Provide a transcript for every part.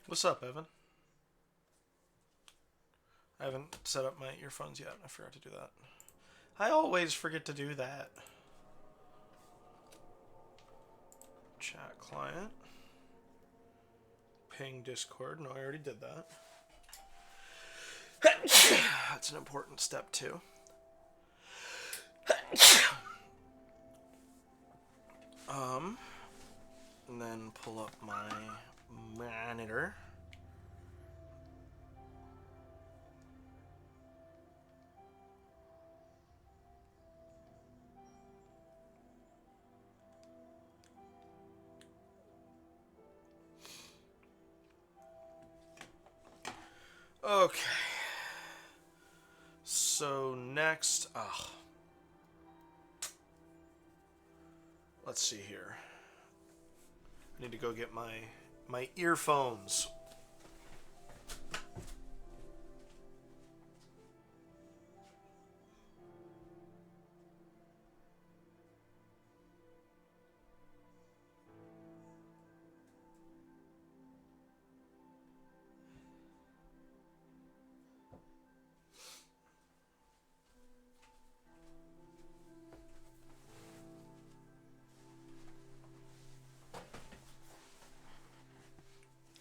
What's up, Evan? I haven't set up my earphones yet. I forgot to do that. I always forget to do that. Chat client. Ping Discord. No, I already did that. That's an important step, too. And then pull up my monitor. Okay. So next, let's see here. I need to go get my earphones.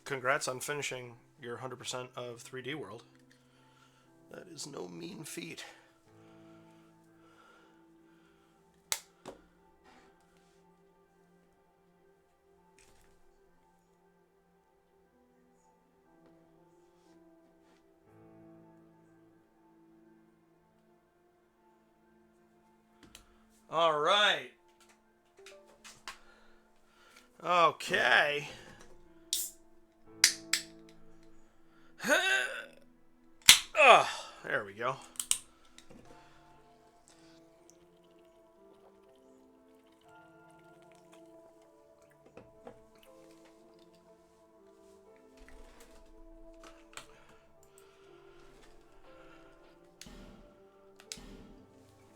Congrats on finishing your 100% of 3D World. That is no mean feat. All right. Okay. Oh, there we go.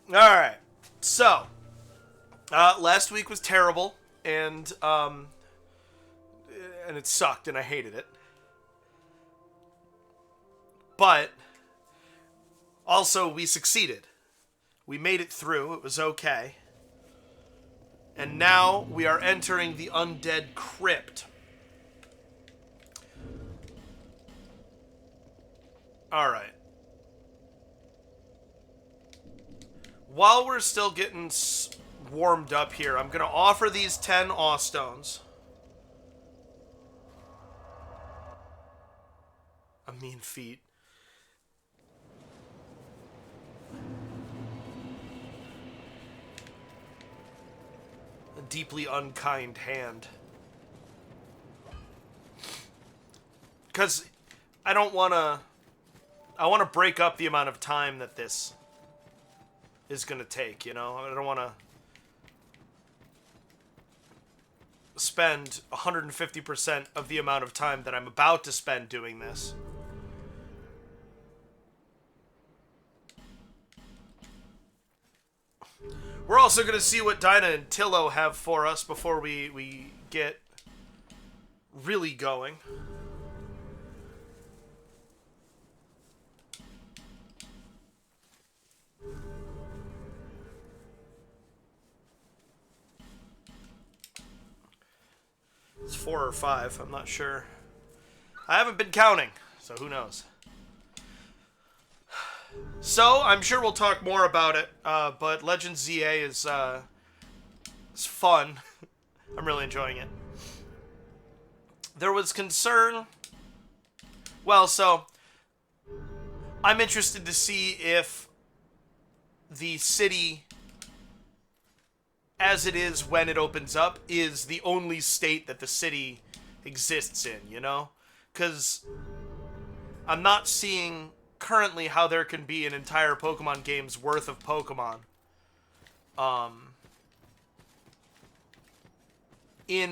All right. So, last week was terrible, and it sucked, and I hated it. But also, we succeeded. We made it through. It was okay. And now we are entering the Undead Crypt. Alright. While we're still getting warmed up here, I'm going to offer these 10 awe stones. A mean feat. A deeply unkind hand. Because I don't want to... I want to break up the amount of time that this is going to take, you know? I don't want to spend 150% of the amount of time that I'm about to spend doing this. We're also going to see what Dinah and Tillo have for us before we get really going. It's 4 or 5, I'm not sure. I haven't been counting, so who knows. So, I'm sure we'll talk more about it, but Legends ZA is fun. I'm really enjoying it. There was concern... Well, so... I'm interested to see if the city, as it is when it opens up, is the only state that the city exists in, you know? Because I'm not seeing currently how there can be an entire Pokemon game's worth of Pokemon in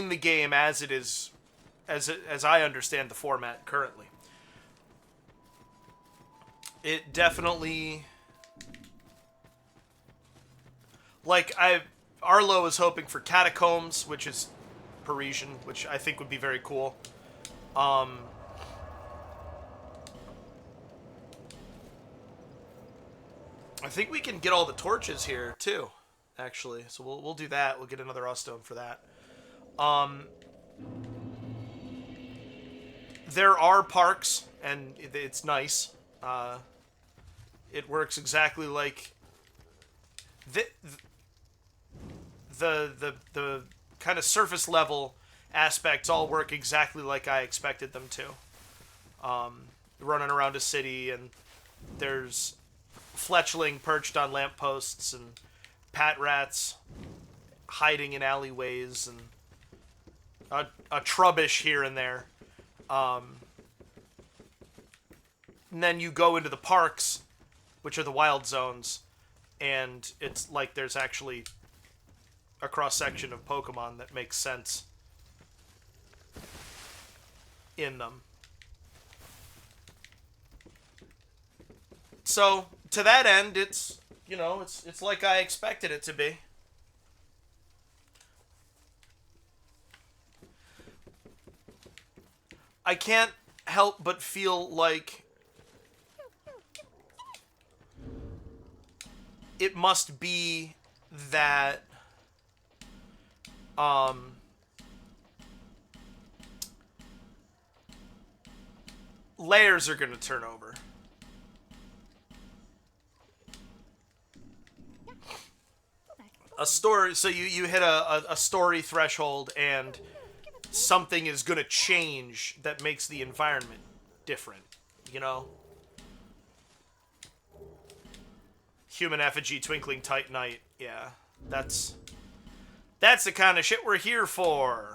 the game as it is, as I understand the format currently. It definitely, like, Arlo is hoping for Catacombs, which is Parisian, which I think would be very cool. Um, I think we can get all the torches here too, actually. So we'll do that. We'll get another Ostone for that. There are parks, and it's nice. It works exactly like the the kind of surface level aspects all work exactly like I expected them to. Running around a city, and there's fletchling perched on lampposts, and pat rats hiding in alleyways, and a trubbish here and there. And then you go into the parks, which are the wild zones, and it's like there's actually a cross-section of Pokemon that makes sense in them. So, to that end, it's, you know, it's like I expected it to be. I can't help but feel like it must be that layers are going to turn over. A story, so you hit a story threshold, and something is going to change that makes the environment different, you know? Human effigy, twinkling titanite. Yeah, that's the kind of shit we're here for.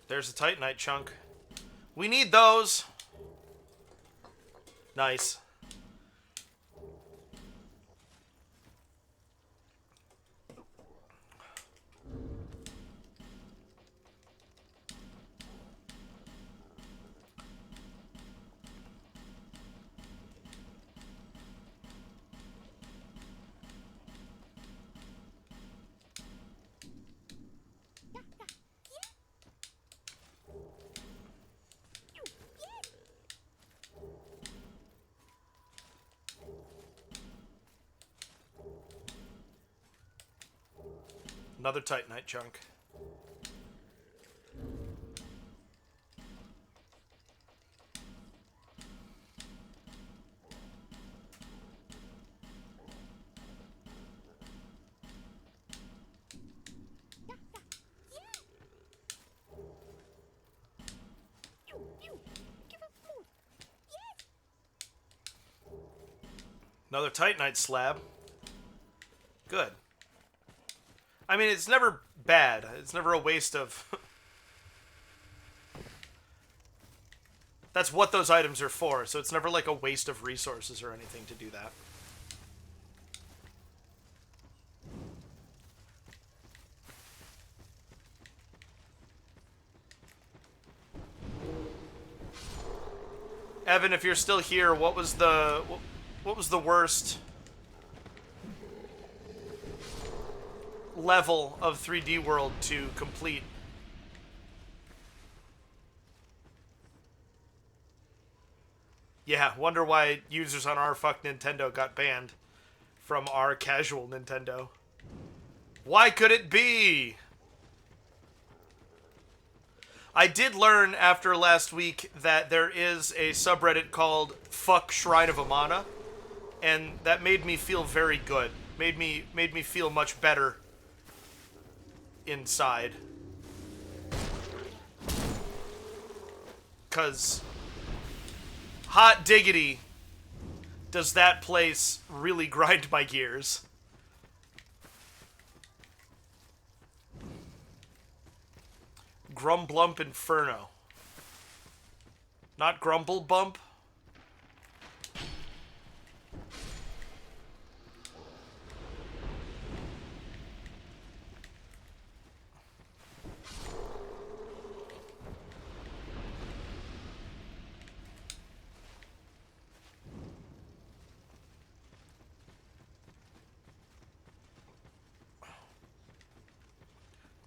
There's a titanite chunk. We need those. Nice. Another titanite chunk. Another titanite slab. Good. I mean, it's never bad. It's never a waste of... That's what those items are for, so it's never like a waste of resources or anything to do that. Evan, if you're still here, what was the worst level of 3D World to complete? Yeah, wonder why users on our fuck Nintendo got banned from our casual Nintendo. Why could it be? I did learn after last week that there is a subreddit called Fuck Shrine of Amana, and that made me feel very good. Made me feel much better inside. 'Cause hot diggity, does that place really grind my gears. Grumblump Inferno. Not Grumble Bump.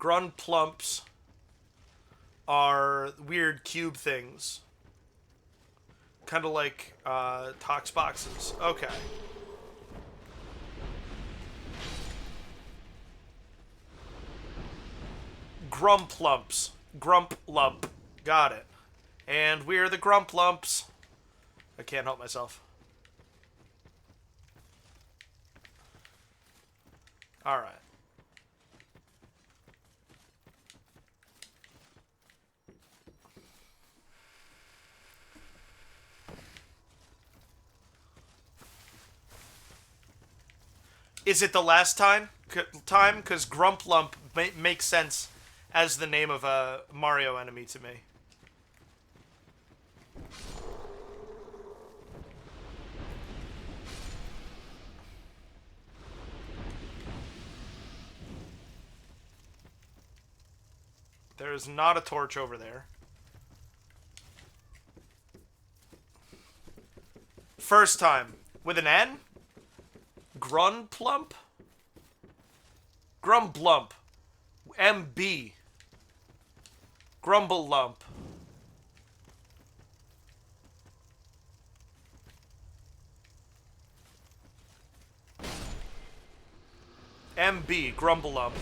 Grun plumps are weird cube things. Kind of like Tox boxes. Okay. Grumplumps. Grump lump. Got it. And we're the Grumplumps. I can't help myself. Alright. Is it the last time? Because Grumplump makes sense as the name of a Mario enemy to me. There is not a torch over there. First time. With an N? Grunplump? Grumblump. MB. Grumble lump. MB. Grumble lump.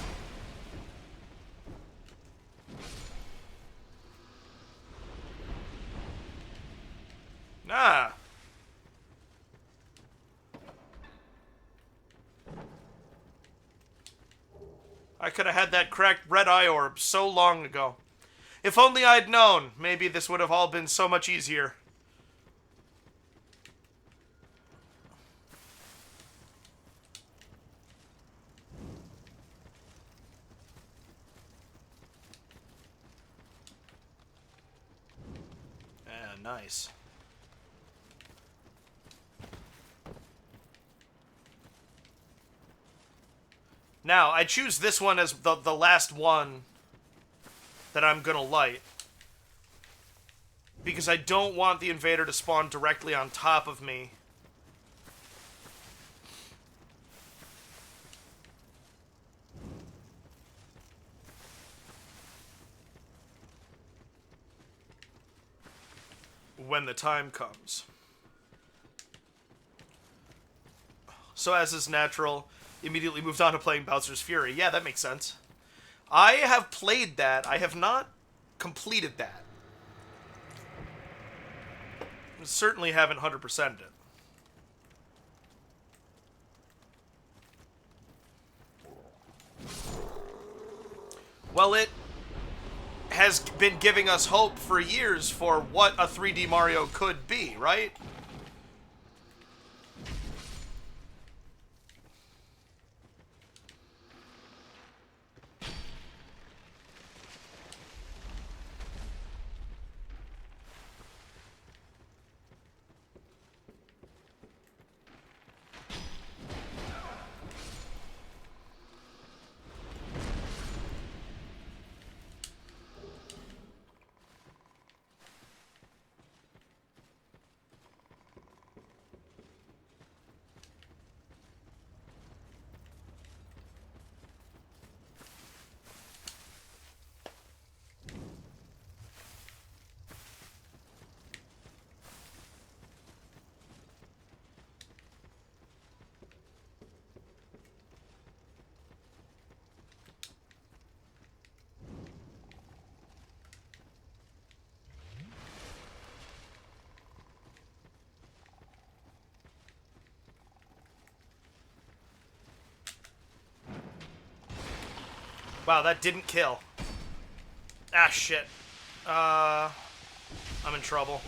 Ah. I could have had that cracked red eye orb so long ago. If only I'd known, maybe this would have all been so much easier. Ah, nice. Now, I choose this one as the last one that I'm gonna light. Because I don't want the invader to spawn directly on top of me. When the time comes. So as is natural, immediately moved on to playing Bowser's Fury. Yeah, that makes sense. I have played that. I have not completed that. Certainly haven't 100%ed it. Well, it has been giving us hope for years for what a 3D Mario could be, right? Wow, that didn't kill. Ah, shit. I'm in trouble.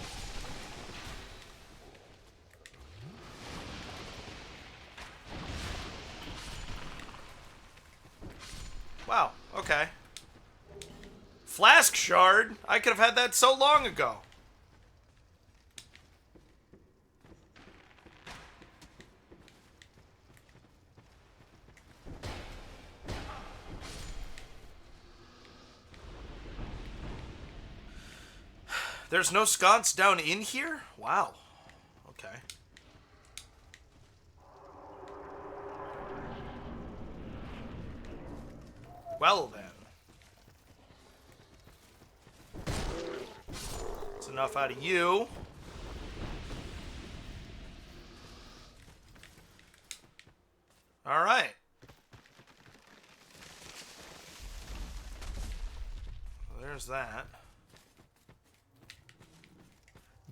Wow, okay. Flask shard? I could have had that so long ago. There's no sconce down in here? Wow. Okay. Well then. enough out of you. Alright. There's that.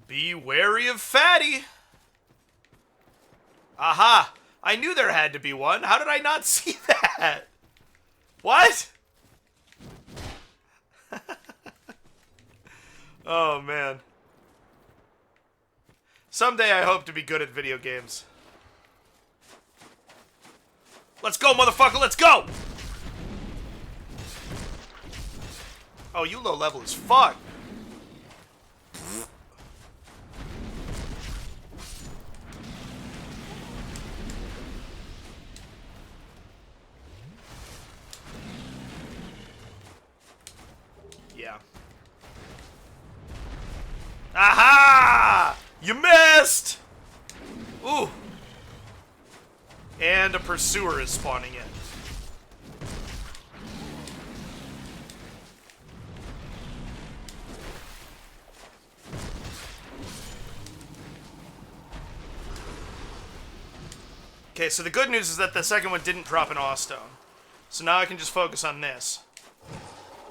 Be wary of Fatty! Aha! I knew there had to be one. How did I not see that? What? Oh, man. Someday I hope to be good at video games. Let's go, motherfucker, let's go! Oh, you low level as fuck. Yeah. Aha! You missed! Ooh. And a pursuer is spawning in. Okay, so the good news is that the second one didn't drop an awe stone. So now I can just focus on this.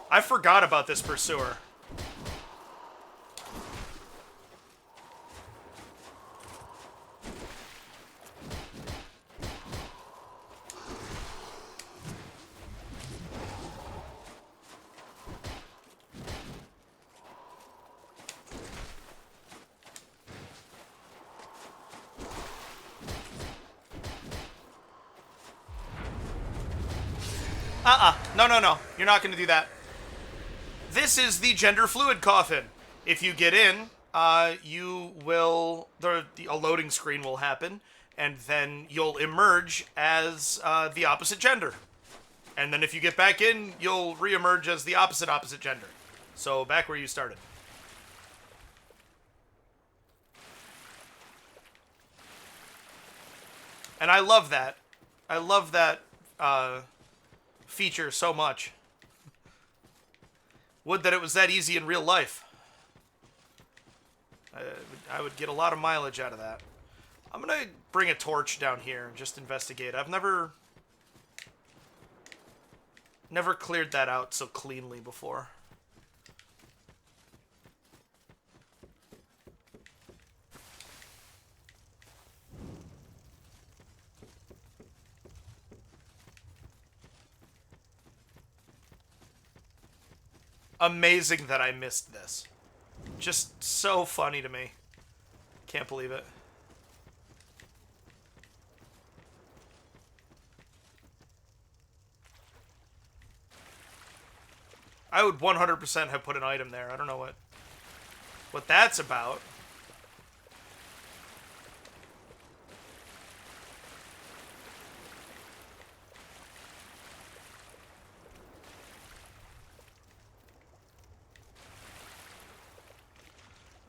I forgot about this pursuer. No. You're not going to do that. This is the gender fluid coffin. If you get in, you will... a loading screen will happen, and then you'll emerge as the opposite gender. And then if you get back in, you'll re-emerge as the opposite gender. So back where you started. And I love that. I love that feature so much. Would that it was that easy in real life. I would get a lot of mileage out of that. I'm gonna bring a torch down here and just investigate. I've never cleared that out so cleanly before. Amazing that I missed this. Just so funny to me. Can't believe it. I would 100% have put an item there. I don't know what that's about.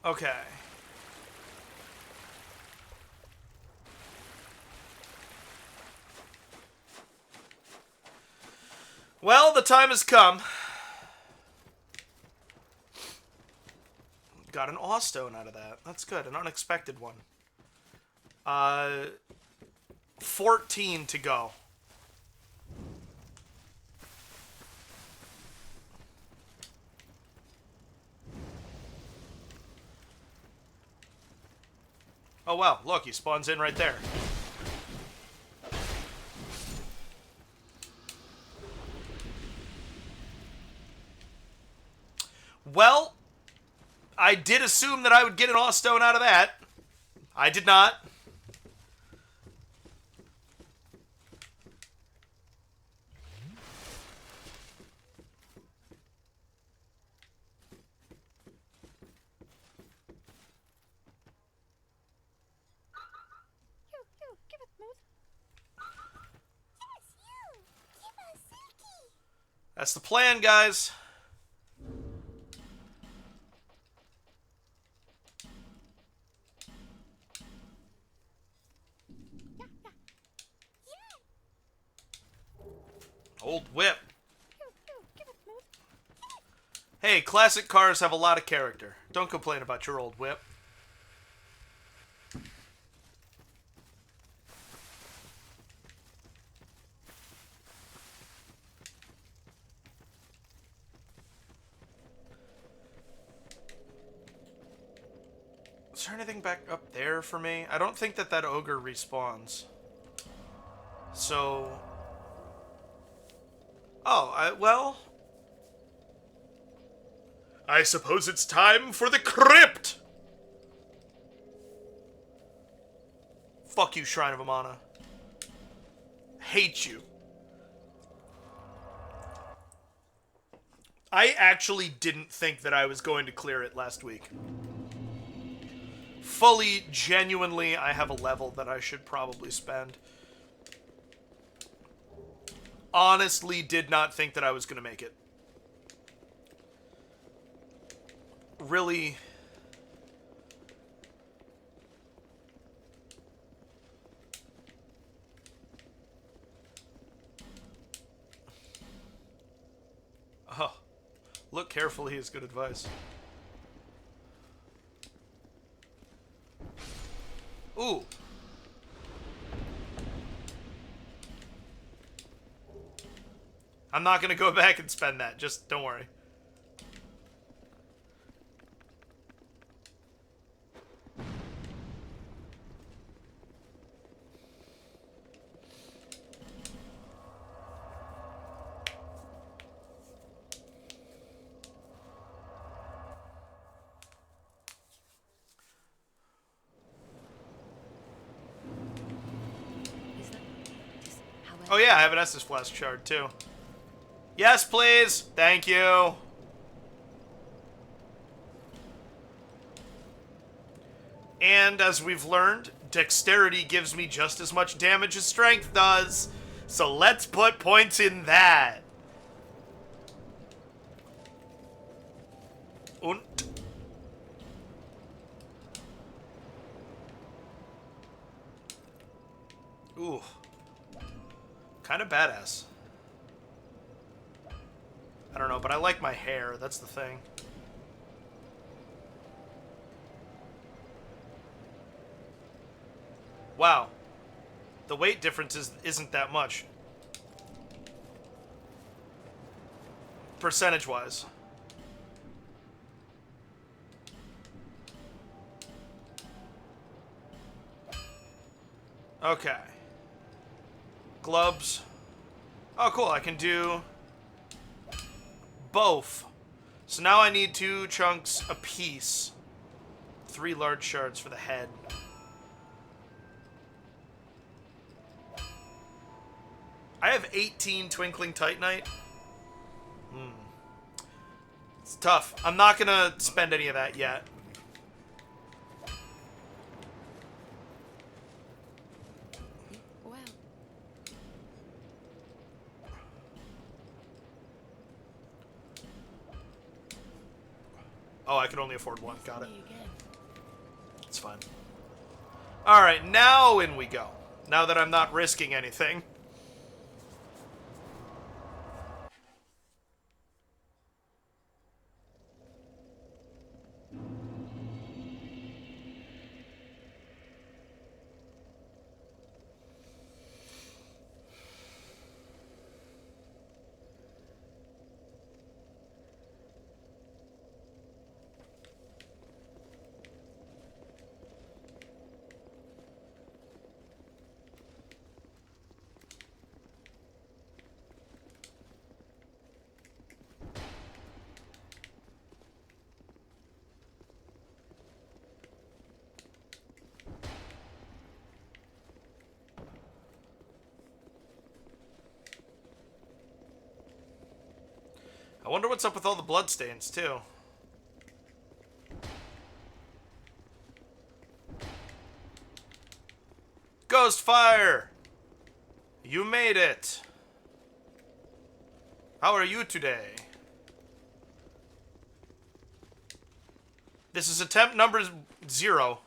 Okay. Well, the time has come. Got an awe stone out of that. That's good. An unexpected one. 14 to go. Oh, well, look, he spawns in right there. Well, I did assume that I would get an awe stone out of that. I did not. That's the plan, guys. Old whip. Hey, classic cars have a lot of character. Don't complain about your old whip. Is there anything back up there for me? I don't think that ogre respawns. So... Oh, well... I suppose it's time for the crypt! Fuck you, Shrine of Amana. Hate you. I actually didn't think that I was going to clear it last week. Fully, genuinely, I have a level that I should probably spend. Honestly, did not think that I was going to make it. Really... Oh. Look carefully is good advice. Ooh. I'm not gonna go back and spend that. Just don't worry. Oh yeah, I have an Estus Flask shard too. Yes, please. Thank you. And as we've learned, dexterity gives me just as much damage as strength does. So let's put points in that. Und. Ooh. Kind of badass. I don't know, but I like my hair. That's the thing. Wow. The weight difference isn't that much. Percentage-wise. Okay. Gloves. Oh, cool. I can do both. So now I need 2 chunks apiece. 3 large shards for the head. I have 18 Twinkling Titanite. It's tough. I'm not gonna spend any of that yet. Oh, I can only afford 1. Got it. It's fine. Alright, now in we go. Now that I'm not risking anything. I wonder what's up with all the bloodstains, too. Ghost fire! You made it! How are you today? This is attempt number 0.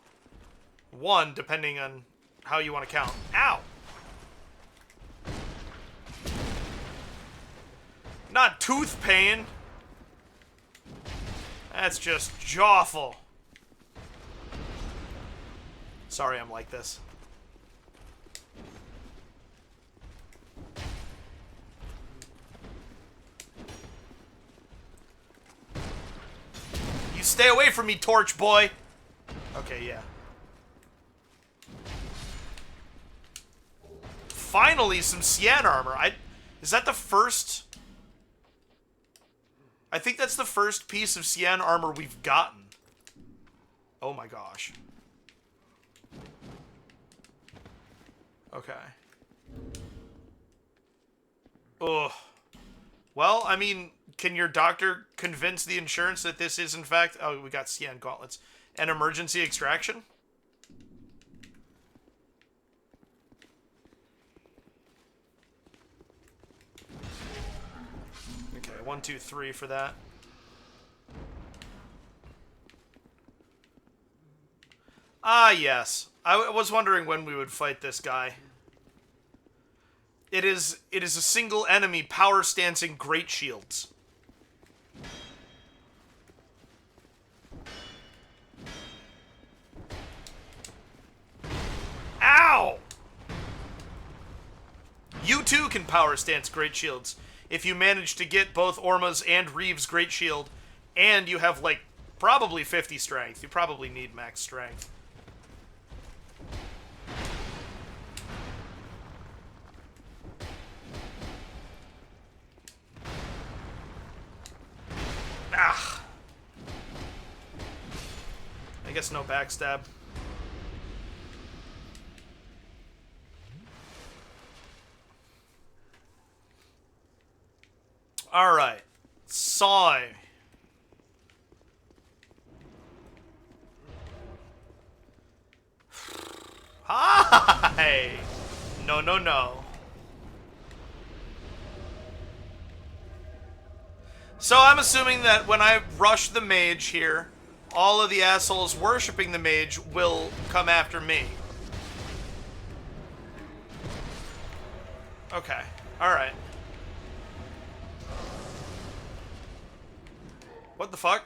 1, depending on how you want to count. Ow! Not tooth pain! That's just jawful. Sorry I'm like this. You stay away from me, torch boy. Okay, yeah. Finally, some cyan armor. Is that the first? I think that's the first piece of cyan armor we've gotten. Oh my gosh. Okay. Ugh. Well, I mean, can your doctor convince the insurance that this is, in fact... Oh, we got cyan gauntlets. An emergency extraction? Okay, 1, 2, 3 for that. Ah, yes. I was wondering when we would fight this guy. It is a single enemy power stancing great shields. Ow! You too can power stance great shields if you manage to get both Orma's and Reeve's great shield, and you have like probably 50 strength. You probably need max strength. Ah. I guess no backstab. Alright. Soy. Hi! No, no, no. So I'm assuming that when I rush the mage here, all of the assholes worshipping the mage will come after me. Okay. Alright. What the fuck?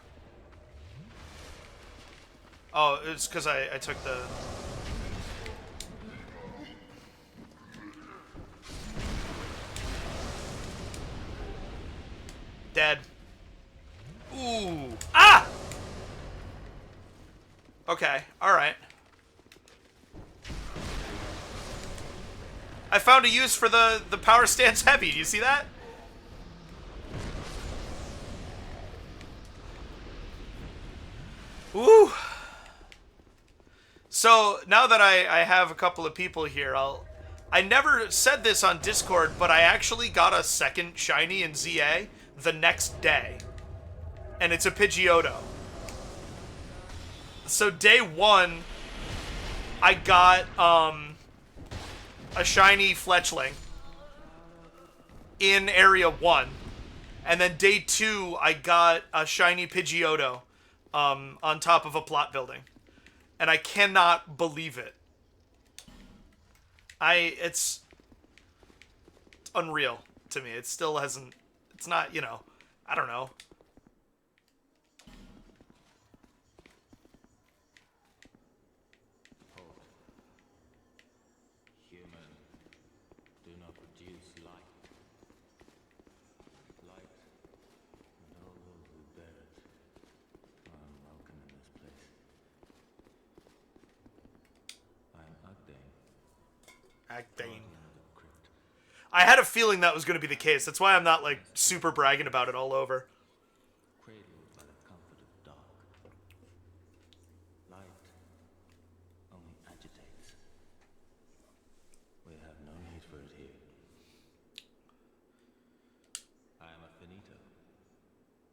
Oh, it's because I took the... Dead. Ooh. Ah! Okay, alright. I found a use for the power stance heavy. Do you see that? Ooh. So, now that I have a couple of people here, I never said this on Discord, but I actually got a second shiny in ZA the next day. And it's a Pidgeotto. So day 1, I got a shiny Fletchling in area 1. And then day 2, I got a shiny Pidgeotto on top of a plot building. And I cannot believe it. It's unreal to me. It still hasn't, it's not, you know, I don't know. Actane. I had a feeling that was going to be the case. That's why I'm not, like, super bragging about it all over. Cradled by the comfort of dark. Light only agitates. We have no need for it here. I am a finito.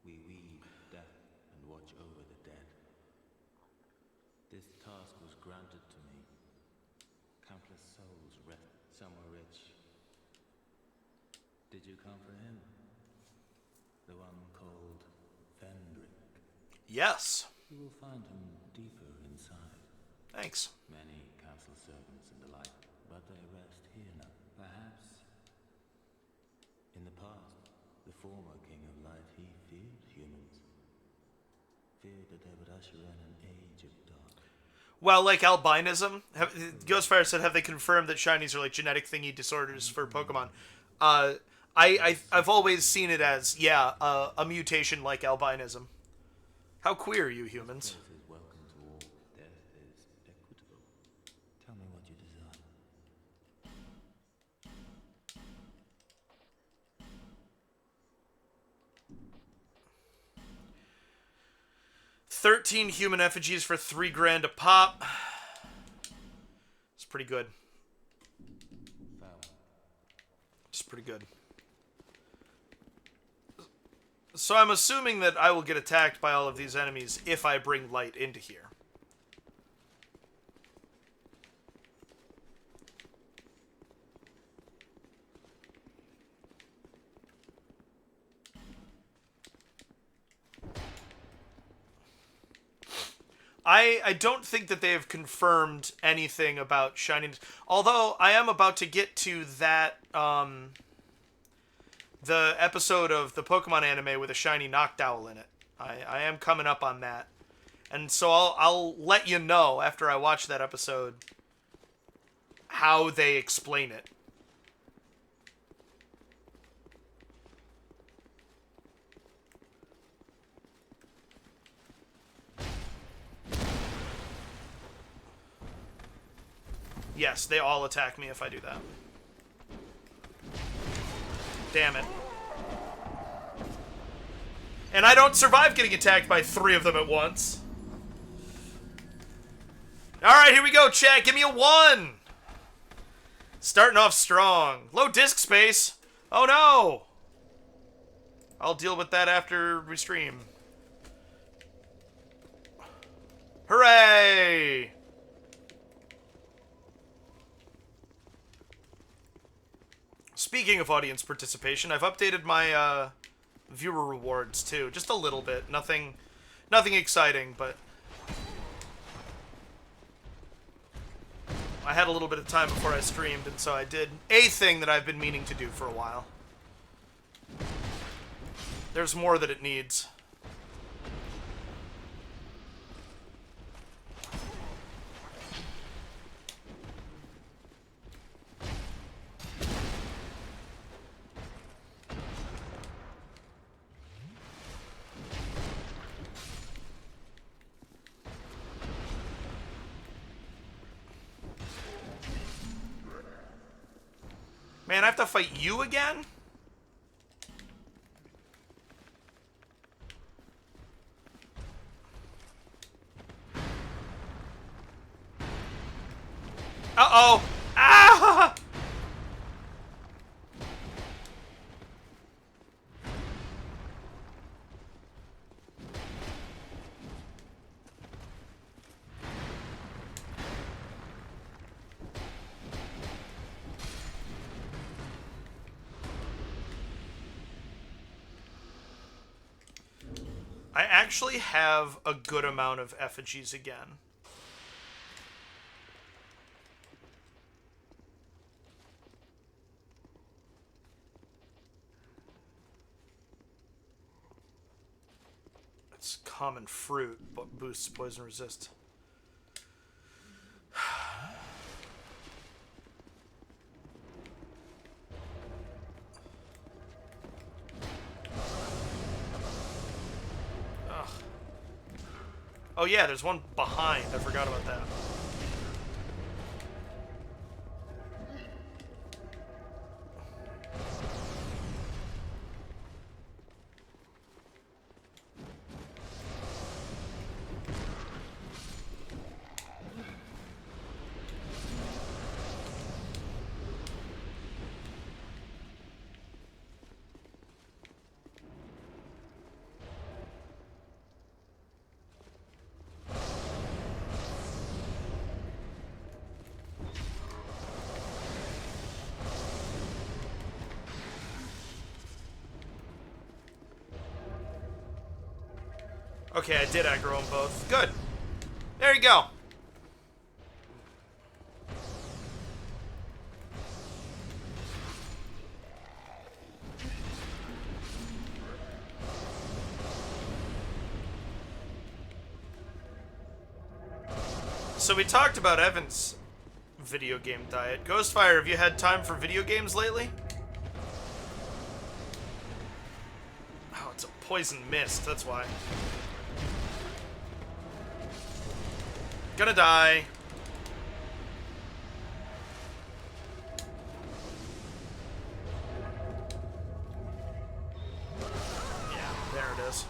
We weed death and watch over the dead. This task was granted to me. Countless souls rest somewhere rich. Did you come for him? The one called Fendrick? Yes. You will find him deeper inside. Thanks. Many council servants and the like, but they rest here now. Perhaps in the past, the former king of light, he feared humans. that they would usher in an age of dark. Well, like albinism, Ghostfire said, have they confirmed that shinies are like genetic thingy disorders for Pokemon? I've always seen it as, yeah, a mutation like albinism. How queer are you humans? Death is welcome to all. Death is equitable. Tell me what you desire. 13 human effigies for $3,000 a pop. It's pretty good. It's pretty good. So I'm assuming that I will get attacked by all of these enemies if I bring light into here. I don't think that they have confirmed anything about shininess. Although I am about to get to that the episode of the Pokemon anime with a shiny Noctowl in it. I am coming up on that. And so I'll let you know after I watch that episode how they explain it. Yes, they all attack me if I do that. Damn it. And I don't survive getting attacked by 3 of them at once. Alright, here we go, chat. Give me a 1. Starting off strong. Low disk space. Oh no. I'll deal with that after we stream. Hooray! Speaking of audience participation, I've updated my viewer rewards too, just a little bit. Nothing exciting, but I had a little bit of time before I streamed, and so I did a thing that I've been meaning to do for a while. There's more that it needs. Man, I have to fight you again? Uh-oh! Ah! I actually have a good amount of effigies again. It's common fruit, but boosts poison resist. Oh yeah, there's one behind. I forgot about that. Okay, I did aggro them both. Good. There you go. So we talked about Evan's video game diet. Ghostfire, have you had time for video games lately? Oh, it's a poison mist, that's why. Gonna die. Yeah, there it is.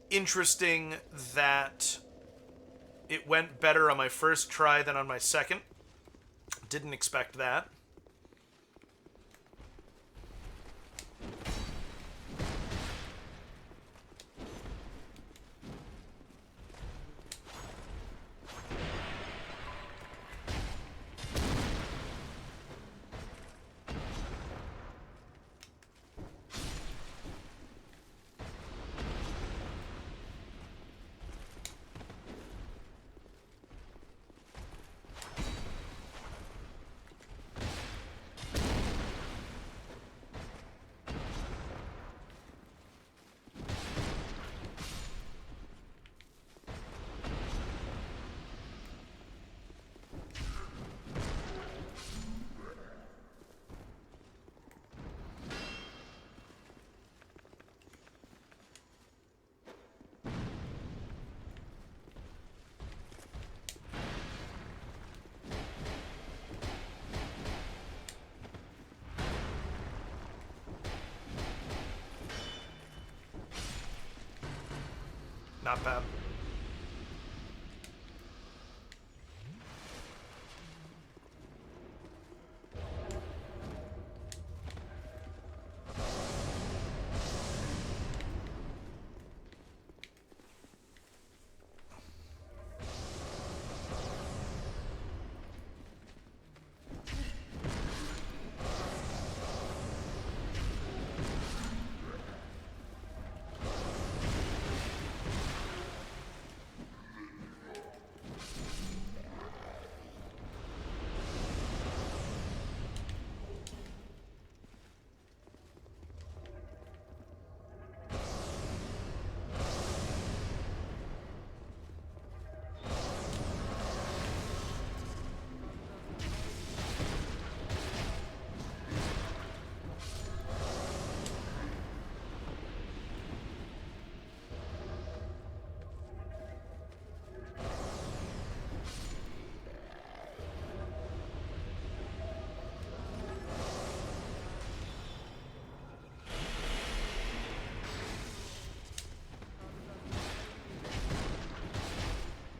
Interesting that it went better on my first try than on my second. Didn't expect that. Not bad.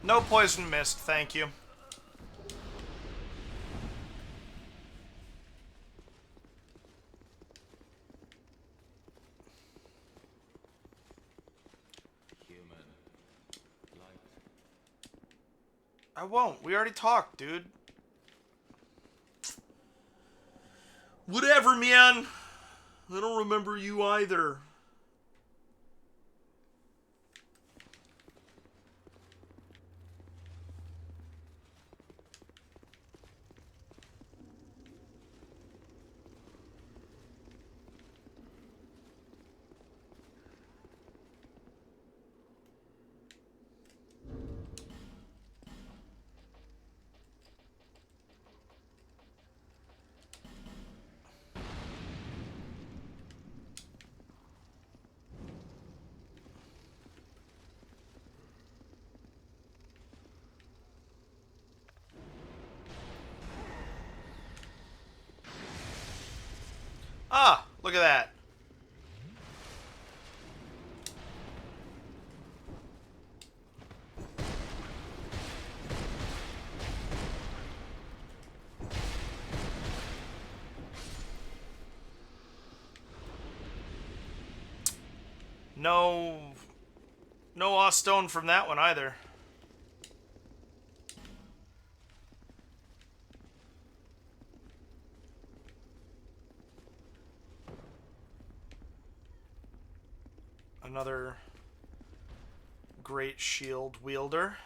No poison mist, thank you. Human. Light. I won't. We already talked, dude. Whatever, man. I don't remember you either. Ah, look at that. No... No Awe Stone from that one either. Another great shield wielder.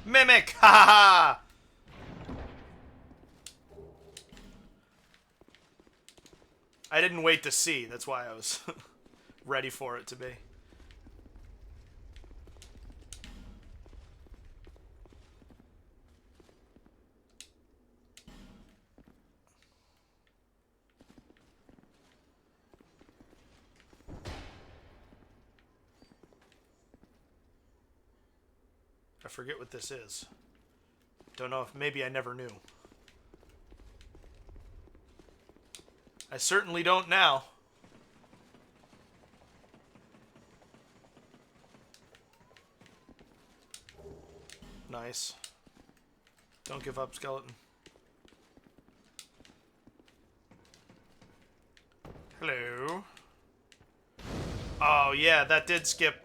Mimic! Ha ha ha! I didn't wait to see. That's why I was ready for it to be. I forget what this is. Don't know if maybe I never knew. I certainly don't now. Nice. Don't give up, skeleton. Hello. Oh, yeah, that did skip.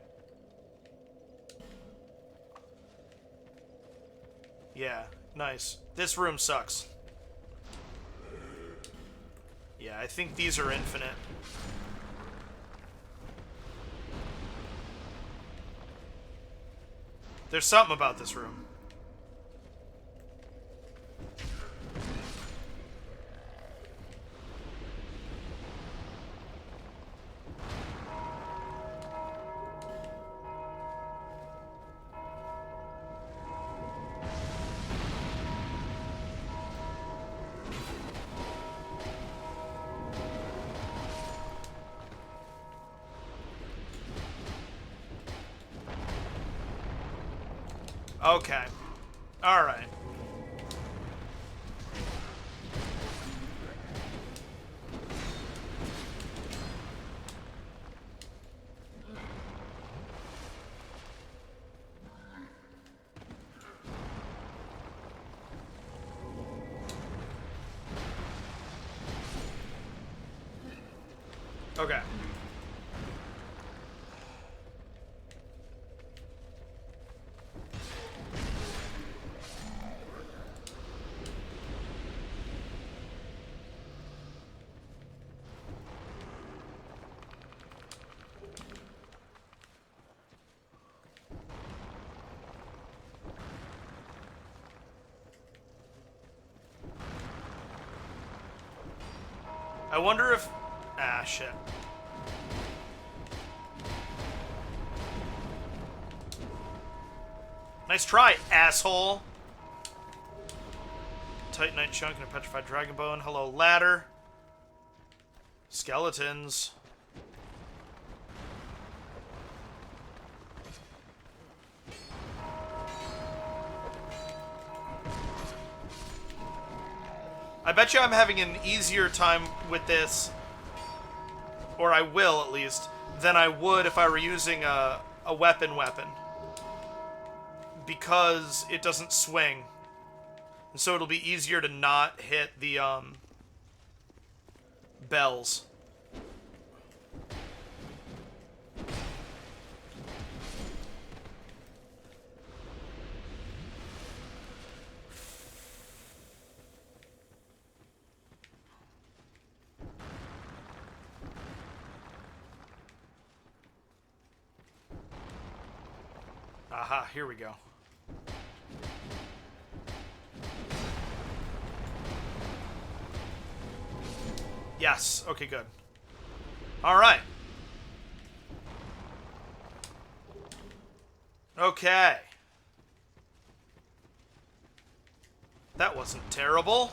Yeah, nice. This room sucks. Yeah, I think these are infinite. There's something about this room. Okay. Alright. Okay. I wonder if... Ah, shit. Nice try, asshole. Titanite chunk and a petrified dragon bone. Hello, ladder. Skeletons. I bet you I'm having an easier time with this, or I will at least, than I would if I were using a weapon, because it doesn't swing. And so it'll be easier to not hit the bells. Aha, here we go. Yes, okay, good. Alright. Okay. That wasn't terrible.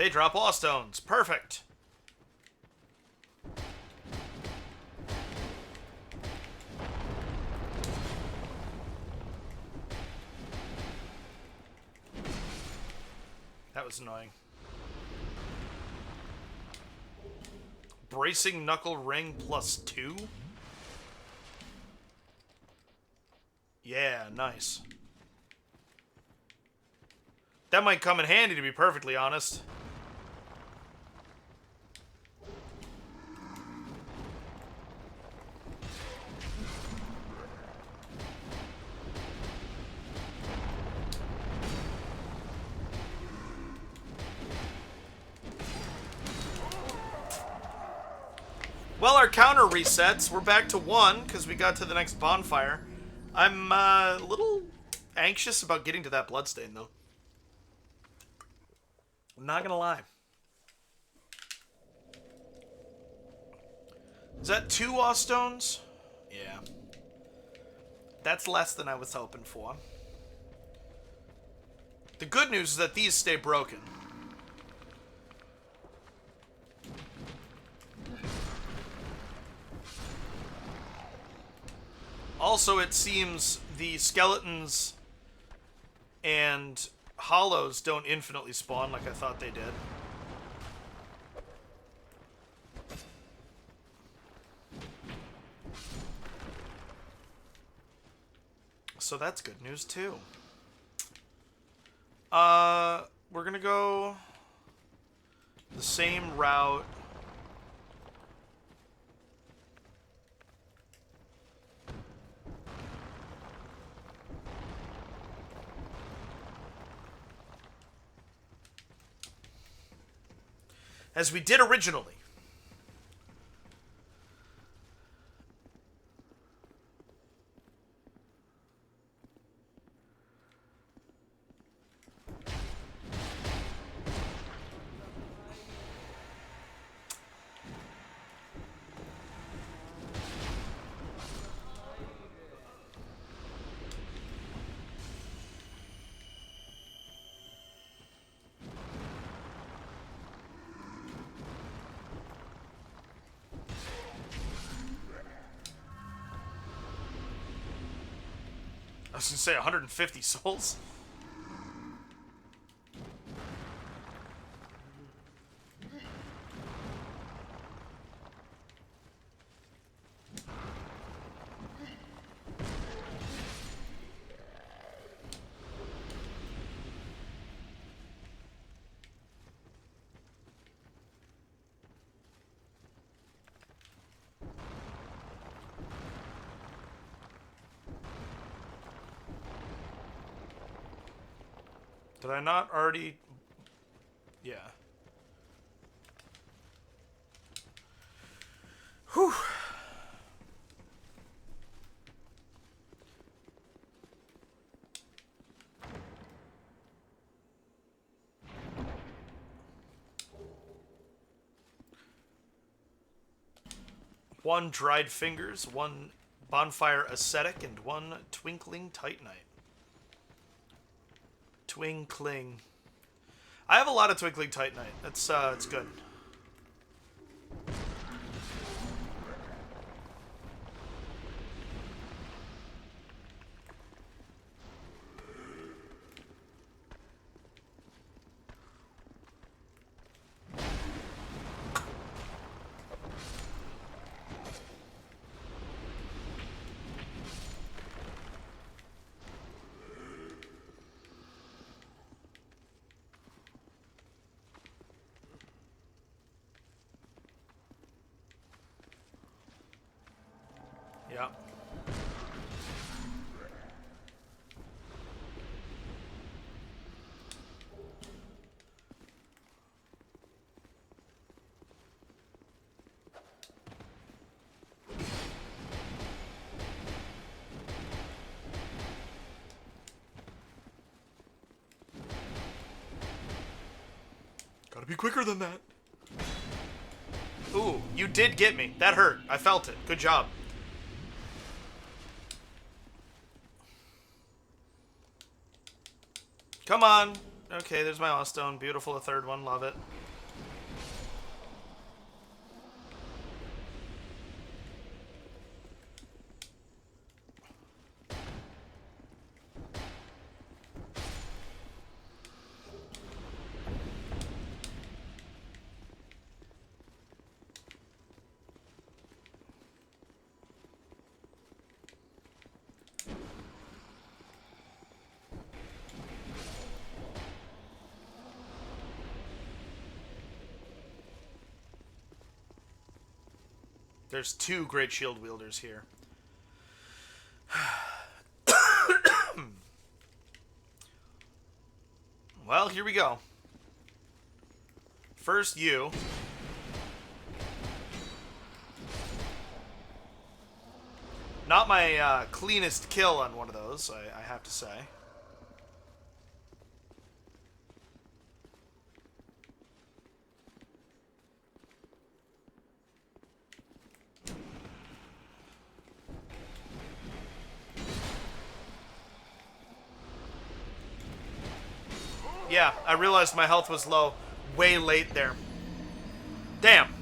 They drop awe stones. Perfect. That was annoying. Bracing knuckle ring +2? Yeah, nice. That might come in handy, to be perfectly honest. Well, our counter resets. We're back to 1 because we got to the next bonfire. I'm a little anxious about getting to that bloodstain, though. I'm not gonna lie. Is that 2 awe stones? Yeah. That's less than I was hoping for. The good news is that these stay broken. Also, it seems the skeletons and hollows don't infinitely spawn like I thought they did. So that's good news too. We're gonna go the same route. As we did originally. I was gonna say 150 souls. Did I not already... Yeah. Whew. One dried fingers, one bonfire ascetic, and one twinkling titanite. Twinkling. I have a lot of twinkling titanite. That's it's good. Yeah. Gotta be quicker than that. Ooh, you did get me. That hurt. I felt it. Good job. Come on. Okay, there's my Ostone. Beautiful, a third one. Love it. There's two Great Shield Wielders here. Well, here we go. First you. Not my cleanest kill on one of those, I have to say. Yeah, I realized my health was low way late there. Damn.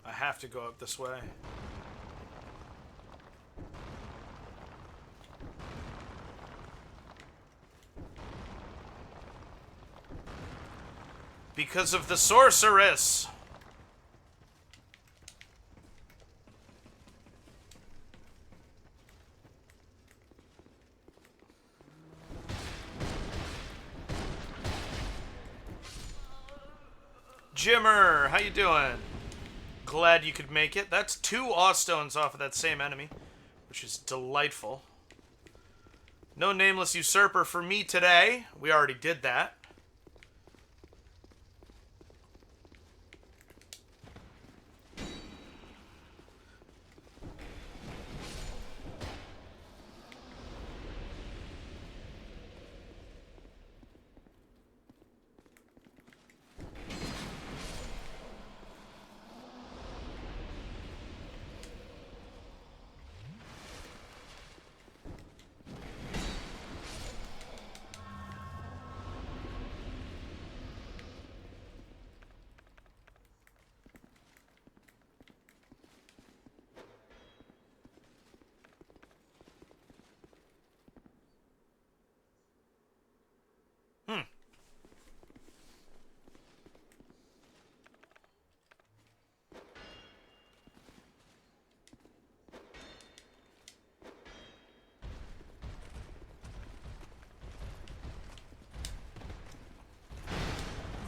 I have to go up this way. Because of the sorceress. Jimmer, how you doing? Glad you could make it. That's 2 Awstones off of that same enemy, which is delightful. No Nameless Usurper for me today. We already did that.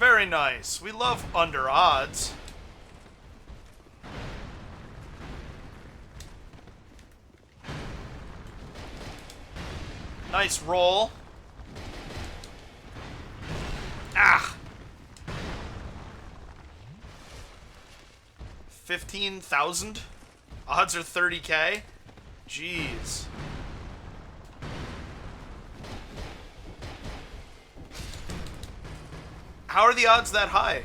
Very nice. We love under odds. Nice roll. Ah! 15,000? Odds are 30k? Jeez. How are the odds that high?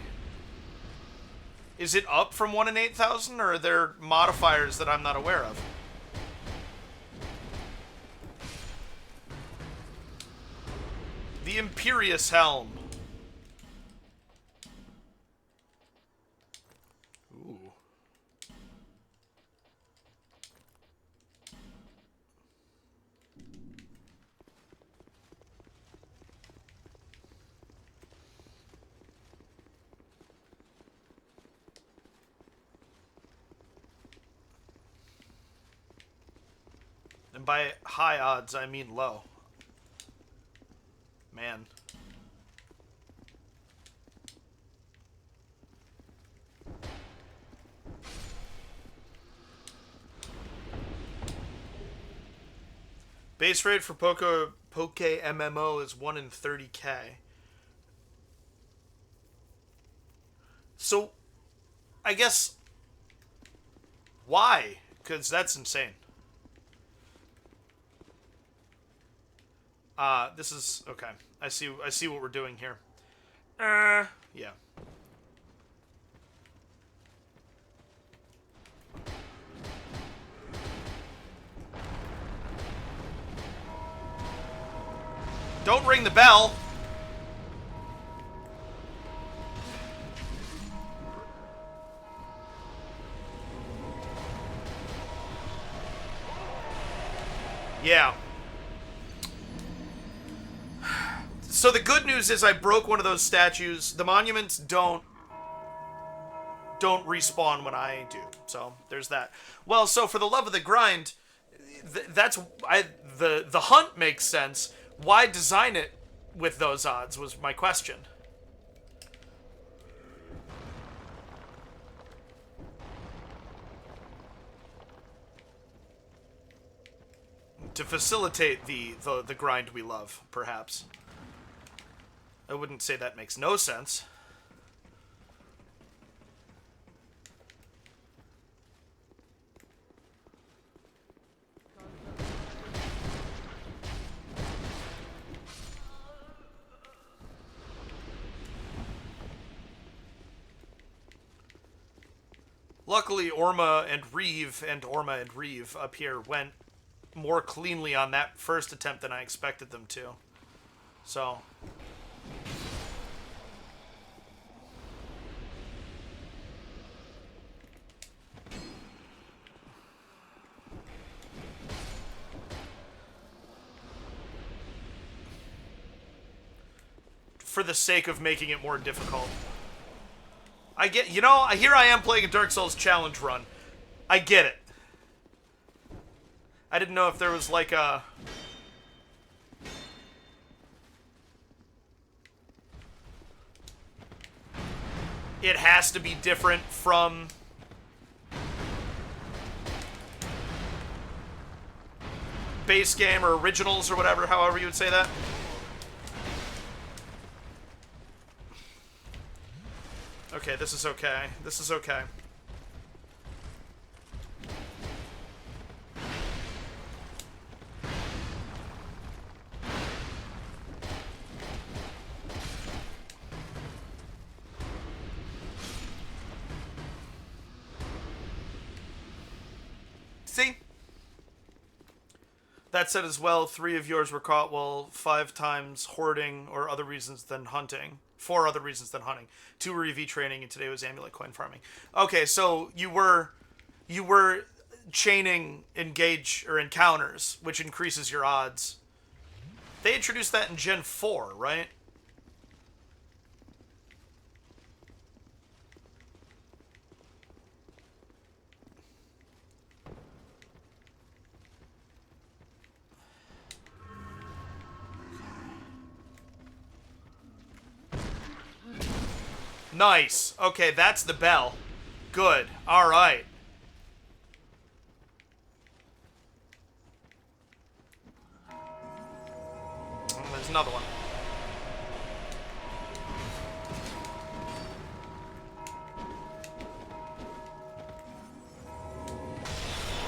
Is it up from 1 in 8,000, or are there modifiers that I'm not aware of? The Imperious Helm. Ooh. And by high odds, I mean low. Man. Base rate for Poke MMO is 1 in 30k. So, I guess, why? Because that's insane. This is, okay. I see what we're doing here. Yeah. Don't ring the bell. Yeah. So the good news is I broke one of those statues. The monuments don't respawn when I do. So there's that. Well, so for the love of the grind, the hunt makes sense. Why design it with those odds was my question. To facilitate the grind we love, perhaps. I wouldn't say that makes no sense. Luckily, Orma and Reeve up here went more cleanly on that first attempt than I expected them to. So... for the sake of making it more difficult. I get, you know, here I am playing a Dark Souls challenge run. I get it. I didn't know if there was like a... It has to be different from... base game or originals or whatever, however you would say that. Okay, this is okay. This is okay. See? That said as well, 3 of yours were caught while 5 times hoarding or other reasons than hunting. 4 other reasons than hunting. 2 were EV training, and today was amulet coin farming. Okay, so you were chaining engage or encounters, which increases your odds. They introduced that in Gen 4, right? Nice. Okay, that's the bell. Good. All right. Oh, there's another one.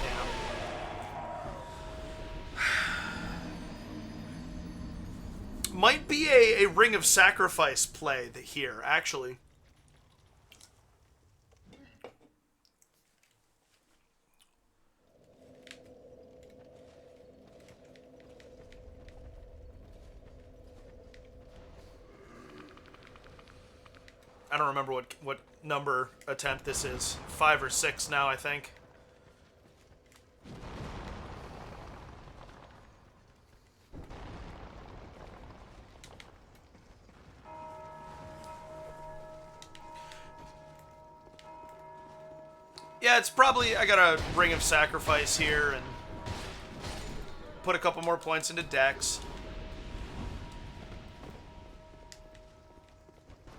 Yeah. Might be a Ring of Sacrifice play here, actually. I don't remember what number attempt this is. 5 or 6 now, I think. Yeah, it's probably... I got a Ring of Sacrifice here and put a couple more points into Dex.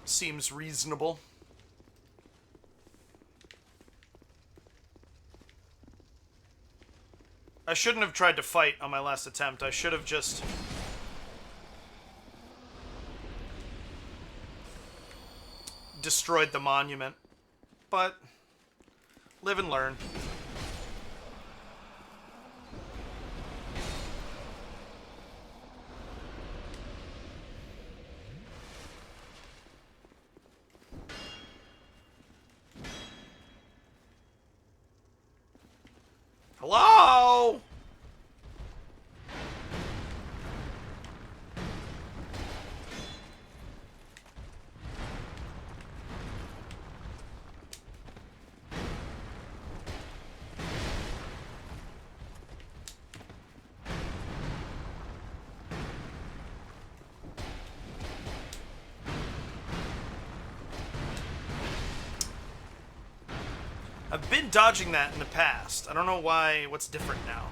Seems reasonable. I shouldn't have tried to fight on my last attempt. I should have just... destroyed the monument. But... live and learn. Hello? I've been dodging that in the past. I don't know why, what's different now.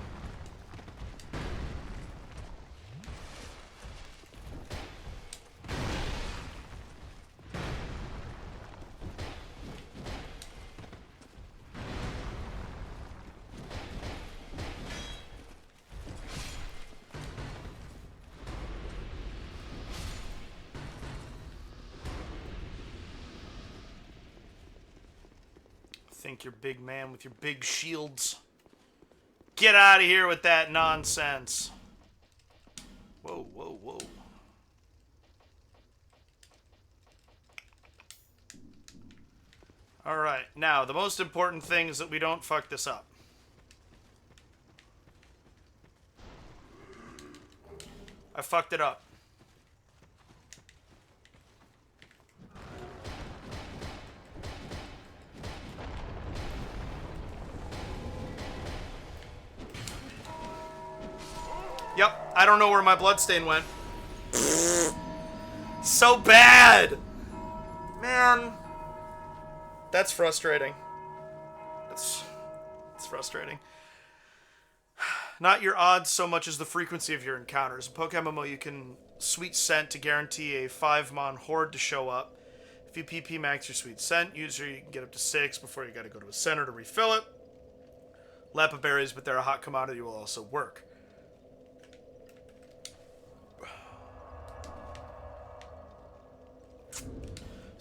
Think you're big man with your big shields. Get out of here with that nonsense. Whoa, whoa, whoa. Alright, now, the most important thing is that we don't fuck this up. I fucked it up. Yep, I don't know where my bloodstain went. So bad! Man. That's frustrating. It's frustrating. Not your odds so much as the frequency of your encounters. In PokeMMO, you can Sweet Scent to guarantee a 5-mon horde to show up. If you PP max your Sweet Scent user, you can get up to 6 before you gotta go to a center to refill it. Lappa berries, but they're a hot commodity, will also work.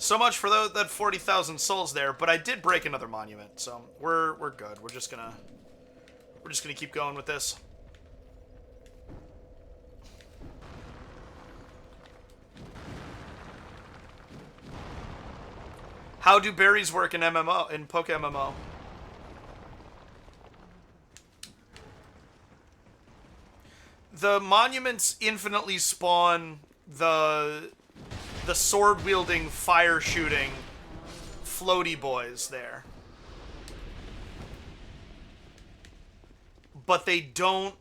So much for that 40,000 souls there, but I did break another monument, so we're good. We're just gonna keep going with this. How do berries work in MMO, in PokeMMO? The monuments infinitely spawn the sword-wielding, fire-shooting floaty boys there. But they don't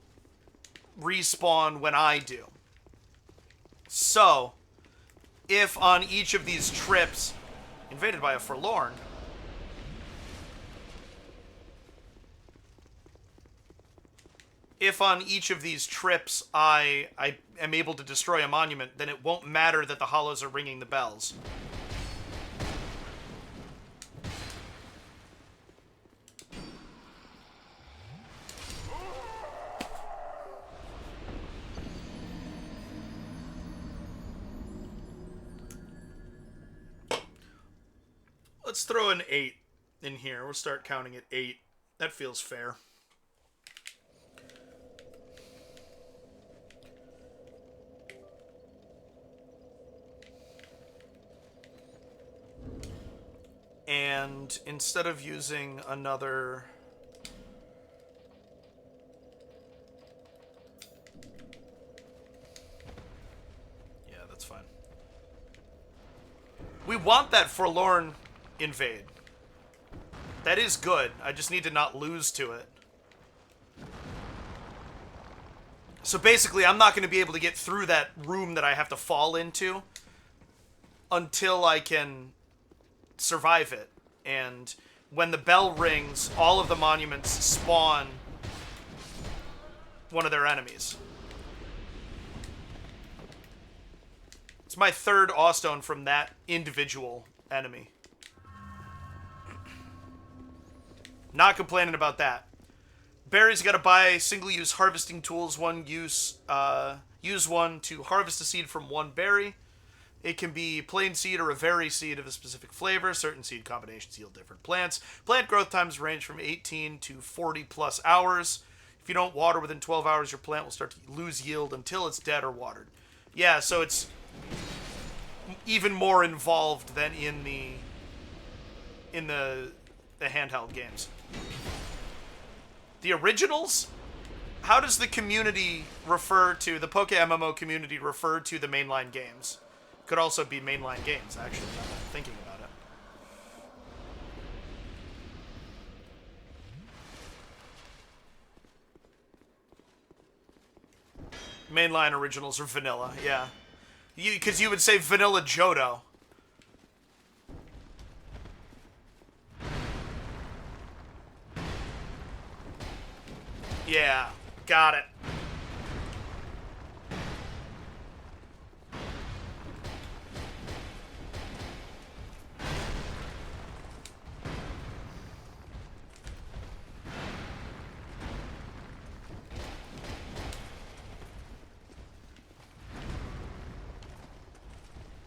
respawn when I do. So, if on each of these trips, invaded by a Forlorn, if on each of these trips I am able to destroy a monument, then it won't matter that the hollows are ringing the bells. Let's throw an 8 in here. We'll start counting at 8. That feels fair. And instead of using another... Yeah, that's fine. We want that Forlorn invade. That is good. I just need to not lose to it. So basically, I'm not going to be able to get through that room that I have to fall into until I can survive it. And when the bell rings, all of the monuments spawn one of their enemies. It's my third Awstone from that individual enemy. Not complaining about that. Berries, you gotta buy single-use harvesting tools. Use one to harvest a seed from one berry. It can be plain seed or a berry seed of a specific flavor. Certain seed combinations yield different plants. Plant growth times range from 18 to 40 plus hours. If you don't water within 12 hours, your plant will start to lose yield until it's dead or watered. Yeah, so it's even more involved than in the handheld games. The originals? How does the community refer to, the Poke MMO community refer to the mainline games? Could also be mainline games, actually, now that I'm thinking about it. Mainline originals are vanilla, yeah. Because you would say vanilla Johto. Yeah, got it.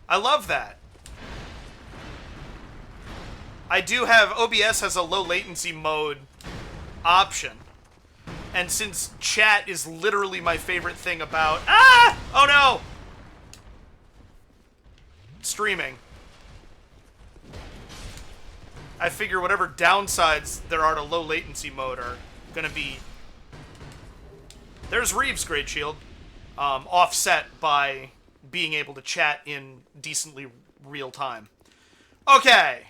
I love that. I do have, OBS has a low latency mode option. And since chat is literally my favorite thing about... Ah! Oh no! Streaming. I figure whatever downsides there are to low latency mode are gonna be... There's Reeves' Great Shield. Offset by being able to chat in decently real time. Okay.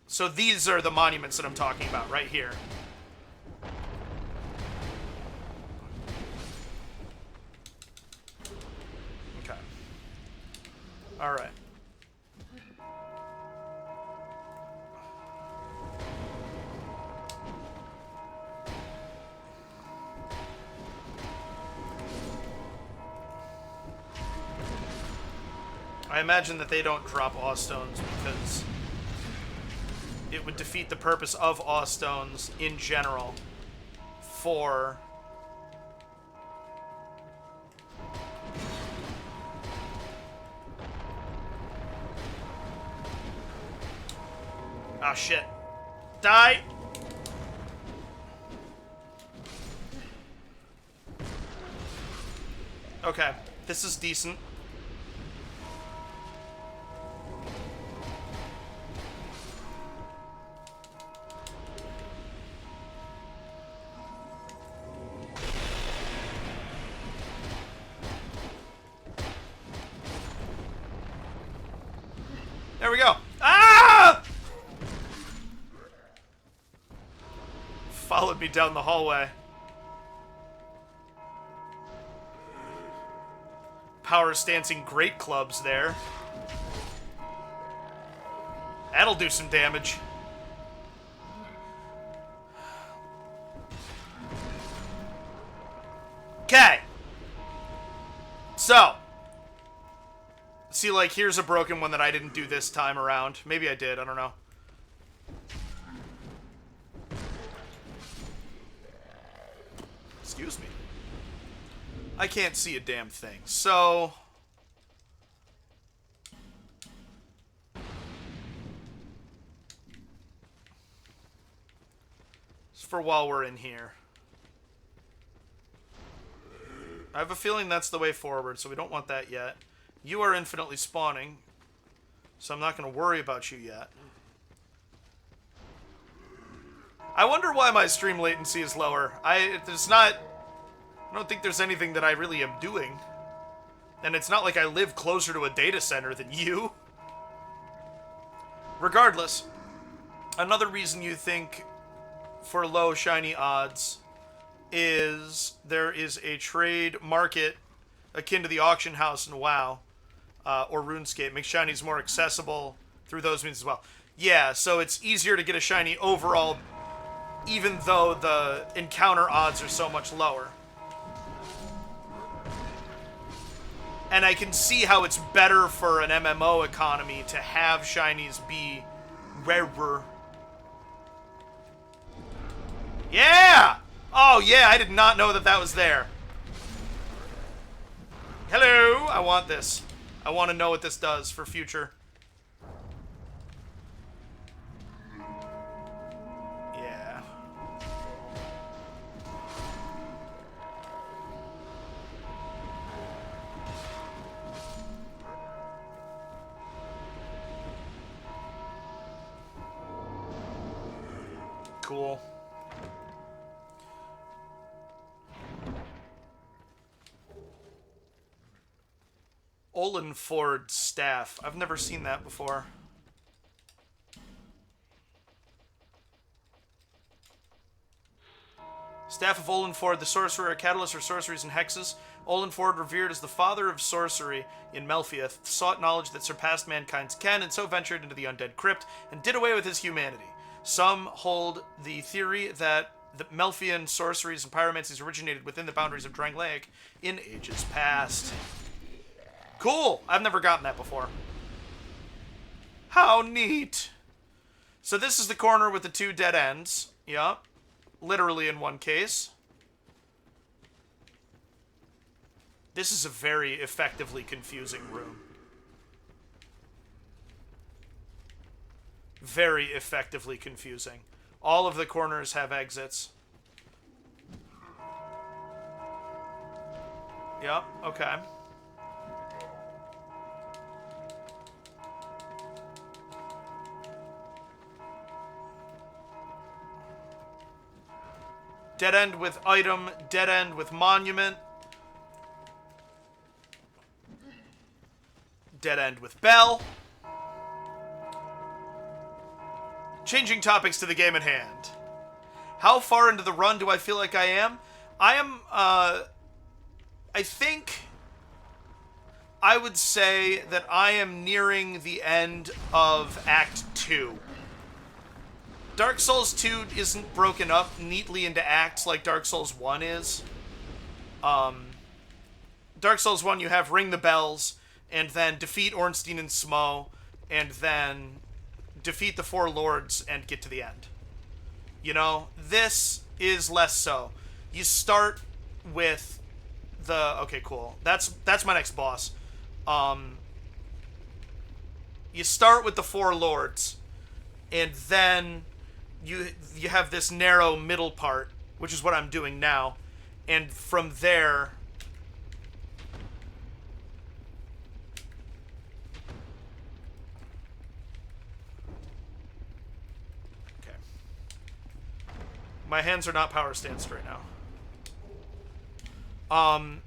So these are the monuments that I'm talking about right here. Okay. All right. I imagine that they don't drop awe stones because it would defeat the purpose of awe stones in general for... Oh shit. Die! Okay, this is decent. There we go. Ah! Followed me down the hallway. Power stancing great clubs there. That'll do some damage. Okay. So. See, like, here's a broken one that I didn't do this time around. Maybe I did, I don't know. Excuse me. I can't see a damn thing, so... It's for while we're in here. I have a feeling that's the way forward, so we don't want that yet. You are infinitely spawning, so I'm not going to worry about you yet. I wonder why my stream latency is lower. I don't think there's anything that I really am doing. And it's not like I live closer to a data center than you. Regardless, another reason you think for low shiny odds is there is a trade market akin to the auction house in WoW. Or RuneScape, makes shinies more accessible through those means as well. Yeah, so it's easier to get a shiny overall, even though the encounter odds are so much lower. And I can see how it's better for an MMO economy to have shinies be rarer. Yeah! Oh, yeah, I did not know that that was there. Hello! I want this. I want to know what this does for future. Yeah. Cool. Olenford's staff. I've never seen that before. Staff of Olenford, the sorcerer, a catalyst for sorceries and hexes. Olenford, revered as the father of sorcery in Melfiath, sought knowledge that surpassed mankind's ken, and so ventured into the undead crypt and did away with his humanity. Some hold the theory that the Melfian sorceries and pyromancies originated within the boundaries of Drangleic in ages past. Cool! I've never gotten that before. How neat! So this is the corner with the 2 dead ends. Yup. Literally in one case. This is a very effectively confusing room. Very effectively confusing. All of the corners have exits. Yep, okay. Dead end with item, dead end with monument. Dead end with bell. Changing topics to the game at hand. How far into the run do I feel like I am? I am, I think I would say that I am nearing the end of Act 2. Dark Souls 2 isn't broken up neatly into acts like Dark Souls 1 is. Dark Souls 1, you have Ring the Bells, and then defeat Ornstein and Smo, and then defeat the 4 lords and get to the end. You know, this is less so. You start with the... Okay, cool. That's my next boss. You start with the 4 lords, and then you have this narrow middle part, which is what I'm doing now, and from there... Okay. My hands are not power stanced right now.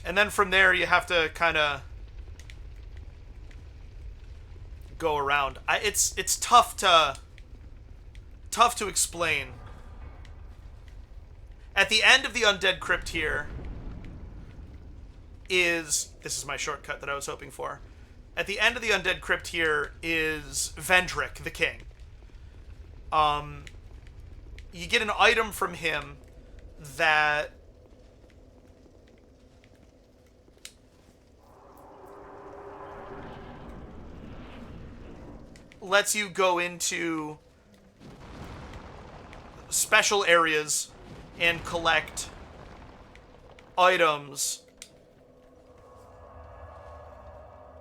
And then from there you have to kind of go around. It's tough to explain. At the end of the Undead Crypt here is... This is my shortcut that I was hoping for. At the end of the Undead Crypt here is Vendrick, the king. You get an item from him that... lets you go into special areas and collect items.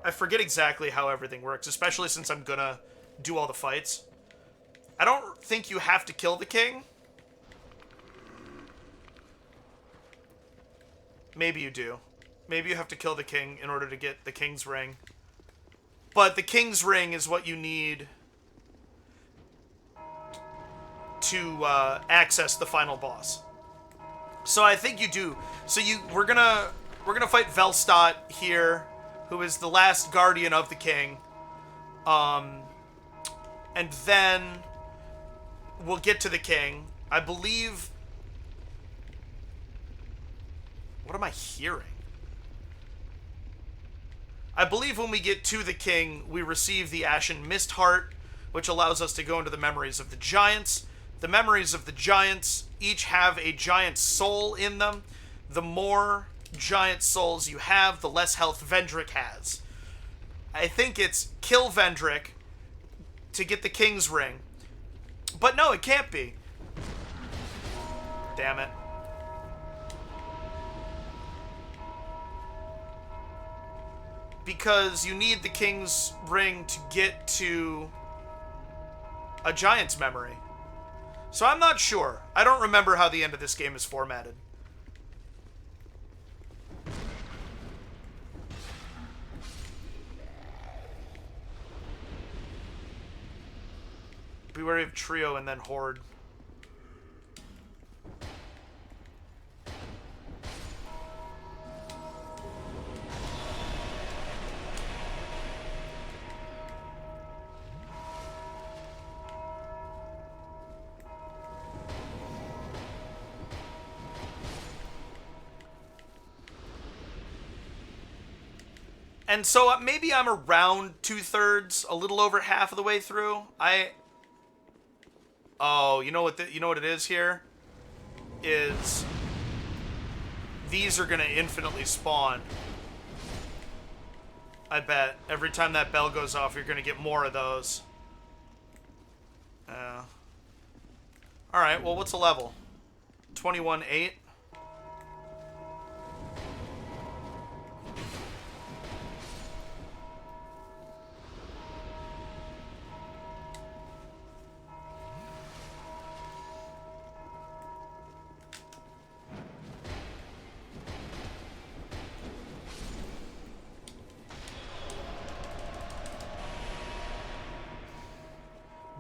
I forget exactly how everything works, especially since I'm gonna do all the fights. I don't think you have to kill the king. Maybe you do. Maybe you have to kill the king in order to get the king's ring. But the king's ring is what you need to access the final boss. So I think you do. So we're gonna fight Velstadt here, who is the last guardian of the king. And then we'll get to the king. I believe... What am I hearing? I believe when we get to the king, we receive the Ashen Mist Heart, which allows us to go into the memories of the giants. The memories of the giants each have a giant soul in them. The more giant souls you have, the less health Vendrick has. I think it's kill Vendrick, to get the King's Ring. But no, it can't be. Damn it. Because you need the King's Ring to get to a Giant's memory. So I'm not sure. I don't remember how the end of this game is formatted. Be wary of Trio and then Horde. And so maybe I'm around 2/3, a little over half of the way through. Oh, you know what it is here? Is these are gonna infinitely spawn. I bet. Every time that bell goes off, you're gonna get more of those. Alright, well, what's a level? 21-8?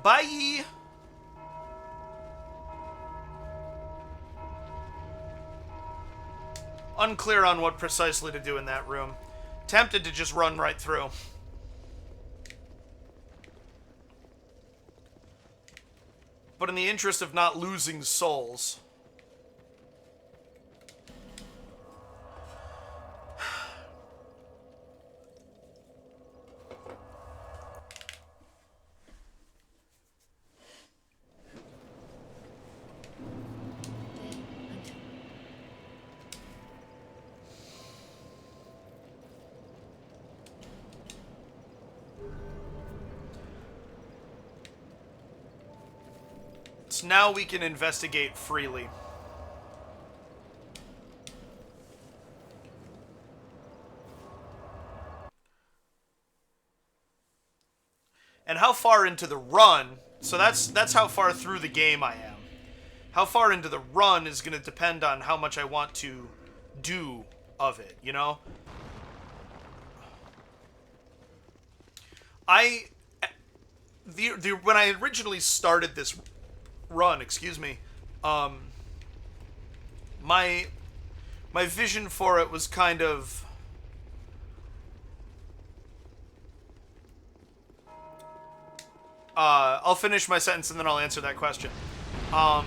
Bye! Unclear on what precisely to do in that room. Tempted to just run right through. But in the interest of not losing souls... Now we can investigate freely. And how far into the run, so that's how far through the game I am. How far into the run is going to depend on how much I want to do of it, you know? When I originally started this run, excuse me, my vision for it was kind of I'll finish my sentence and then I'll answer that question. My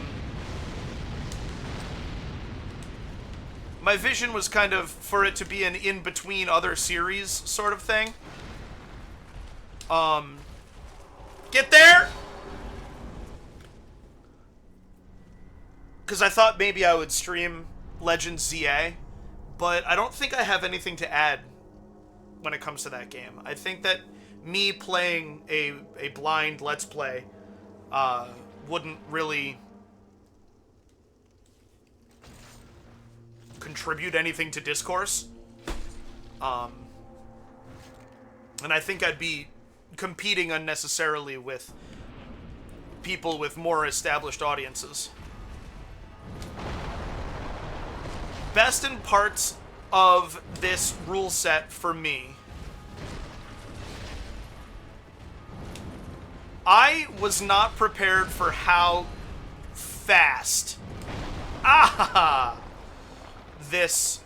vision was kind of for it to be an in-between other series sort of thing. Get there! Because I thought maybe I would stream Legends ZA, but I don't think I have anything to add when it comes to that game. I think that me playing a blind Let's Play wouldn't really contribute anything to discourse. And I think I'd be competing unnecessarily with people with more established audiences. Best in parts of this rule set for me. I was not prepared for how fast this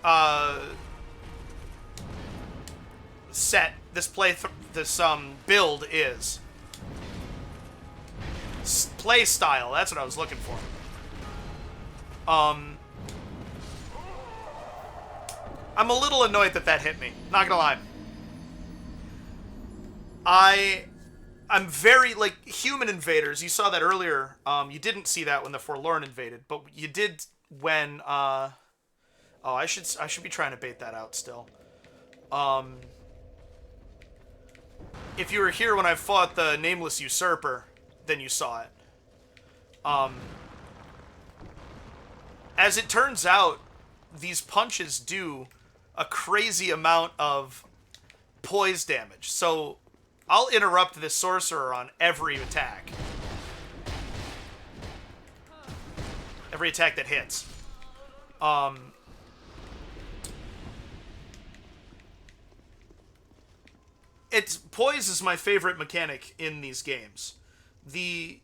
set, this build is. Play style, that's what I was looking for. I'm a little annoyed that hit me. Not gonna lie. I'm very, like, human invaders. You saw that earlier. You didn't see that when the Forlorn invaded, but you did when, oh, I should be trying to bait that out still. if you were here when I fought the Nameless Usurper, then you saw it. As it turns out, these punches do a crazy amount of poise damage. So I'll interrupt this sorcerer on every attack. Every attack that hits. Poise is my favorite mechanic in these games. The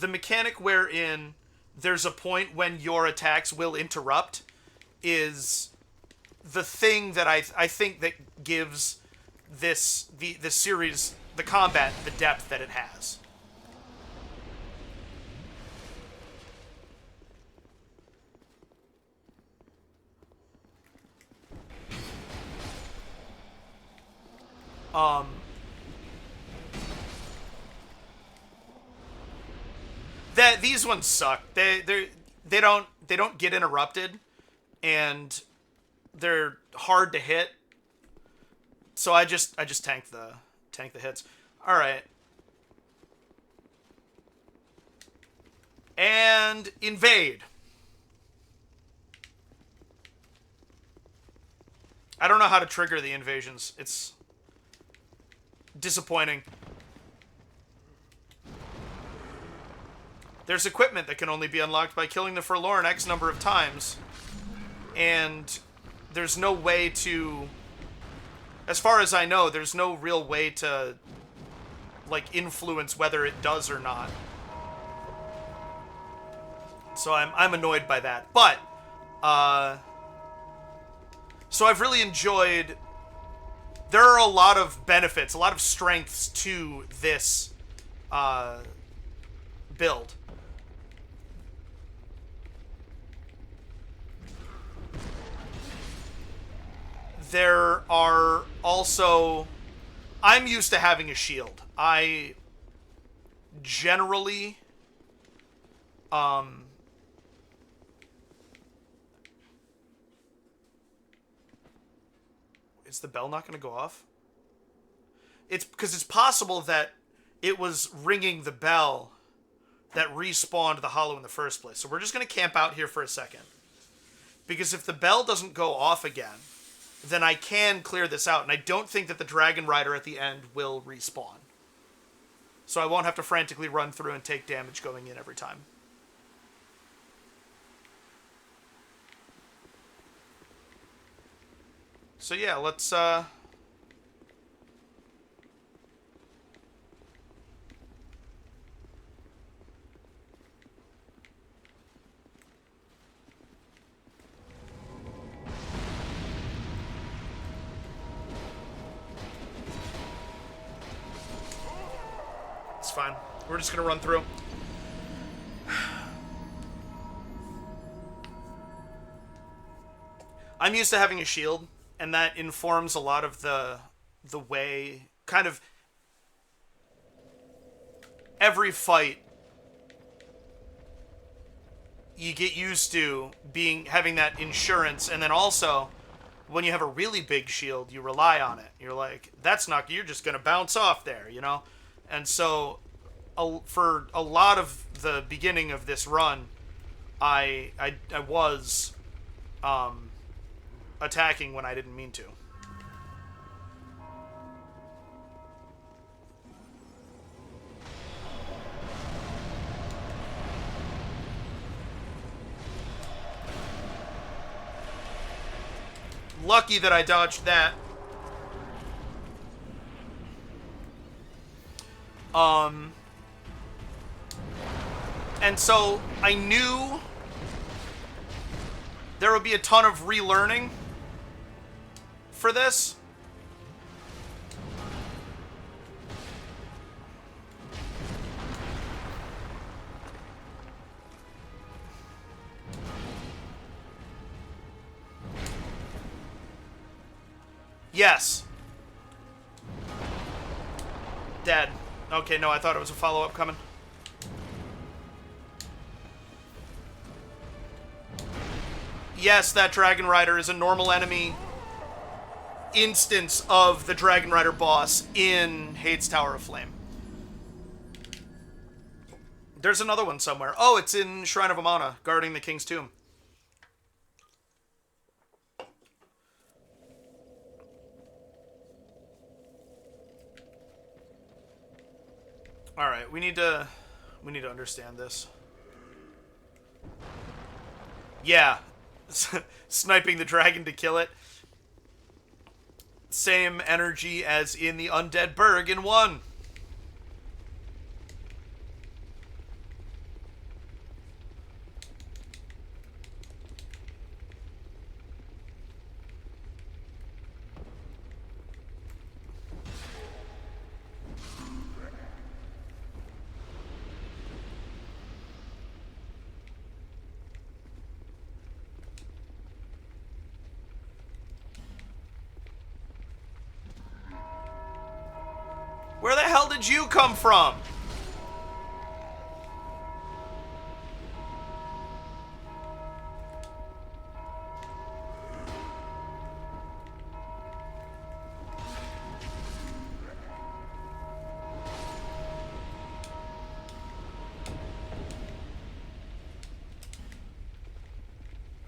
mechanic wherein there's a point when your attacks will interrupt is the thing that I think that gives this series, the combat, the depth that it has. That these ones suck. They don't get interrupted, and they're hard to hit. So I just tank the hits. All right. And invade. I don't know how to trigger the invasions. It's disappointing. There's equipment that can only be unlocked by killing the Forlorn X number of times. And there's no way to... As far as I know, there's no real way to, like, influence whether it does or not. So I'm annoyed by that. But, so I've really enjoyed... There are a lot of benefits, a lot of strengths to this build. There are also... I'm used to having a shield. I generally... Is the bell not going to go off? It's because it's possible that it was ringing the bell that respawned the hollow in the first place. So we're just going to camp out here for a second. Because if the bell doesn't go off again, then I can clear this out. And I don't think that the Dragon Rider at the end will respawn. So I won't have to frantically run through and take damage going in every time. So yeah, let's it's fine. We're just gonna run through. I'm used to having a shield, and that informs a lot of the way, kind of, every fight you get used to having that insurance, and then also when you have a really big shield, you rely on it. You're like, you're just gonna bounce off there, you know? And so for a lot of the beginning of this run, I was attacking when I didn't mean to. Lucky that I dodged that. And so I knew there would be a ton of relearning for this. Yes. Dead. Okay, no, I thought it was a follow-up coming. Yes, that Dragon Rider is a normal enemy instance of the Dragon Rider boss in Hades Tower of Flame. There's another one somewhere. Oh, it's in Shrine of Amana, guarding the King's Tomb. All right, we need to understand this. Yeah, sniping the dragon to kill it. Same energy as in the Undead Burg in 1. Where the hell did you come from?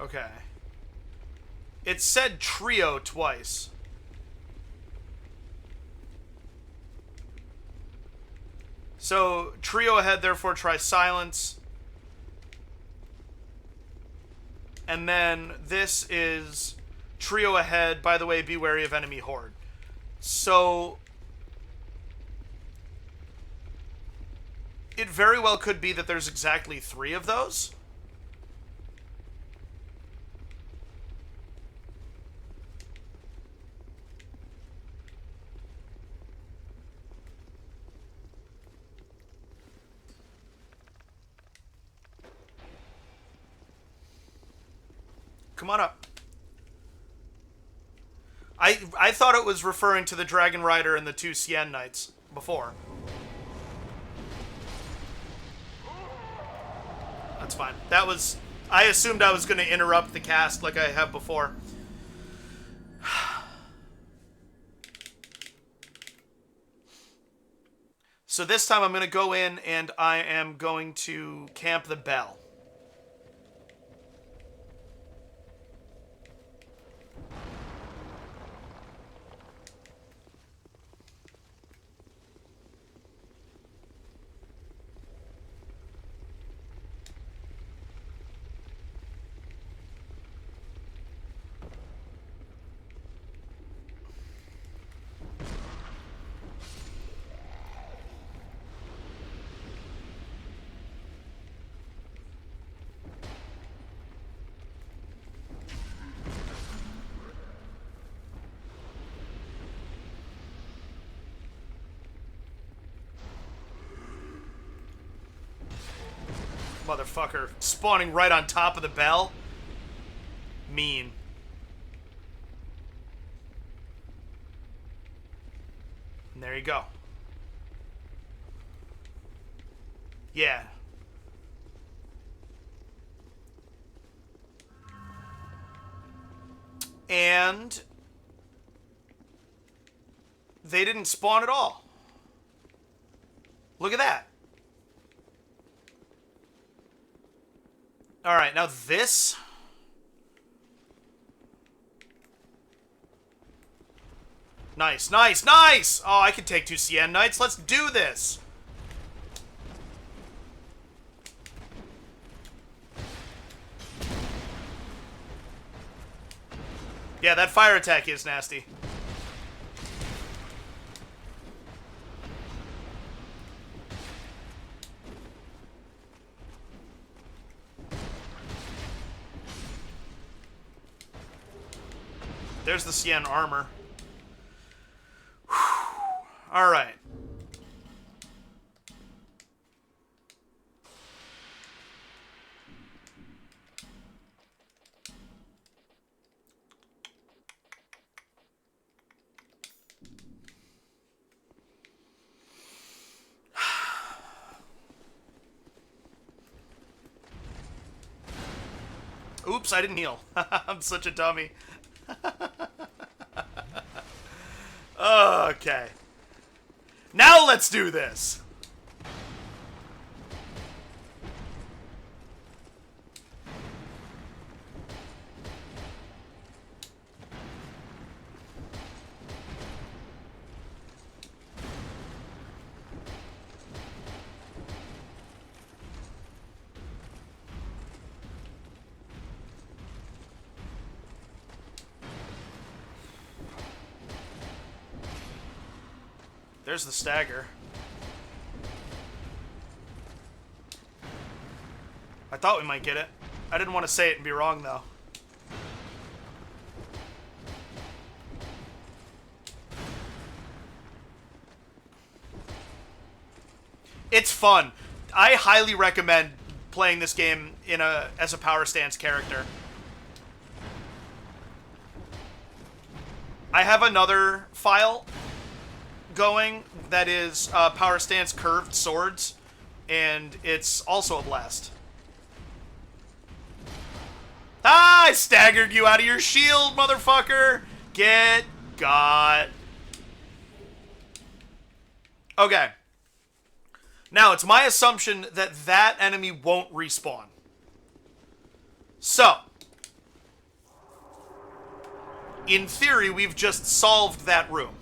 Okay. It said trio twice. So, trio ahead, therefore try silence. And then this is trio ahead, by the way, be wary of enemy horde. So, it very well could be that there's exactly 3 of those. Come on up. I thought it was referring to the Dragon Rider and the 2 Cien Knights before. That's fine. That was... I assumed I was going to interrupt the cast like I have before. So this time I'm going to go in and I am going to camp the bell. Motherfucker spawning right on top of the bell. Mean. And there you go. Yeah. And they didn't spawn at all. Look at that. All right, now this. Nice, nice, nice! Oh, I can take 2 Cien Knights. Let's do this. Yeah, that fire attack is nasty. There's the Cien armor. All right. Oops, I didn't heal. I'm such a dummy. Okay. Now let's do this. There's the stagger. I thought we might get it. I didn't want to say it and be wrong, though. It's fun. I highly recommend playing this game as a power stance character. I have another file going that is power stance curved swords, and it's also a blast. Ah, I staggered you out of your shield, motherfucker! Get got. Okay. Now, it's my assumption that that enemy won't respawn. So, in theory, we've just solved that room.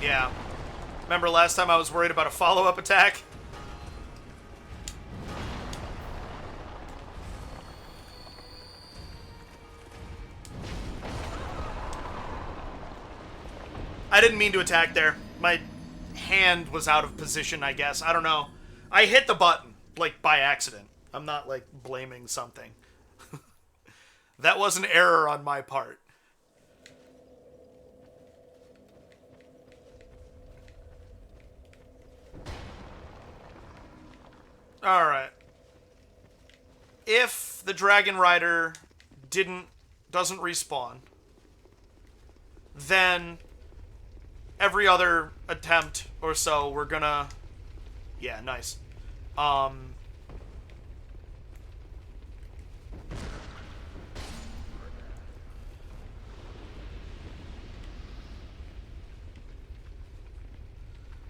Yeah. Remember last time I was worried about a follow-up attack? I didn't mean to attack there. My hand was out of position, I guess. I don't know. I hit the button, like, by accident. I'm not, like, blaming something. That was an error on my part. Alright. If the Dragon Rider doesn't respawn, then every other attempt or so we're gonna... Yeah, nice.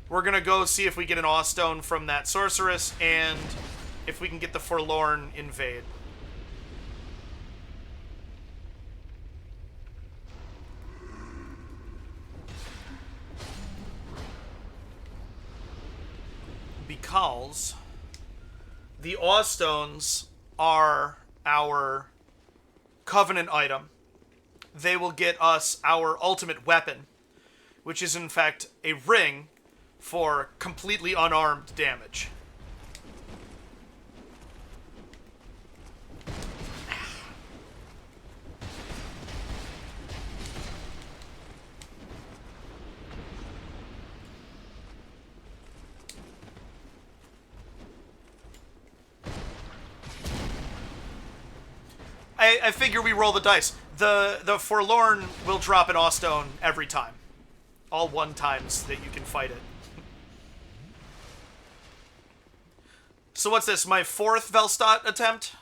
We're gonna go see if we get an Awestone from that Sorceress, and if we can get the Forlorn invade. Because the Awestones are our Covenant item. They will get us our ultimate weapon, which is in fact a ring for completely unarmed damage. I figure we roll the dice. The Forlorn will drop an Awestone every time. All one times that you can fight it. So what's this, my 4th Velstadt attempt?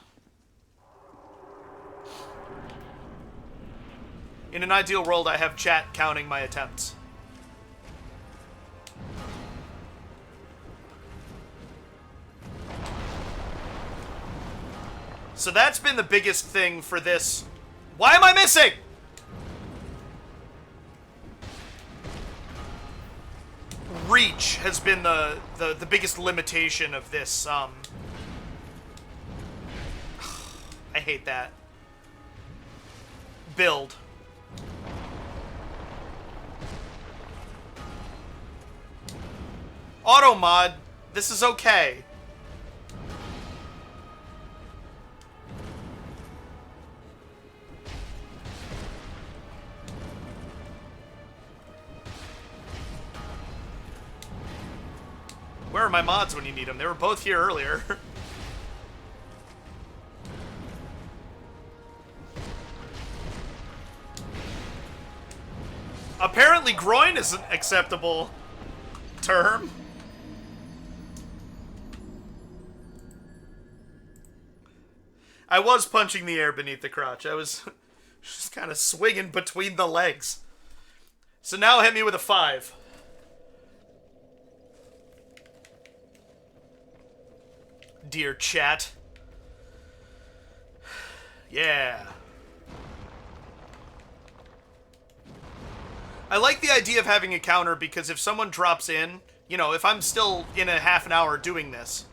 In an ideal world, I have chat counting my attempts. So that's been the biggest thing for this. Why am I missing? Reach has been the biggest limitation of this. I hate that. Build. Auto mod. This is okay. Where are my mods when you need them? They were both here earlier. Apparently groin is an acceptable term. I was punching the air beneath the crotch. I was just kind of swinging between the legs. So now hit me with a 5. Dear chat. Yeah. I like the idea of having a counter because if someone drops in, you know, if I'm still in a half an hour doing this.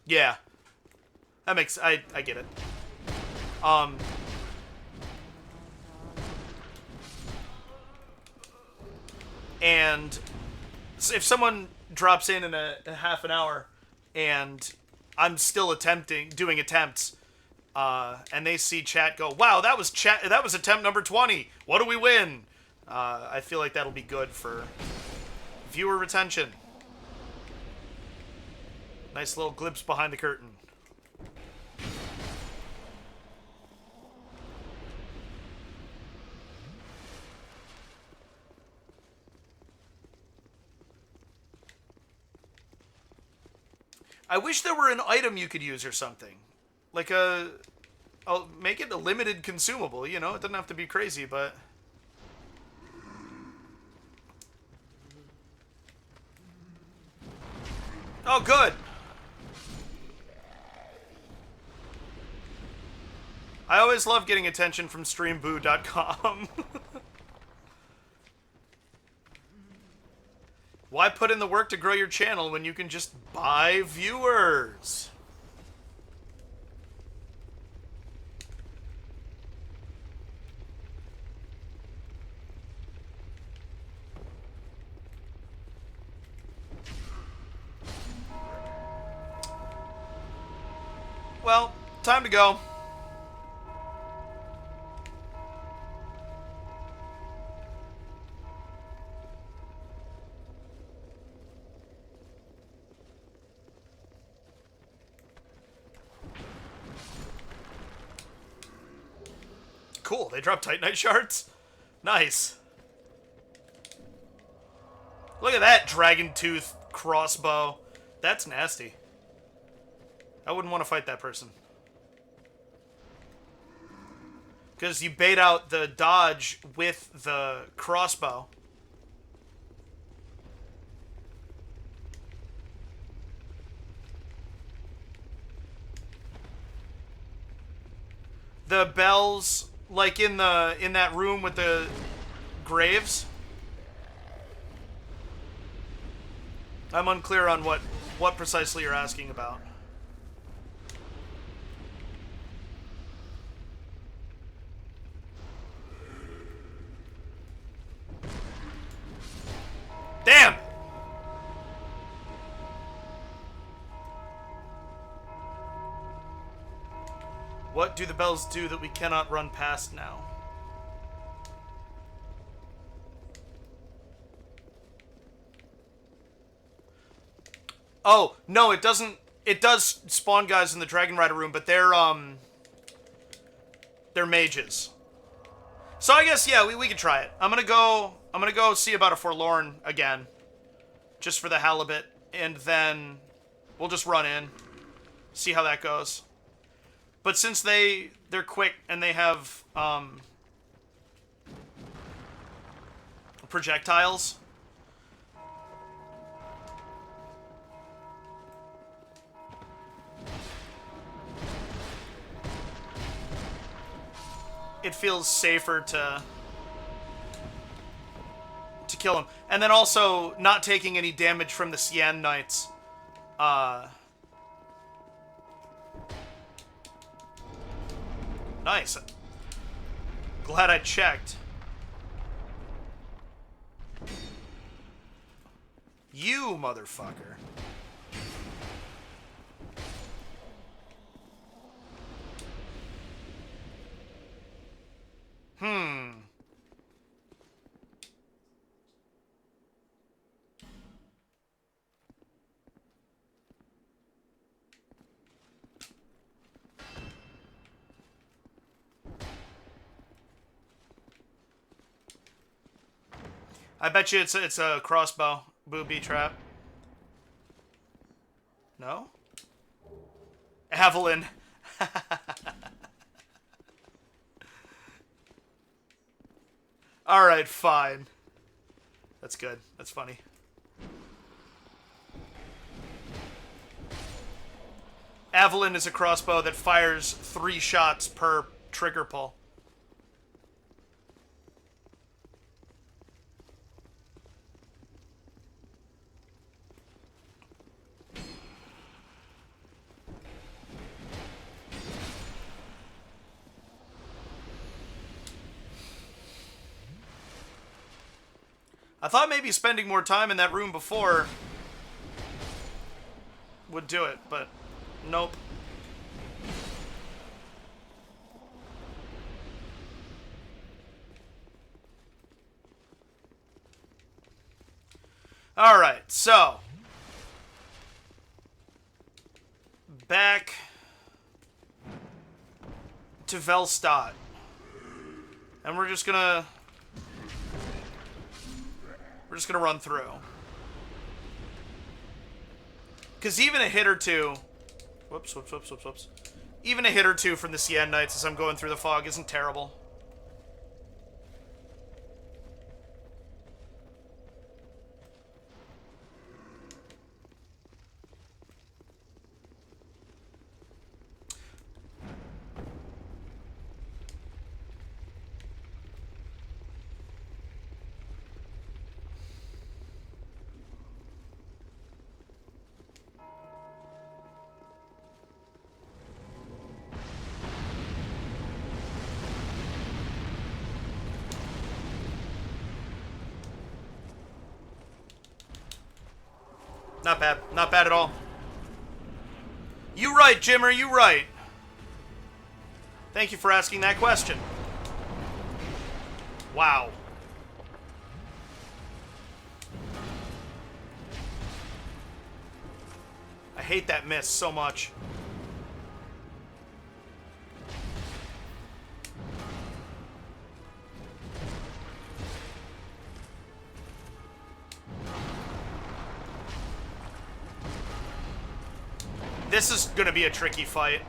Yeah. That makes, I get it. And if someone drops in a half an hour and I'm still doing attempts, and they see chat go, wow, that was attempt number 20. What do we win? I feel like that'll be good for viewer retention. Nice little glimpse behind the curtain. I wish there were an item you could use or something. Like I'll make it a limited consumable, you know? It doesn't have to be crazy, but... Oh, good! I always love getting attention from streamboo.com. Why put in the work to grow your channel when you can just buy viewers? Well, time to go. Cool, they dropped Titanite shards? Nice. Look at that dragon tooth crossbow. That's nasty. I wouldn't want to fight that person. Because you bait out the dodge with the crossbow. The bells, like in that room with the graves. I'm unclear on what precisely you're asking about. Damn! What do the bells do that we cannot run past now? Oh, no, it doesn't. It does spawn guys in the Dragon Rider room, but they're mages. So I guess, yeah, we could try it. I'm gonna go see about a Forlorn again. Just for the halibut. And then we'll just run in. See how that goes. But since they're quick and they have projectiles, it feels safer to kill him. And then also not taking any damage from the Cyan Knights. Nice. Glad I checked. You motherfucker. I bet you it's a crossbow booby trap. No? Evelyn. Alright, fine. That's good. That's funny. Evelyn is a crossbow that fires 3 shots per trigger pull. I thought maybe spending more time in that room before would do it, but nope. Alright, so back to Velstadt. And we're just gonna run through. Because even a hit or two... Whoops. Even a hit or two from the Cien Knights as I'm going through the fog isn't terrible. Not bad. Not bad at all. You right, Jimmer, you right. Thank you for asking that question. Wow. I hate that miss so much. This is going to be a tricky fight.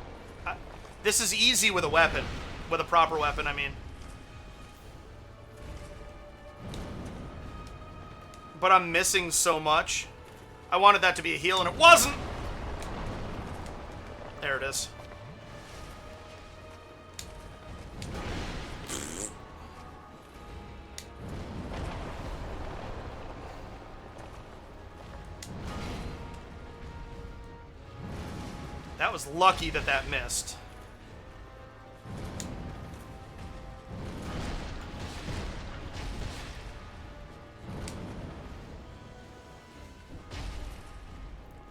This is easy with a weapon. With a proper weapon, I mean. But I'm missing so much. I wanted that to be a heal, and it wasn't! There it is. That was lucky that that missed.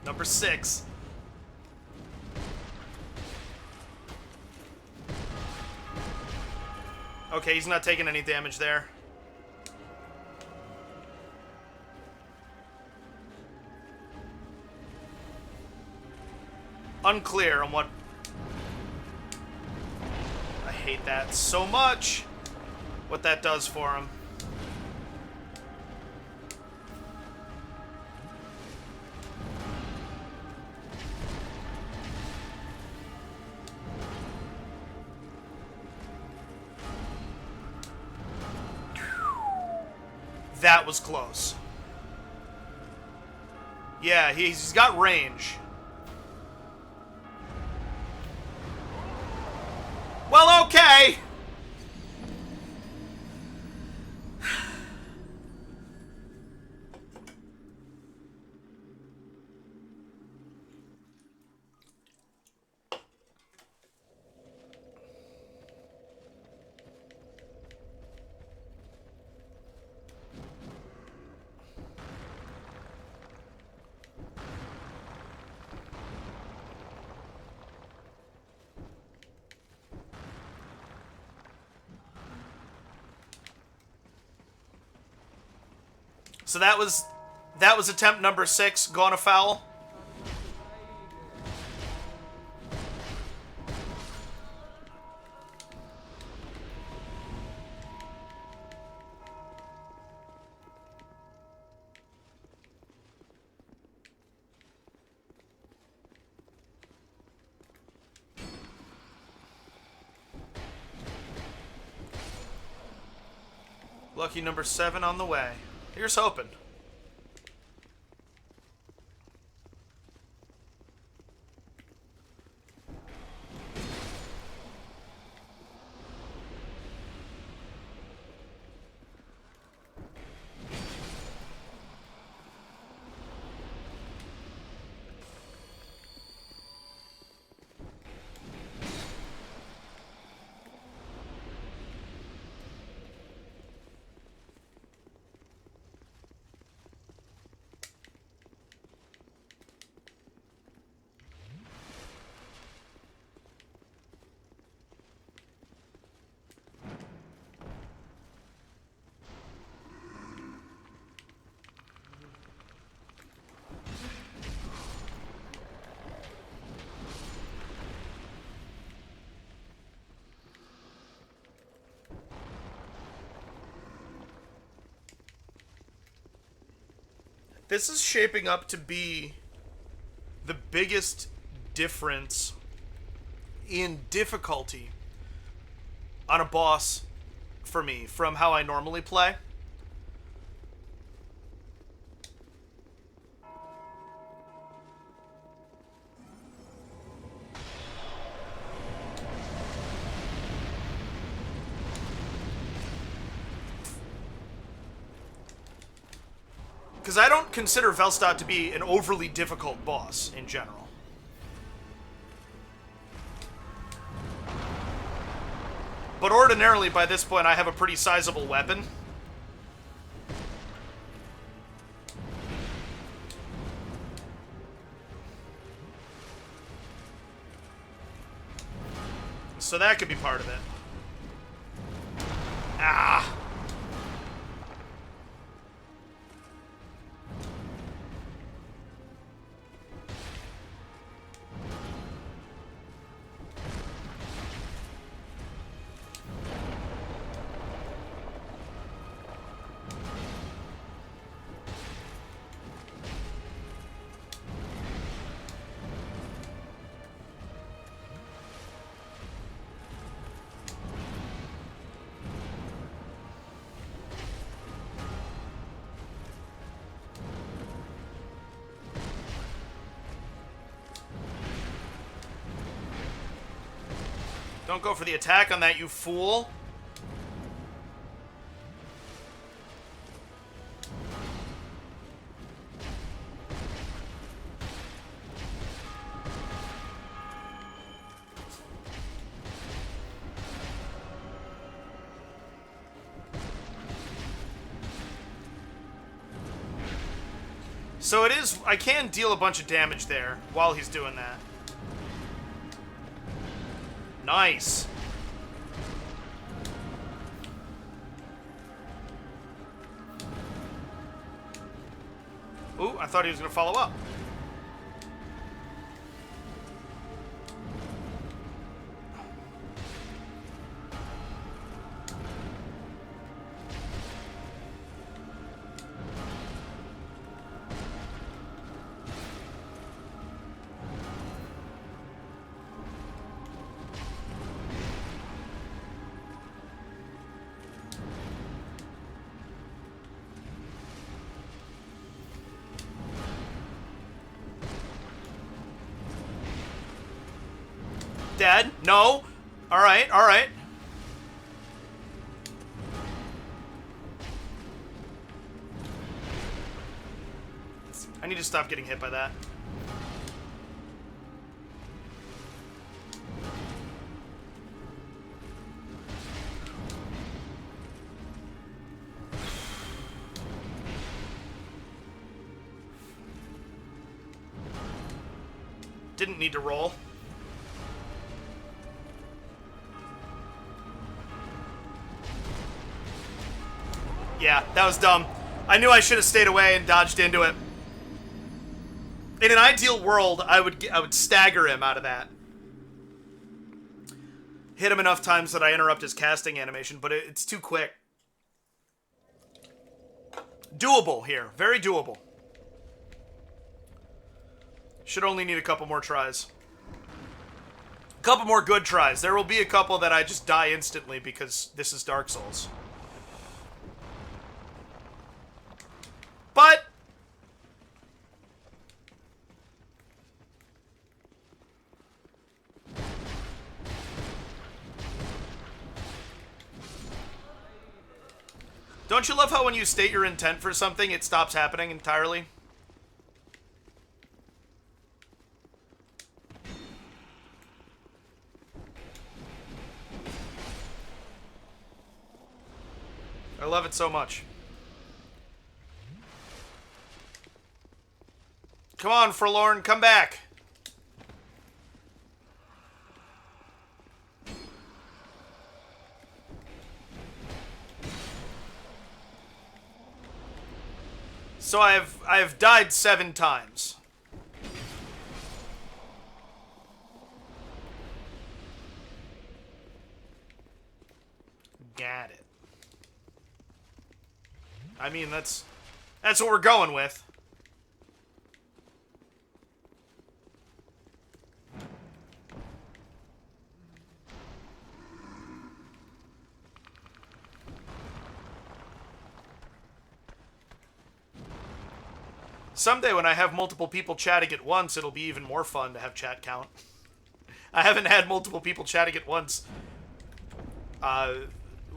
Number 6. Okay, he's not taking any damage there. Unclear on what... I hate that so much. What that does for him. That was close. Yeah, he's got range. Well, okay. So that was attempt number 6, gone afoul. Lucky number 7 on the way. Here's hoping. This is shaping up to be the biggest difference in difficulty on a boss for me from how I normally play. Because I don't consider Velstadt to be an overly difficult boss in general. But ordinarily, by this point, I have a pretty sizable weapon. So that could be part of it. Ah! Don't go for the attack on that, you fool. So it is, I can deal a bunch of damage there while he's doing that. Nice. Ooh, I thought he was going to follow up. Dead? No? Alright, alright. I need to stop getting hit by that. Didn't need to roll. Yeah, that was dumb. I knew I should have stayed away and dodged into it. In an ideal world, I would stagger him out of that. Hit him enough times that I interrupt his casting animation, but it's too quick. Doable here. Very doable. Should only need a couple more tries. A couple more good tries. There will be a couple that I just die instantly because this is Dark Souls. But don't you love how when you state your intent for something, it stops happening entirely? I love it so much. Come on, Forlorn, come back. So I've died 7 times. Got it. I mean, that's what we're going with. Someday when I have multiple people chatting at once, it'll be even more fun to have chat count. I haven't had multiple people chatting at once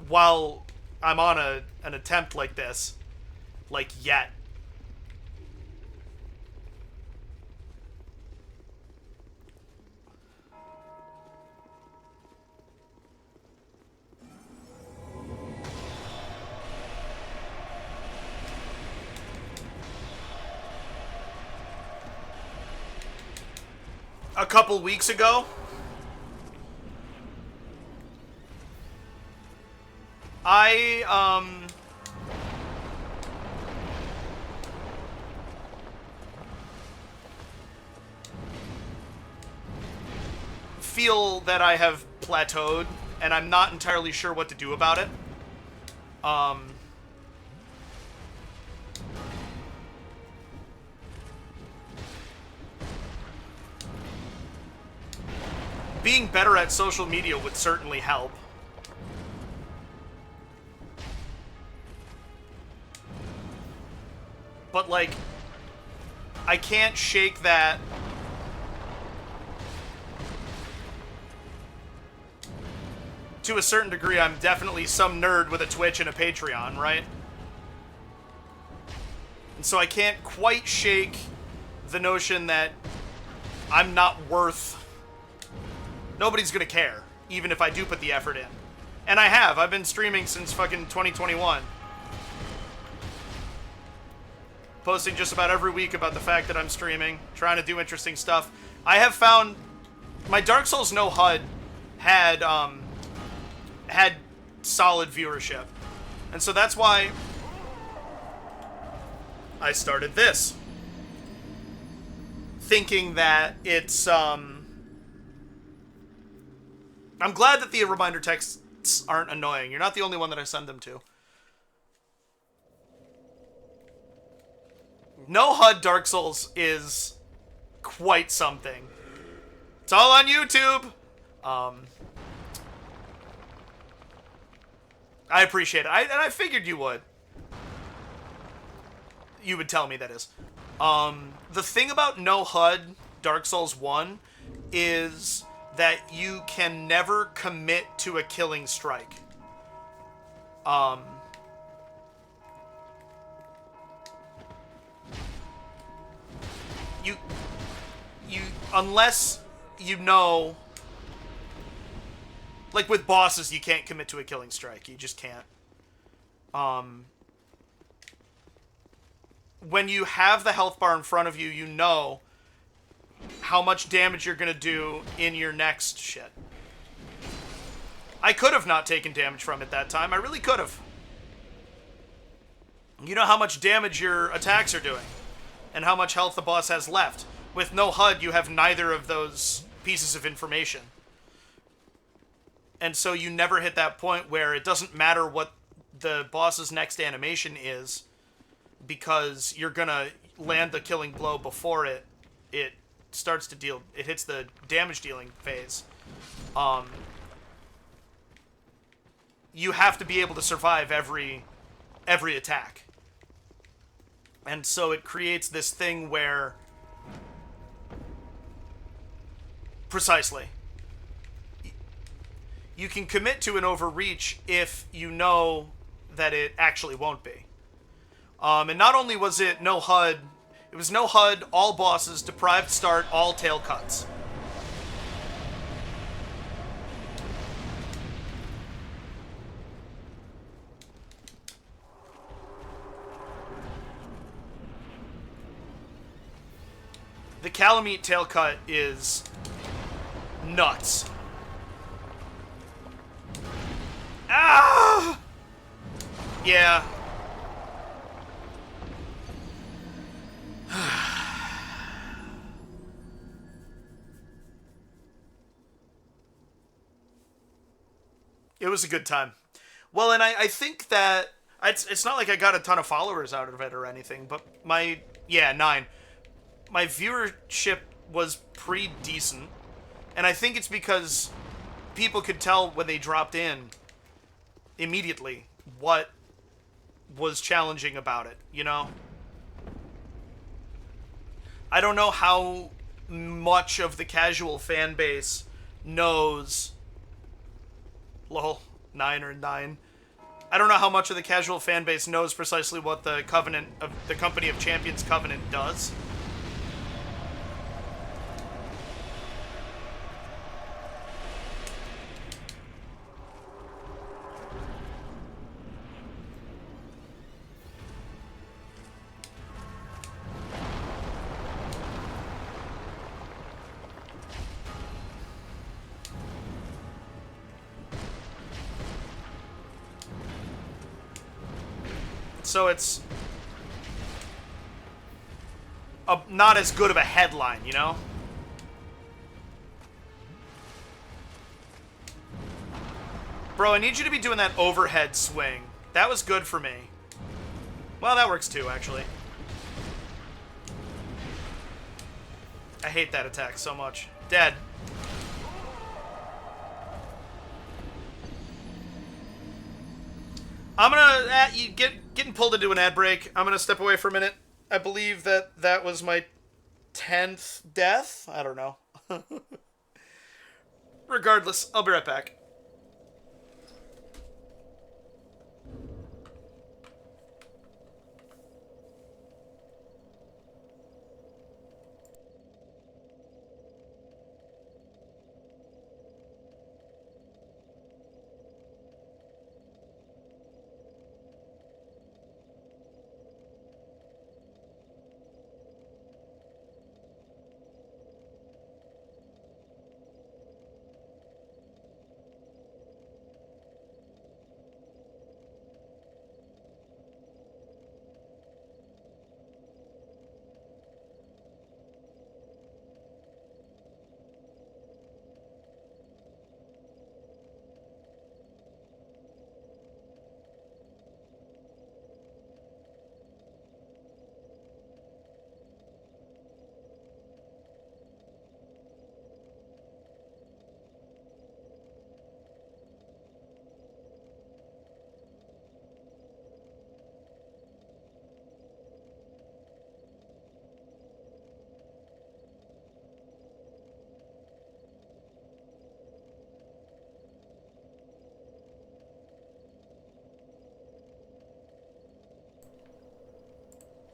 while I'm on an attempt like this. Like, yet. A couple weeks ago, I feel that I have plateaued, and I'm not entirely sure what to do about it. Being better at social media would certainly help. But, like, I can't shake that. To a certain degree, I'm definitely some nerd with a Twitch and a Patreon, right? And so I can't quite shake the notion that I'm not worth... Nobody's gonna care, even if I do put the effort in. And I have. I've been streaming since fucking 2021. Posting just about every week about the fact that I'm streaming, trying to do interesting stuff. I have found... My Dark Souls No HUD had solid viewership. And so that's why I started this. Thinking that it's, I'm glad that the reminder texts aren't annoying. You're not the only one that I send them to. No HUD Dark Souls is quite something. It's all on YouTube. I appreciate it. And I figured you would. You would tell me, that is. The thing about No HUD Dark Souls 1 is that you can never commit to a killing strike. You unless you know, like with bosses, you can't commit to a killing strike. You just can't. When you have the health bar in front of you, you know how much damage you're gonna do in your next shit. I could have not taken damage from it that time. I really could have. You know how much damage your attacks are doing, and how much health the boss has left. With no HUD, you have neither of those pieces of information. And so you never hit that point where it doesn't matter what the boss's next animation is, because you're gonna land the killing blow before it starts to deal, it hits the damage dealing phase. You have to be able to survive every attack. And so it creates this thing where... Precisely. You can commit to an overreach if you know that it actually won't be. And not only was it no HUD, it was no HUD, all bosses, deprived start, all tail cuts. The Calamite tail cut is nuts. Ah! Yeah. It was a good time. Well, and I think that it's not like I got a ton of followers out of it or anything, but yeah, 9. My viewership was pretty decent, and I think it's because people could tell when they dropped in immediately what was challenging about it, you know? I don't know how much of the casual fan base knows... Lol, 9 or 9. I don't know how much of the casual fan base knows precisely what the Company of Champions Covenant does. So it's not as good of a headline, you know? Bro, I need you to be doing that overhead swing. That was good for me. Well, that works too, actually. I hate that attack so much. Dead. I'm gonna getting pulled into an ad break. I'm gonna step away for a minute. I believe that was my 10th death. I don't know. Regardless, I'll be right back.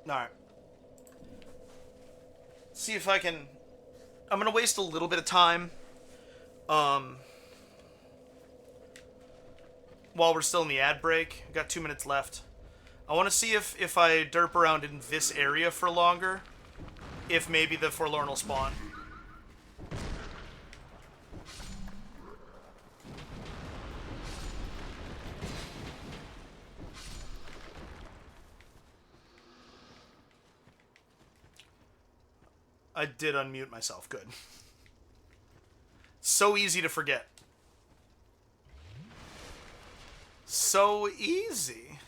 Alright. See if I can... I'm gonna waste a little bit of time. While we're still in the ad break. We've got 2 minutes left. I want to see if I derp around in this area for longer. If maybe the Forlorn will spawn. I did unmute myself. Good. So easy to forget. So easy.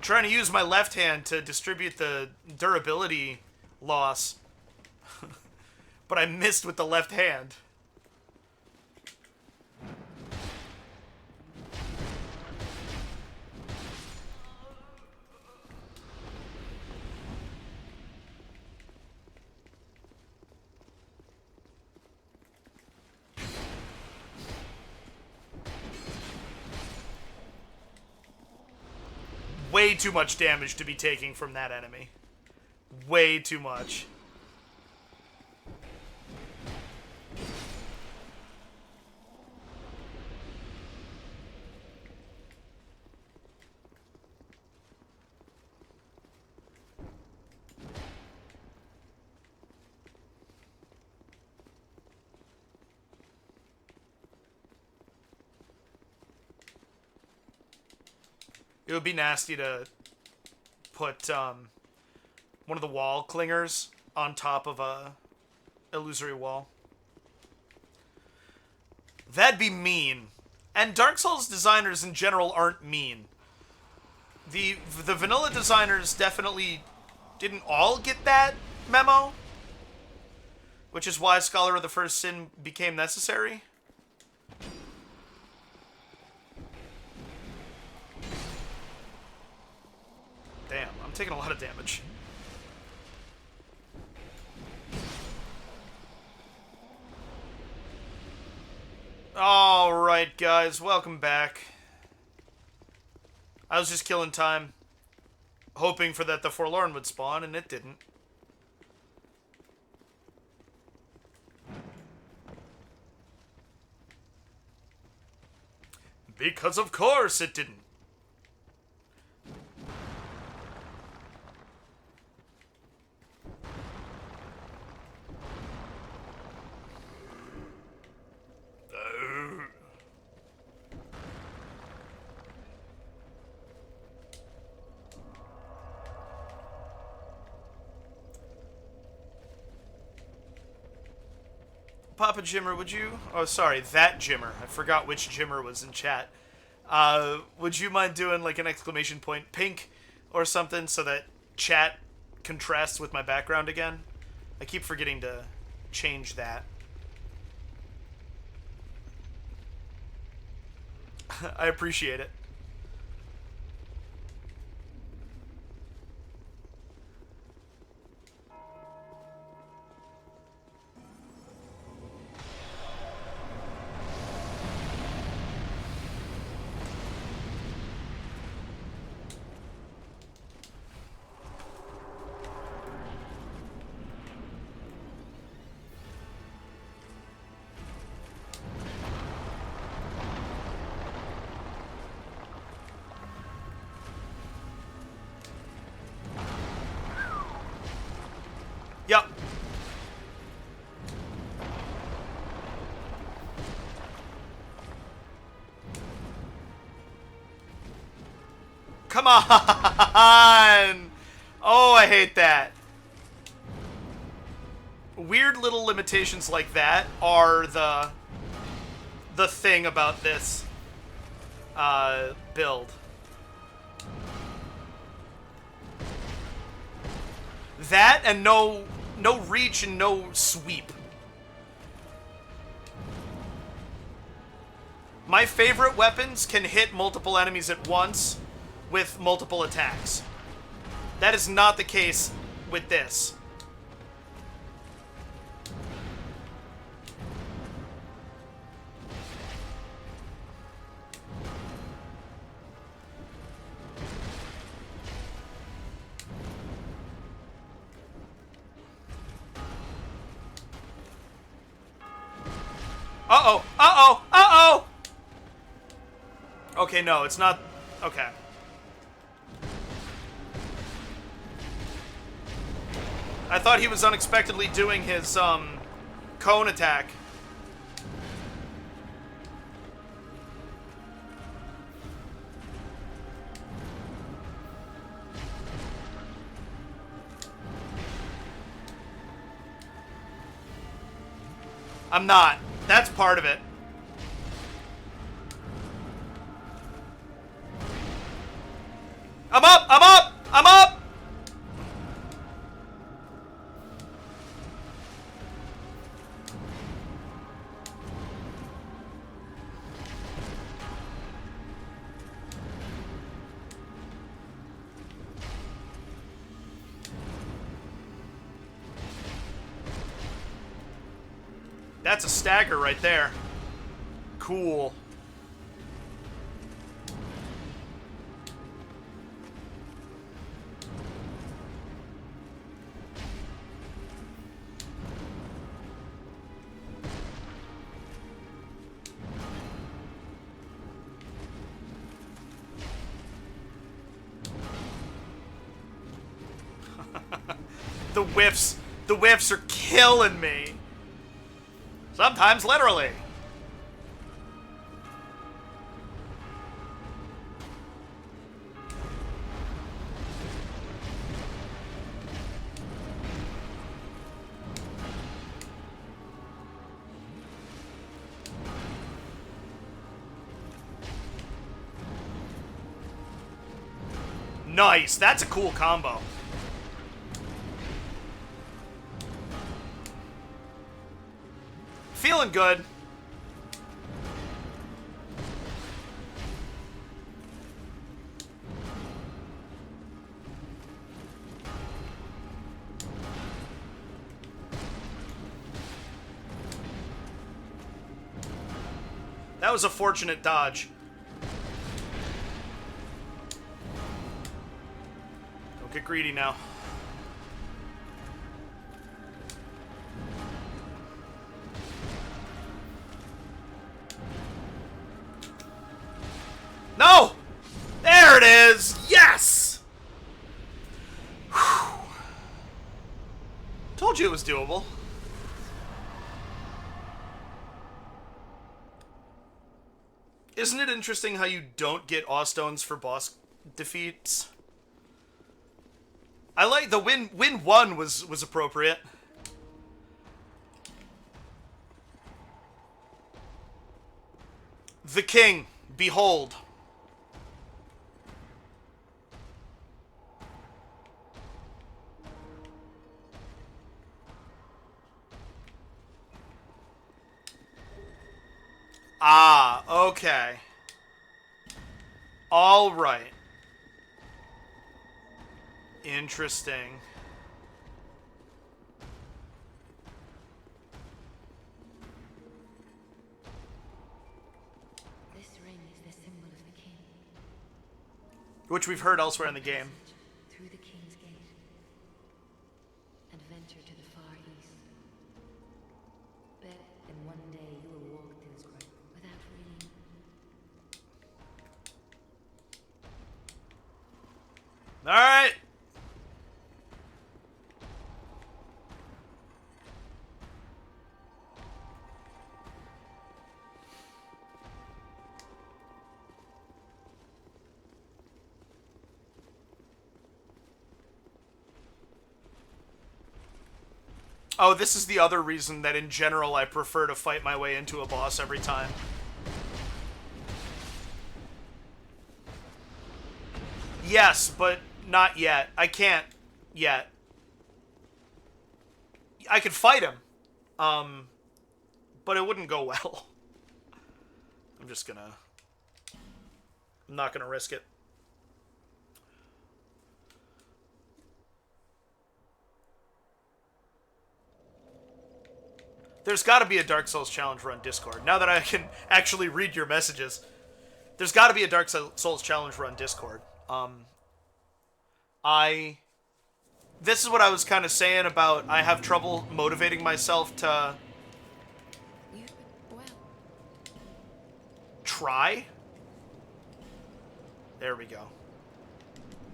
Trying to use my left hand to distribute the durability loss. But I missed with the left hand. way too much damage to be taking from that enemy. Way too much. It would be nasty to put one of the wall clingers on top of a illusory wall. That'd be mean. And Dark Souls designers in general aren't mean. The vanilla designers definitely didn't all get that memo, which is why Scholar of the First Sin became necessary. Damn, I'm taking a lot of damage. Alright, guys, welcome back. I was just killing time, hoping for that the Forlorn would spawn, and it didn't. Because of course it didn't. Papa Jimmer, would you... Oh, sorry, that Jimmer. I forgot which Jimmer was in chat. Would you mind doing, like, an exclamation point pink or something so that chat contrasts with my background again? I keep forgetting to change that. I appreciate it. Yep. Come on! Oh, I hate that. Weird little limitations like that are the thing about this build. That and no reach and no sweep. My favorite weapons can hit multiple enemies at once with multiple attacks. That is not the case with this. Uh-oh! Uh-oh! Uh-oh! Okay, no, it's not... Okay. I thought he was unexpectedly doing his, cone attack. I'm not. That's part of it. I'm up! I'm up! I'm up! That's a stagger right there. Cool. The whiffs are killing me. Sometimes literally. Nice, that's a cool combo. Feeling good. That was a fortunate dodge. Don't get greedy now. No! There it is! Yes! Whew. Told you it was doable. Isn't it interesting how you don't get Awstones for boss defeats? I like the win 1 was appropriate. The king, behold. Ah, okay. All right. Interesting. This ring is the symbol of the king. Which we've heard elsewhere in the game. Through the king's gate. And venture to the far east. Bet that one day you will walk this road without really. All right. Oh, this is the other reason that in general I prefer to fight my way into a boss every time. Yes, but not yet. I can't yet. I could fight him. But it wouldn't go well. I'm not gonna risk it. There's got to be a Dark Souls challenge run Discord. Now that I can actually read your messages, there's got to be a Dark Souls challenge run Discord. This is what I was kind of saying about I have trouble motivating myself to try. There we go.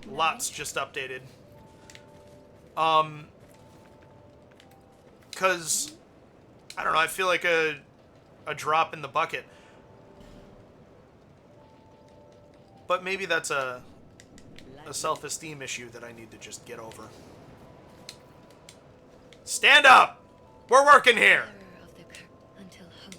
Lots just updated. Cause I don't know, I feel like a drop in the bucket. But maybe that's a self-esteem issue that I need to just get over. Stand up! We're working here! Until hope.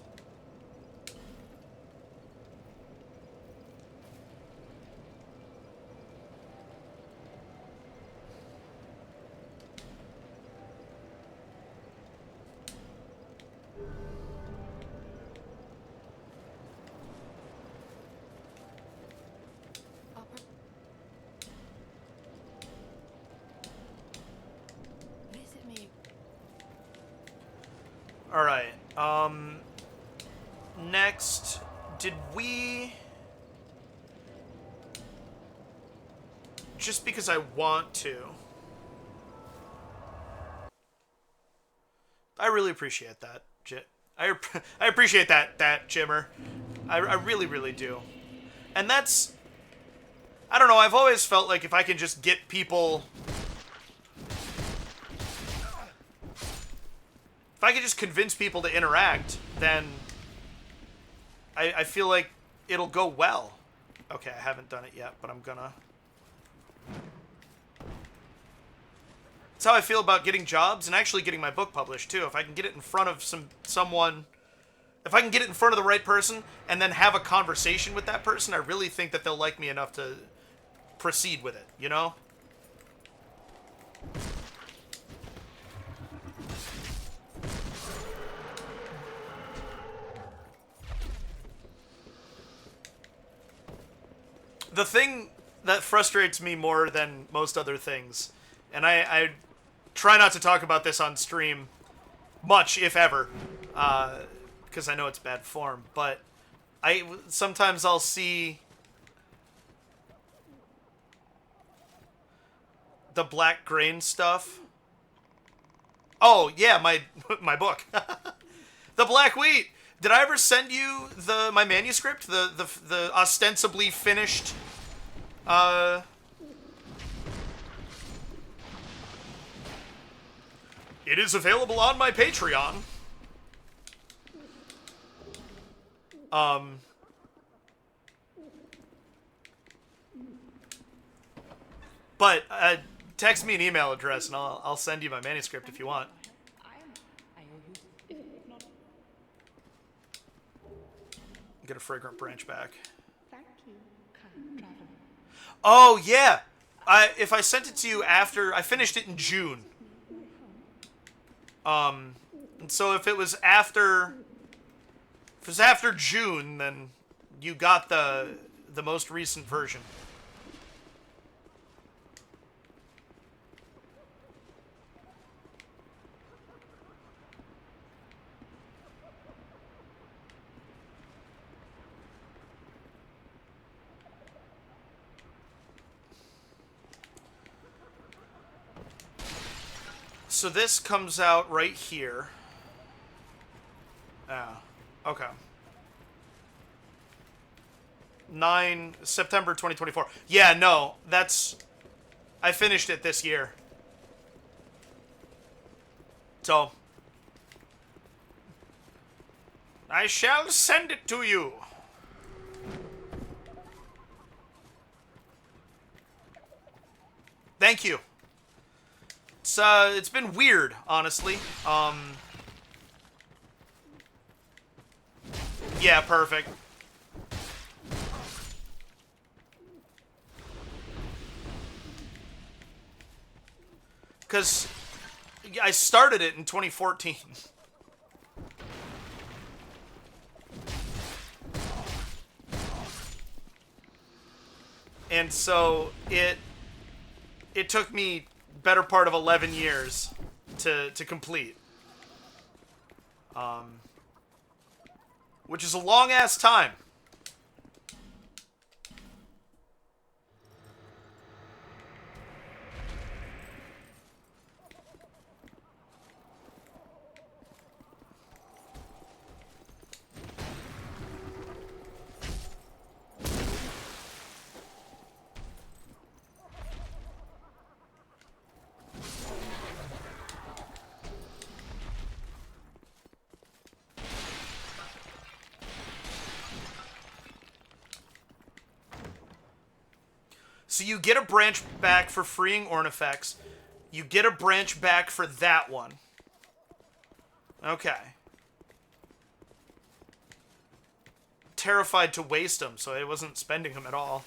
Visit me. Alright, next, did we... Just because I want to. I really appreciate that, I appreciate that, Jimmer. I really, really do. And that's... I don't know, I've always felt like if I can just get people I could just convince people to interact, then I feel like it'll go well. Okay, I haven't done it yet, but I'm gonna. That's how I feel about getting jobs and actually getting my book published too. If I can get it in front of someone, if I can get it in front of the right person and then have a conversation with that person, I really think that they'll like me enough to proceed with it, you know? The thing that frustrates me more than most other things, and I try not to talk about this on stream much, if ever, because I know it's bad form, but sometimes I'll see the black grain stuff. Oh, yeah, my book. The black wheat. Did I ever send you my manuscript? The ostensibly finished it is available on my Patreon. But text me an email address and I'll send you my manuscript if you want. Get a fragrant branch back. Thank you, kind traveler. Oh yeah, if I sent it to you after I finished it in June. And so if it was after June, then you got the most recent version. So this comes out right here. Okay. 9 September 2024. Yeah, no, I finished it this year. So I shall send it to you. Thank you. It's been weird, honestly. Yeah, perfect. Because I started it in 2014. And so it took me better part of 11 years to complete. Which is a long-ass time. So you get a branch back for freeing Ornifex. You get a branch back for that one. Okay. Terrified to waste them, so I wasn't spending them at all.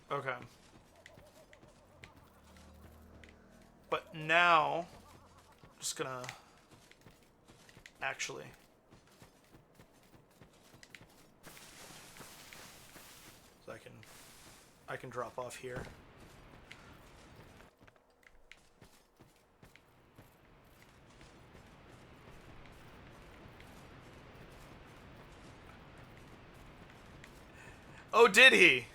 Okay. But now, I'm just gonna actually. So I can drop off here. Oh, did he?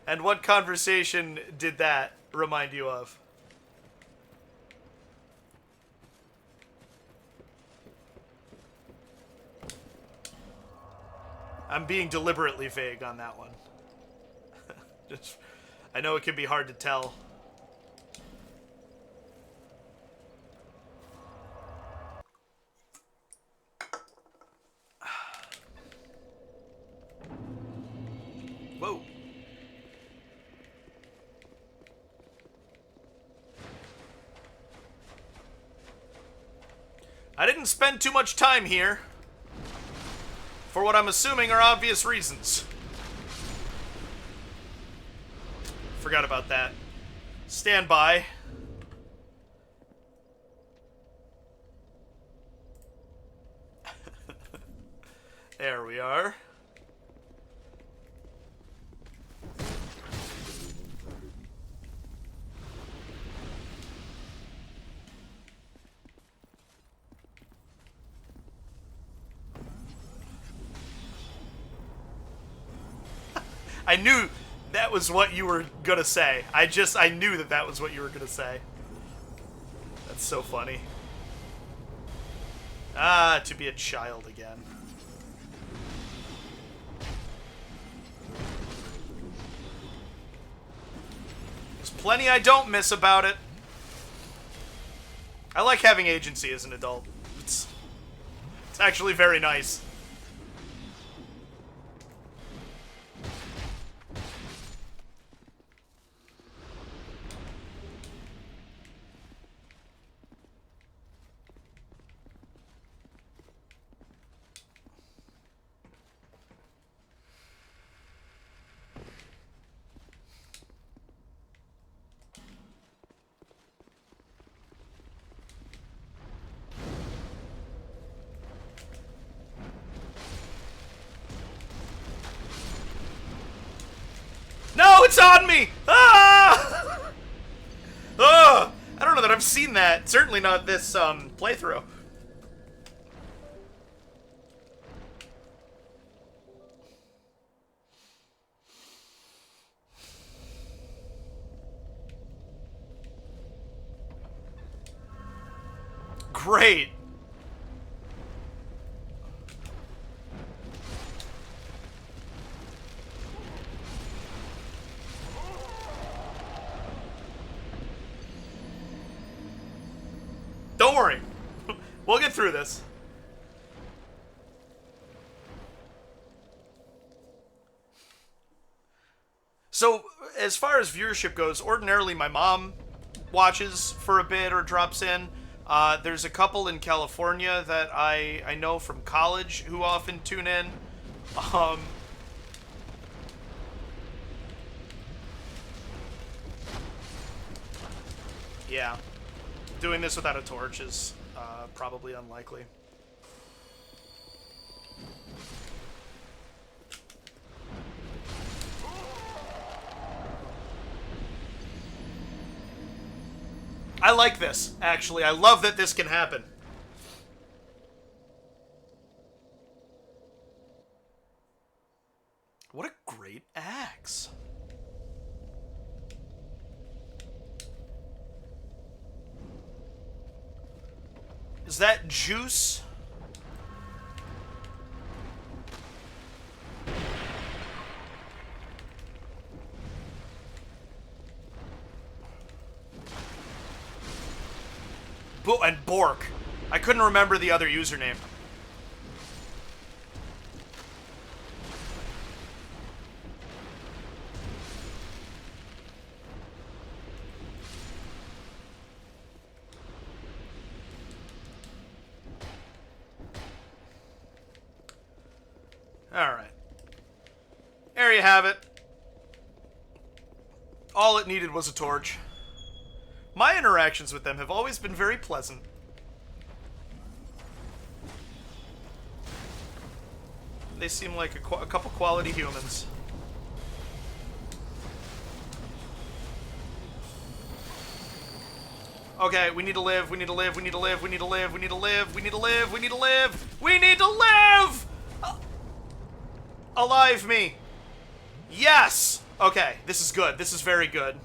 And what conversation did that remind you of? I'm being deliberately vague on that one. Just, I know it can be hard to tell. Whoa. I didn't spend too much time here. For what I'm assuming are obvious reasons. Forgot about that. Stand by. There we are. I knew that was what you were gonna say. I knew that that was what you were gonna say. That's so funny. Ah, to be a child again. There's plenty I don't miss about it. I like having agency as an adult. It's actually very nice. No, it's on me! Ah! Oh, I don't know that I've seen that. Certainly not this playthrough. Great. Don't worry. We'll get through this. So, as far as viewership goes, ordinarily my mom watches for a bit or drops in. There's a couple in California that I know from college who often tune in. Yeah. Doing this without a torch is probably unlikely. I like this, actually. I love that this can happen. What a great axe. Is that juice? And Bork. I couldn't remember the other username. Alright. There you have it. All it needed was a torch. My interactions with them have always been very pleasant. They seem like a couple quality humans. Okay, we need to live, we need to live, we need to live, we need to live, we need to live, we need to live, we need to live, we need to live! Alive me! Yes! Okay, this is good. This is very good.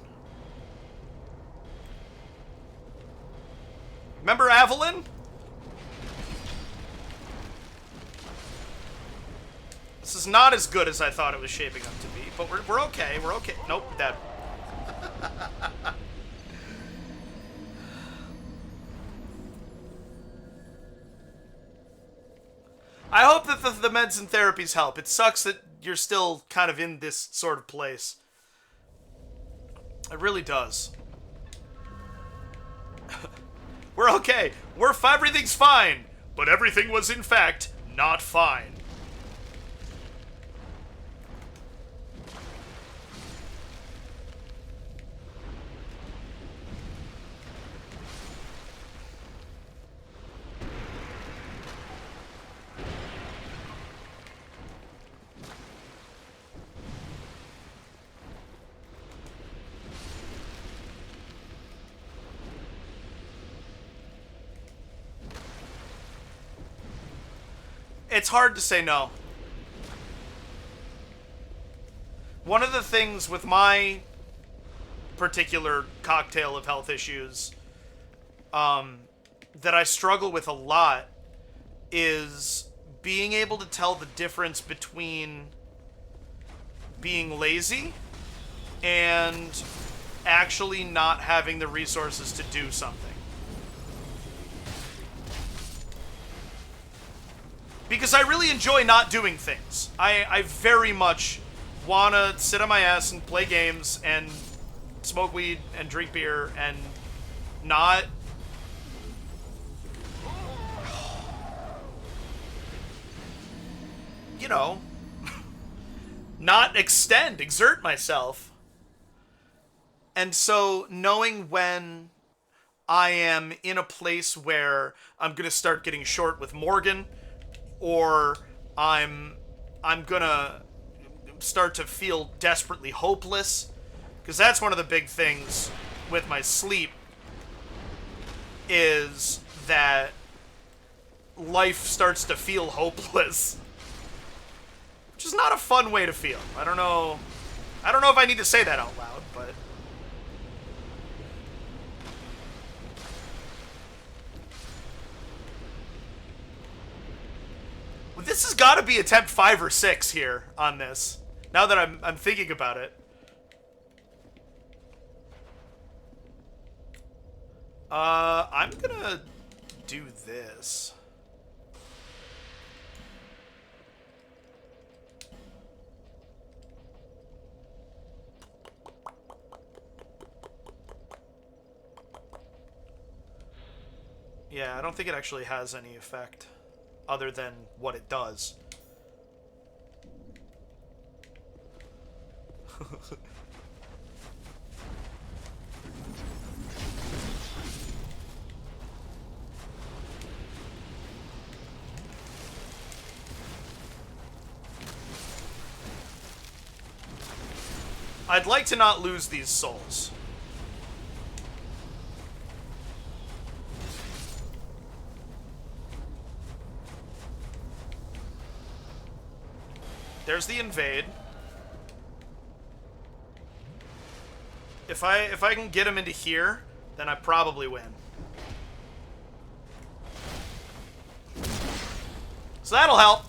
Remember Avalon? This is not as good as I thought it was shaping up to be, but we're okay. We're okay. Nope, dead. I hope that the meds and therapies help. It sucks that you're still kind of in this sort of place. It really does. We're okay. Everything's fine. But everything was, in fact, not fine. It's hard to say no. One of the things with my particular cocktail of health issues that I struggle with a lot is being able to tell the difference between being lazy and actually not having the resources to do something. Because I really enjoy not doing things. I very much want to sit on my ass and play games and smoke weed and drink beer and not... you know, not exert myself. And so knowing when I am in a place where I'm going to start getting short with Morgan, or I'm gonna start to feel desperately hopeless, because that's one of the big things with my sleep, is that life starts to feel hopeless, which is not a fun way to feel. I don't know if I need to say that out loud, but this has got to be attempt 5 or 6 here on this. Now that I'm thinking about it. I'm gonna do this. Yeah, I don't think it actually has any effect other than what it does. I'd like to not lose these souls. There's the invade. If I can get him into here, then I probably win. So that'll help.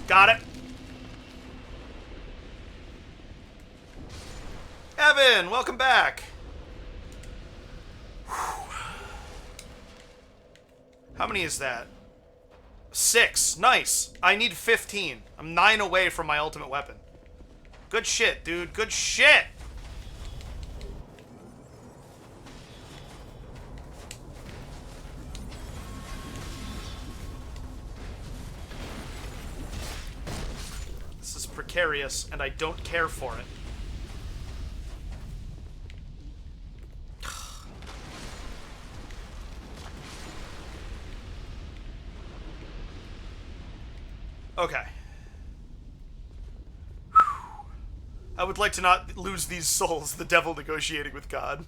Got it. Evan, welcome back. Whew. How many is that? 6. Nice. I need 15. I'm 9 away from my ultimate weapon. Good shit, dude. Good shit. This is precarious, and I don't care for it. Okay. I would like to not lose these souls, the devil negotiating with God.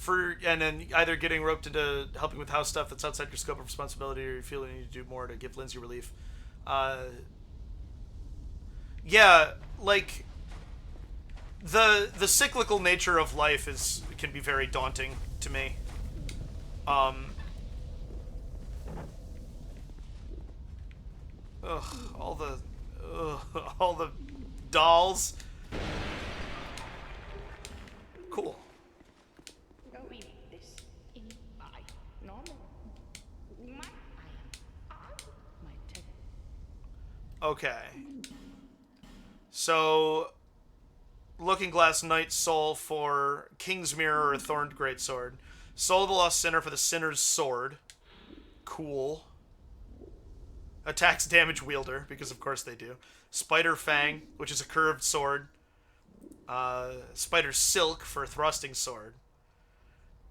And then either getting roped into helping with house stuff that's outside your scope of responsibility, or you feel you need to do more to give Lindsay relief. Yeah, like the cyclical nature of life can be very daunting to me. All the dolls. Cool. Going this in my normal. My tech. Okay. So, Looking Glass Knight Soul for King's Mirror or Thorned Greatsword. Soul of the Lost Sinner for the Sinner's Sword. Cool. Attacks Damage Wielder, because of course they do. Spider Fang, which is a curved sword. Spider Silk for Thrusting Sword.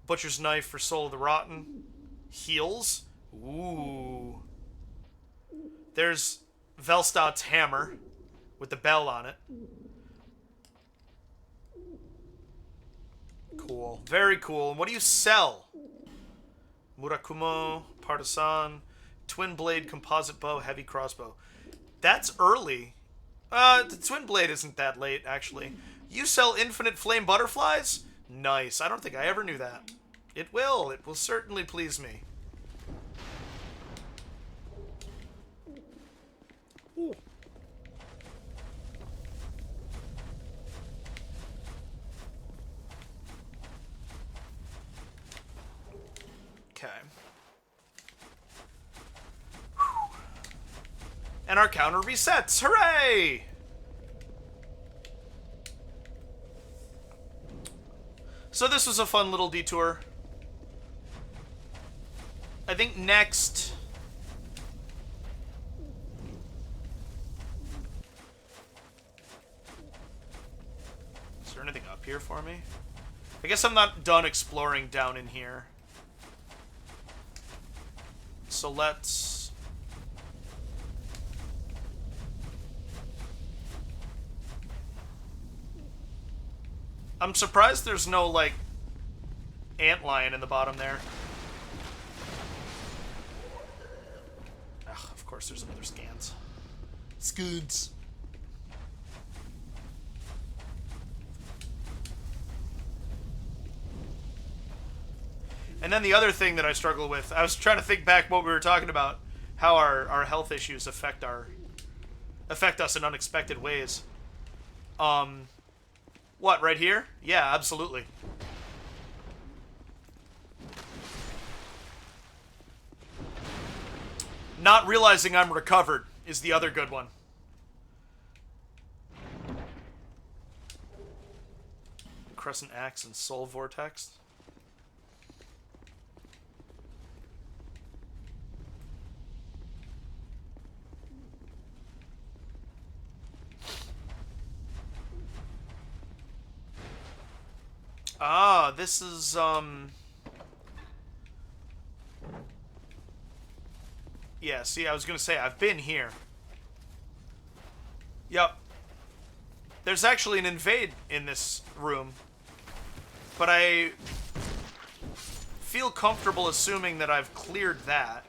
Butcher's Knife for Soul of the Rotten. Heals. Ooh. There's Velstad's Hammer with the bell on it. Cool. Very cool. And what do you sell? Murakumo, Partisan, Twin Blade Composite Bow, Heavy Crossbow. That's early. The Twin Blade isn't that late, actually. You sell Infinite Flame Butterflies? Nice. I don't think I ever knew that. It will. It will certainly please me. Ooh. Okay. And our counter resets. Hooray! So this was a fun little detour. I think next... Is there anything up here for me? I guess I'm not done exploring down in here. So let's... I'm surprised there's no, like, antlion in the bottom there. Ugh, of course there's another scans. Scoods. And then the other thing that I struggle with, I was trying to think back what we were talking about, how our health issues affect us in unexpected ways. What, right here? Yeah, absolutely. Not realizing I'm recovered is the other good one. Crescent Axe and Soul Vortex. Ah, this is, yeah, see, I was gonna say, I've been here. Yep. There's actually an invade in this room. But I feel comfortable assuming that I've cleared that.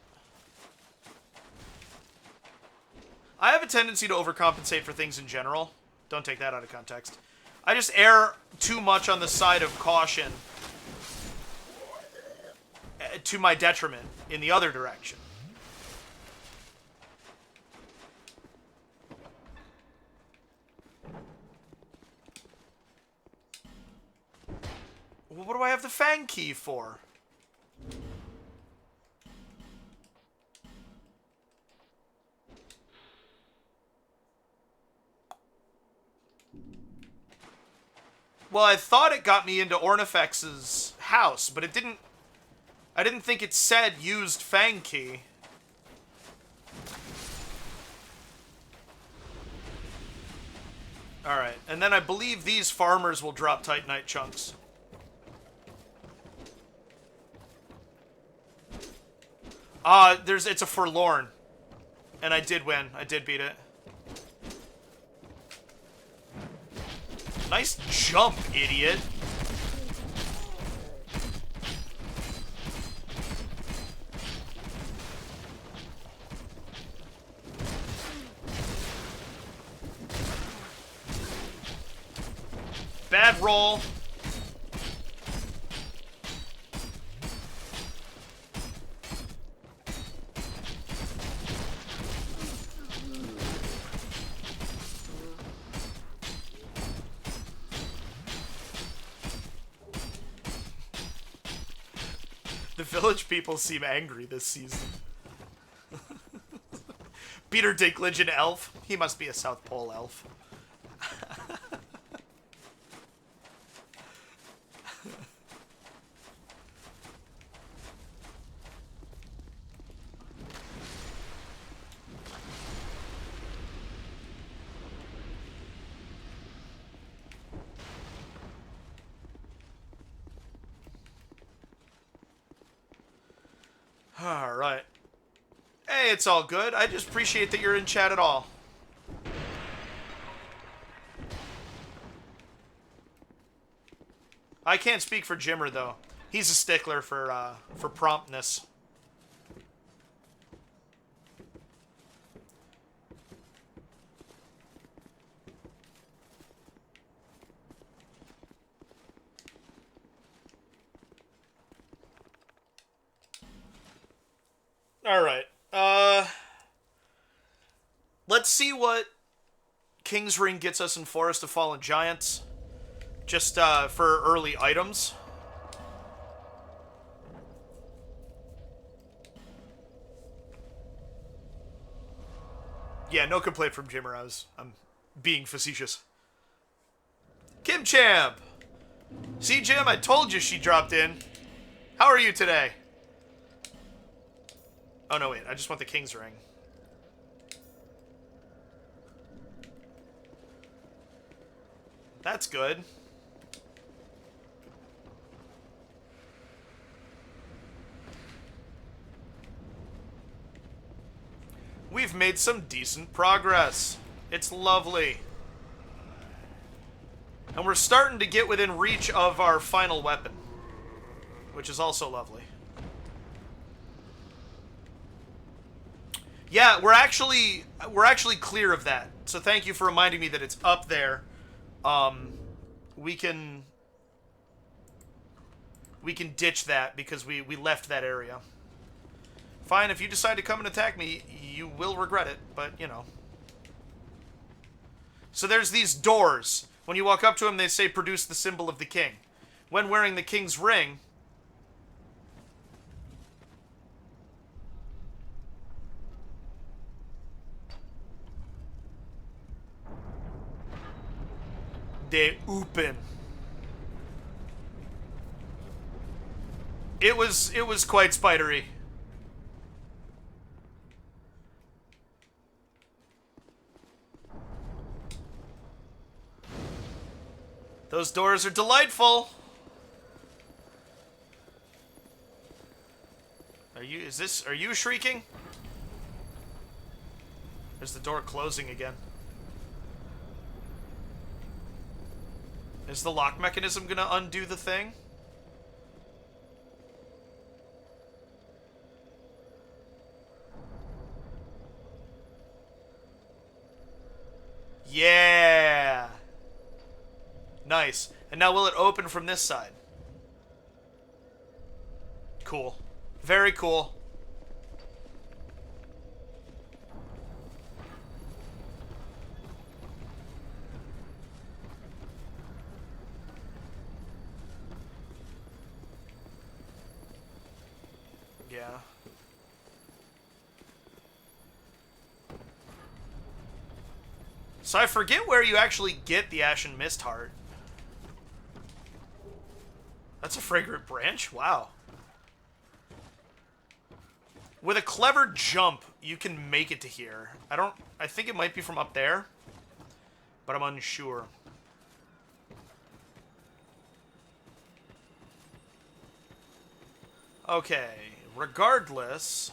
I have a tendency to overcompensate for things in general. Don't take that out of context. I just err too much on the side of caution to my detriment in the other direction. Well, what do I have the Fang key for? Well, I thought it got me into Ornifex's house, but it didn't... I didn't think it said used Fang key. Alright, and then I believe these farmers will drop Titanite chunks. It's a Forlorn. And I did win. I did beat it. Nice jump, idiot. Bad roll. The village people seem angry this season. Peter Dinklage, an elf. He must be a South Pole elf. Alright. Hey, it's all good. I just appreciate that you're in chat at all. I can't speak for Jimmer, though. He's a stickler for promptness. Alright. Let's see what King's Ring gets us in Forest of Fallen Giants. Just for early items. Yeah, no complaint from Jimmer. I'm being facetious. Kim Champ! See, Jim, I told you she dropped in. How are you today? Oh, no, wait. I just want the King's Ring. That's good. We've made some decent progress. It's lovely. And we're starting to get within reach of our final weapon, which is also lovely. Yeah, we're actually clear of that. So thank you for reminding me that it's up there. We can ditch that because we left that area. Fine, if you decide to come and attack me, you will regret it, but, you know. So there's these doors. When you walk up to them, they say, produce the symbol of the king. When wearing the king's ring, they open. It was quite spidery. Those doors are delightful. Are you shrieking? There's the door closing again. Is the lock mechanism gonna undo the thing? Yeah! Nice. And now will it open from this side? Cool. Very cool. Yeah. So I forget where you actually get the Ashen Mist Heart. That's a fragrant branch? Wow. With a clever jump, you can make it to here. I think it might be from up there, but I'm unsure. Okay, regardless,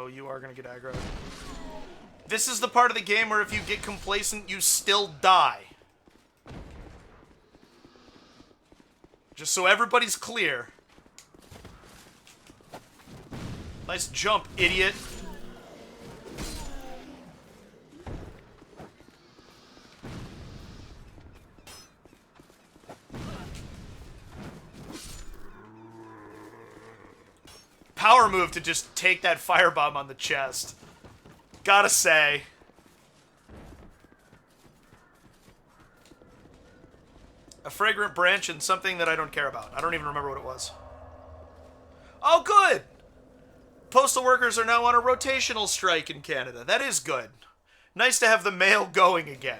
Oh, you are gonna get aggro. This is the part of the game where if you get complacent, you still die. Just so everybody's clear. Nice jump, idiot. Power move to just take that firebomb on the chest. Gotta say. A fragrant branch and something that I don't care about. I don't even remember what it was. Oh, good! Postal workers are now on a rotational strike in Canada. That is good. Nice to have the mail going again.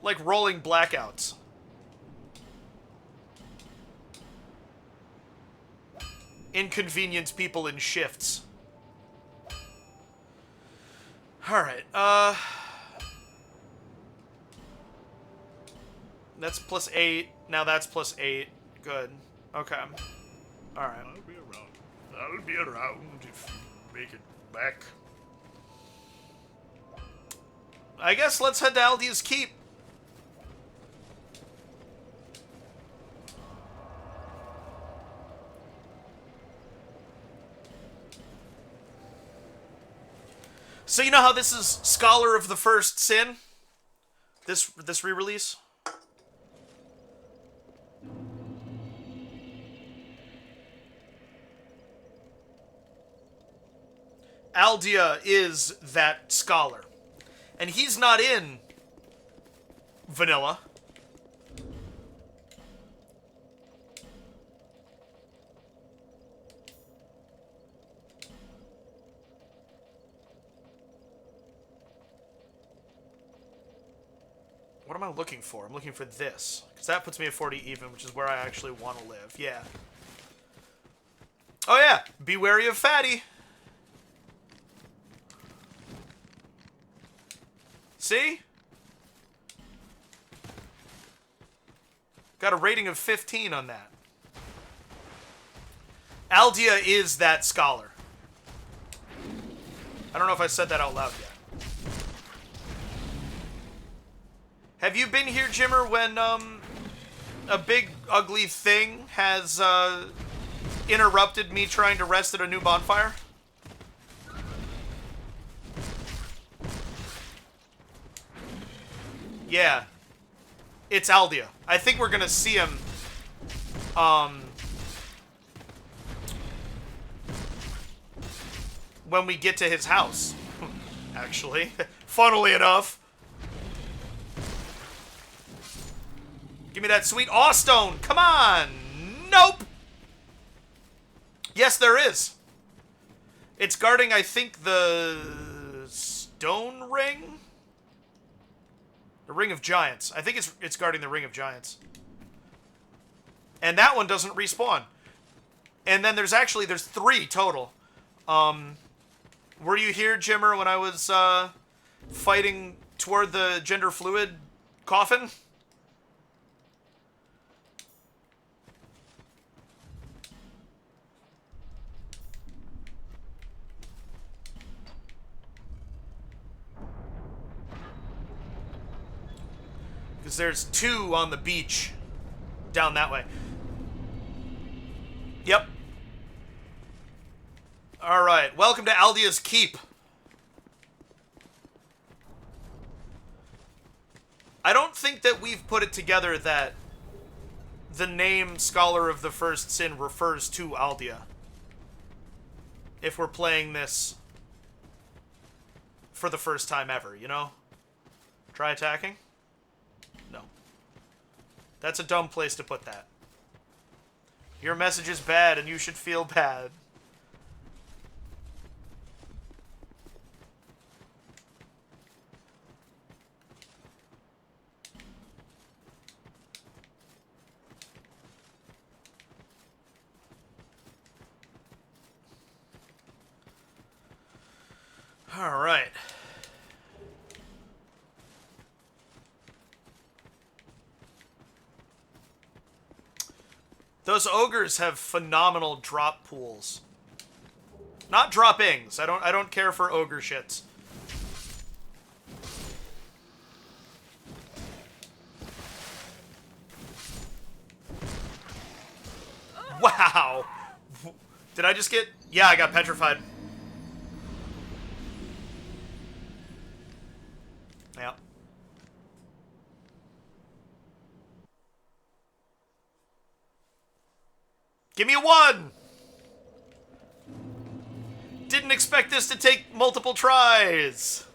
Like rolling blackouts. Inconvenience people in shifts. Alright, that's plus 8. Now that's plus 8. Good. Okay. Alright. I'll be around. I'll be around if you make it back. I guess let's head to Aldia's Keep. So you know how this is Scholar of the First Sin? This re-release? Aldia is that scholar. And he's not in vanilla. What am I looking for? I'm looking for this. Because that puts me at 40 even, which is where I actually want to live. Yeah. Oh yeah! Be wary of Fatty! See? Got a rating of 15 on that. Aldia is that scholar. I don't know if I said that out loud yet. Have you been here, Jimmer, when a big ugly thing has interrupted me trying to rest at a new bonfire? Yeah. It's Aldia. I think we're gonna see him when we get to his house. Actually. Funnily enough. Give me that sweet awe stone. Come on. Nope. Yes, there is. It's guarding, I think, the stone ring? The Ring of Giants. I think it's guarding the Ring of Giants. And that one doesn't respawn. And then there's 3 total. Were you here, Jimmer, when I was fighting toward the gender fluid coffin? Because there's 2 on the beach down that way. Yep. Alright, welcome to Aldia's Keep. I don't think that we've put it together that the name Scholar of the First Sin refers to Aldia. If we're playing this for the first time ever, you know? Try attacking? No. That's a dumb place to put that. Your message is bad and you should feel bad. All right. Those ogres have phenomenal drop pools. Not droppings. I don't care for ogre shits. Wow. Did I just get... Yeah, I got petrified. Yeah. Give me a 1! Didn't expect this to take multiple tries.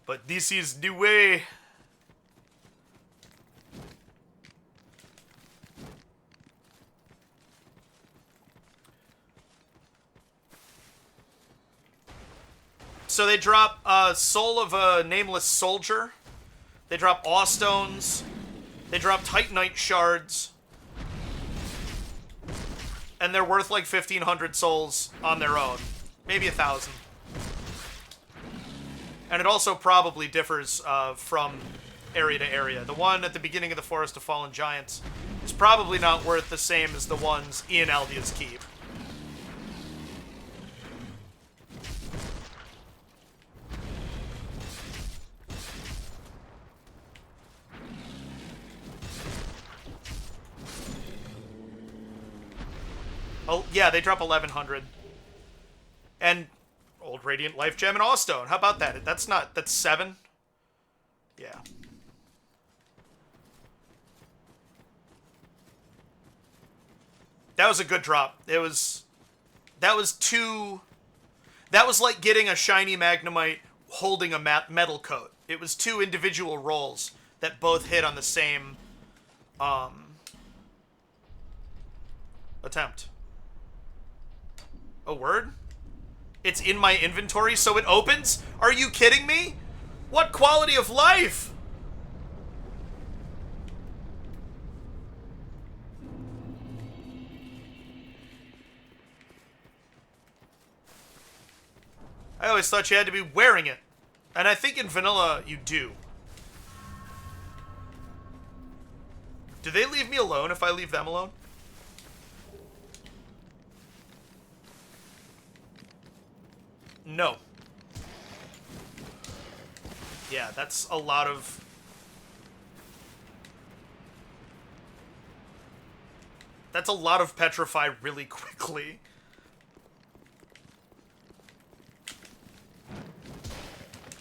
But this is the way. So they drop Soul of a Nameless Soldier. They drop Awe Stones. They drop Titanite Shards. And they're worth like 1,500 souls on their own. Maybe 1,000. And it also probably differs from area to area. The one at the beginning of the Forest of Fallen Giants is probably not worth the same as the ones in Aldia's Keep. Oh, yeah, they drop 1,100. And Old Radiant Life Gem and Awestone. How about that? That's 7? Yeah. That was a good drop. That was like getting a shiny Magnemite holding a metal coat. It was 2 individual rolls that both hit on the same attempt. A word? It's in my inventory, so it opens? Are you kidding me? What quality of life? I always thought you had to be wearing it. And I think in vanilla, you do. Do they leave me alone if I leave them alone? No. Yeah, that's a lot of... That's a lot of petrify really quickly.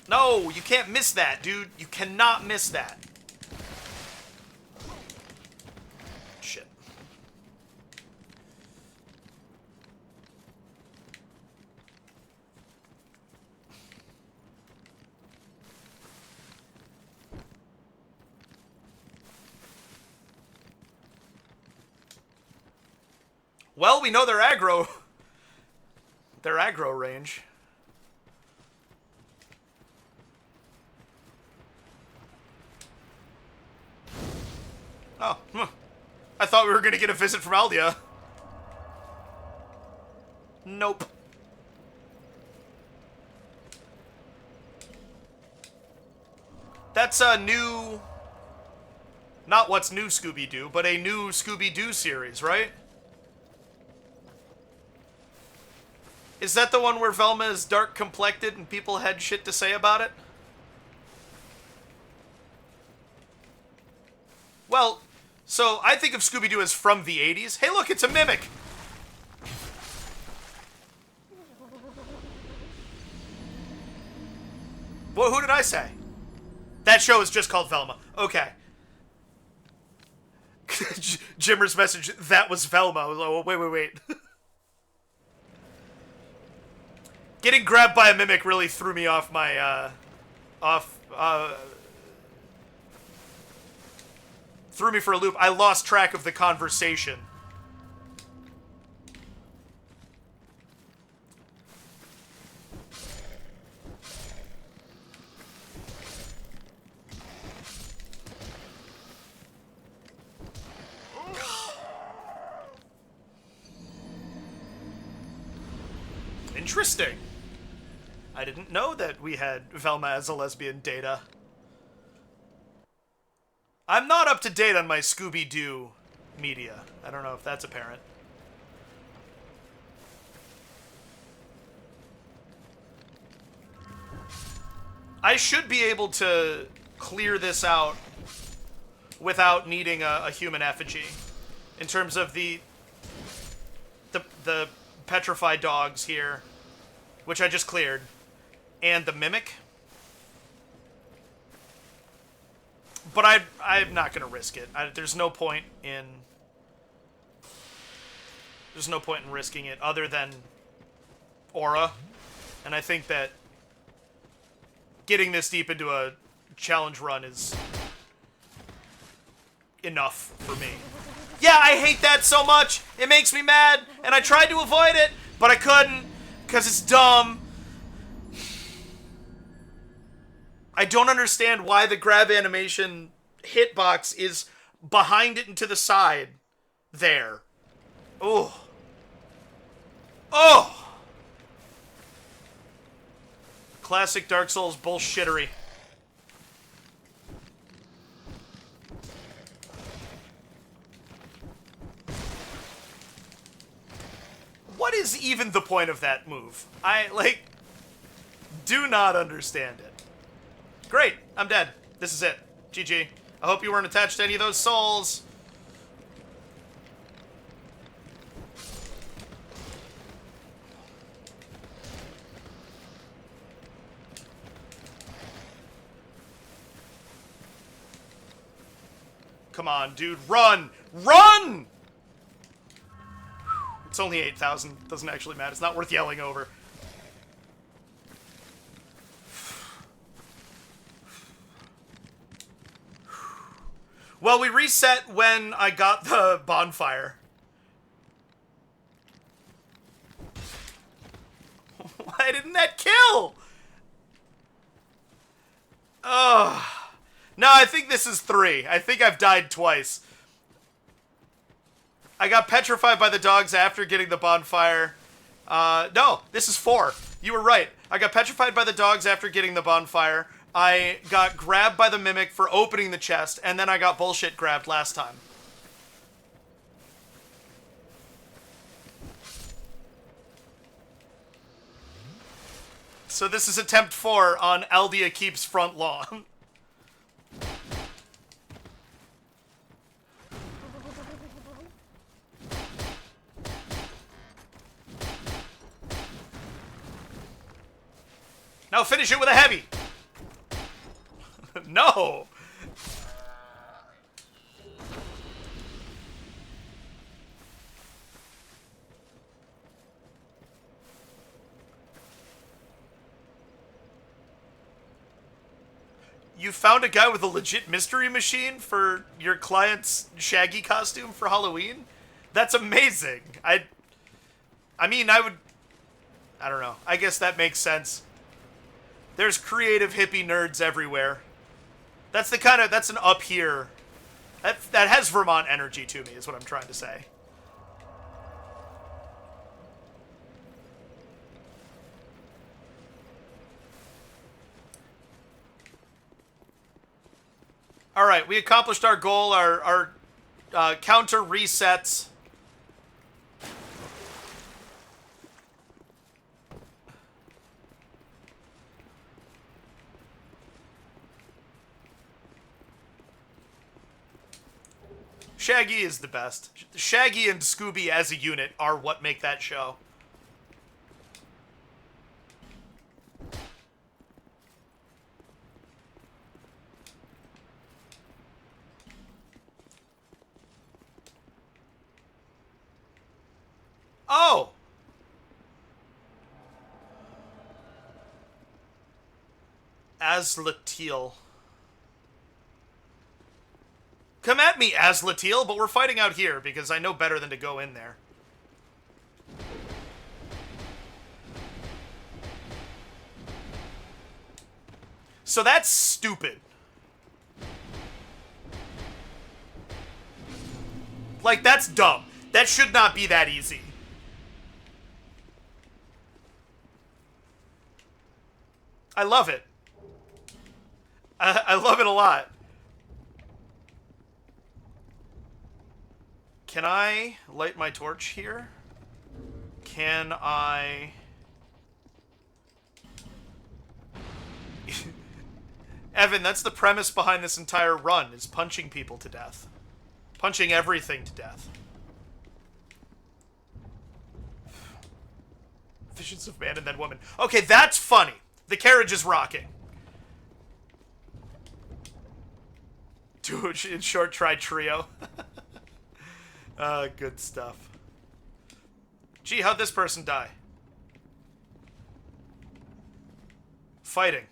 No, you can't miss that, dude. You cannot miss that. Shit. Well, we know their aggro. Their aggro range. Oh, I thought we were going to get a visit from Aldia. Nope. That's a new... Not What's New Scooby-Doo, but a new Scooby-Doo series, right? Is that the one where Velma is dark-complected and people had shit to say about it? Well, so I think of Scooby-Doo as from the 80s. Hey, look, it's a mimic! Well, who did I say? That show is just called Velma. Okay. Jimmer's message, that was Velma. I was like, oh, wait. Getting grabbed by a mimic really threw me off my, threw me for a loop. I lost track of the conversation. Interesting. I didn't know that we had Velma as a lesbian data. I'm not up to date on my Scooby-Doo media. I don't know if that's apparent. I should be able to clear this out without needing a human effigy. In terms of the petrified dogs here, which I just cleared, and the mimic. But I'm not gonna risk it. There's no point in risking it other than aura, and I think that getting this deep into a challenge run is enough for me. Yeah, I hate that so much. It makes me mad, and I tried to avoid it, but I couldn't because it's dumb. I don't understand why the grab animation hitbox is behind it and to the side there. Oh. Oh! Classic Dark Souls bullshittery. What is even the point of that move? I, do not understand it. Great, I'm dead. This is it. GG. I hope you weren't attached to any of those souls. Come on, dude. Run! Run! It's only 8,000. Doesn't actually matter. It's not worth yelling over. Well, we reset when I got the bonfire. Why didn't that kill? Ugh. No, I think this is 3. I think I've died twice. I got petrified by the dogs after getting the bonfire. No, this is 4. You were right. I got petrified by the dogs after getting the bonfire. I got grabbed by the mimic for opening the chest, and then I got bullshit grabbed last time. So this is attempt 4 on Aldia Keep's front lawn. Now finish it with a heavy. No. You found a guy with a legit mystery machine for your client's Shaggy costume for Halloween? That's amazing. I mean, I don't know. I guess that makes sense. There's creative hippie nerds everywhere. That's an up here. That has Vermont energy to me, is what I'm trying to say. Alright, we accomplished our goal. Our counter resets. Shaggy is the best. Shaggy and Scooby as a unit are what make that show. Oh! Azlatil. Come at me, Azlatil, but we're fighting out here because I know better than to go in there. So that's stupid. Like, that's dumb. That should not be that easy. I love it. I love it a lot. Can I light my torch here? Can I... Evan, that's the premise behind this entire run, is punching people to death. Punching everything to death. Visions of man and then woman. Okay, that's funny. The carriage is rocking. Dude, in short, try trio. Good stuff. Gee, how'd this person die? Fighting.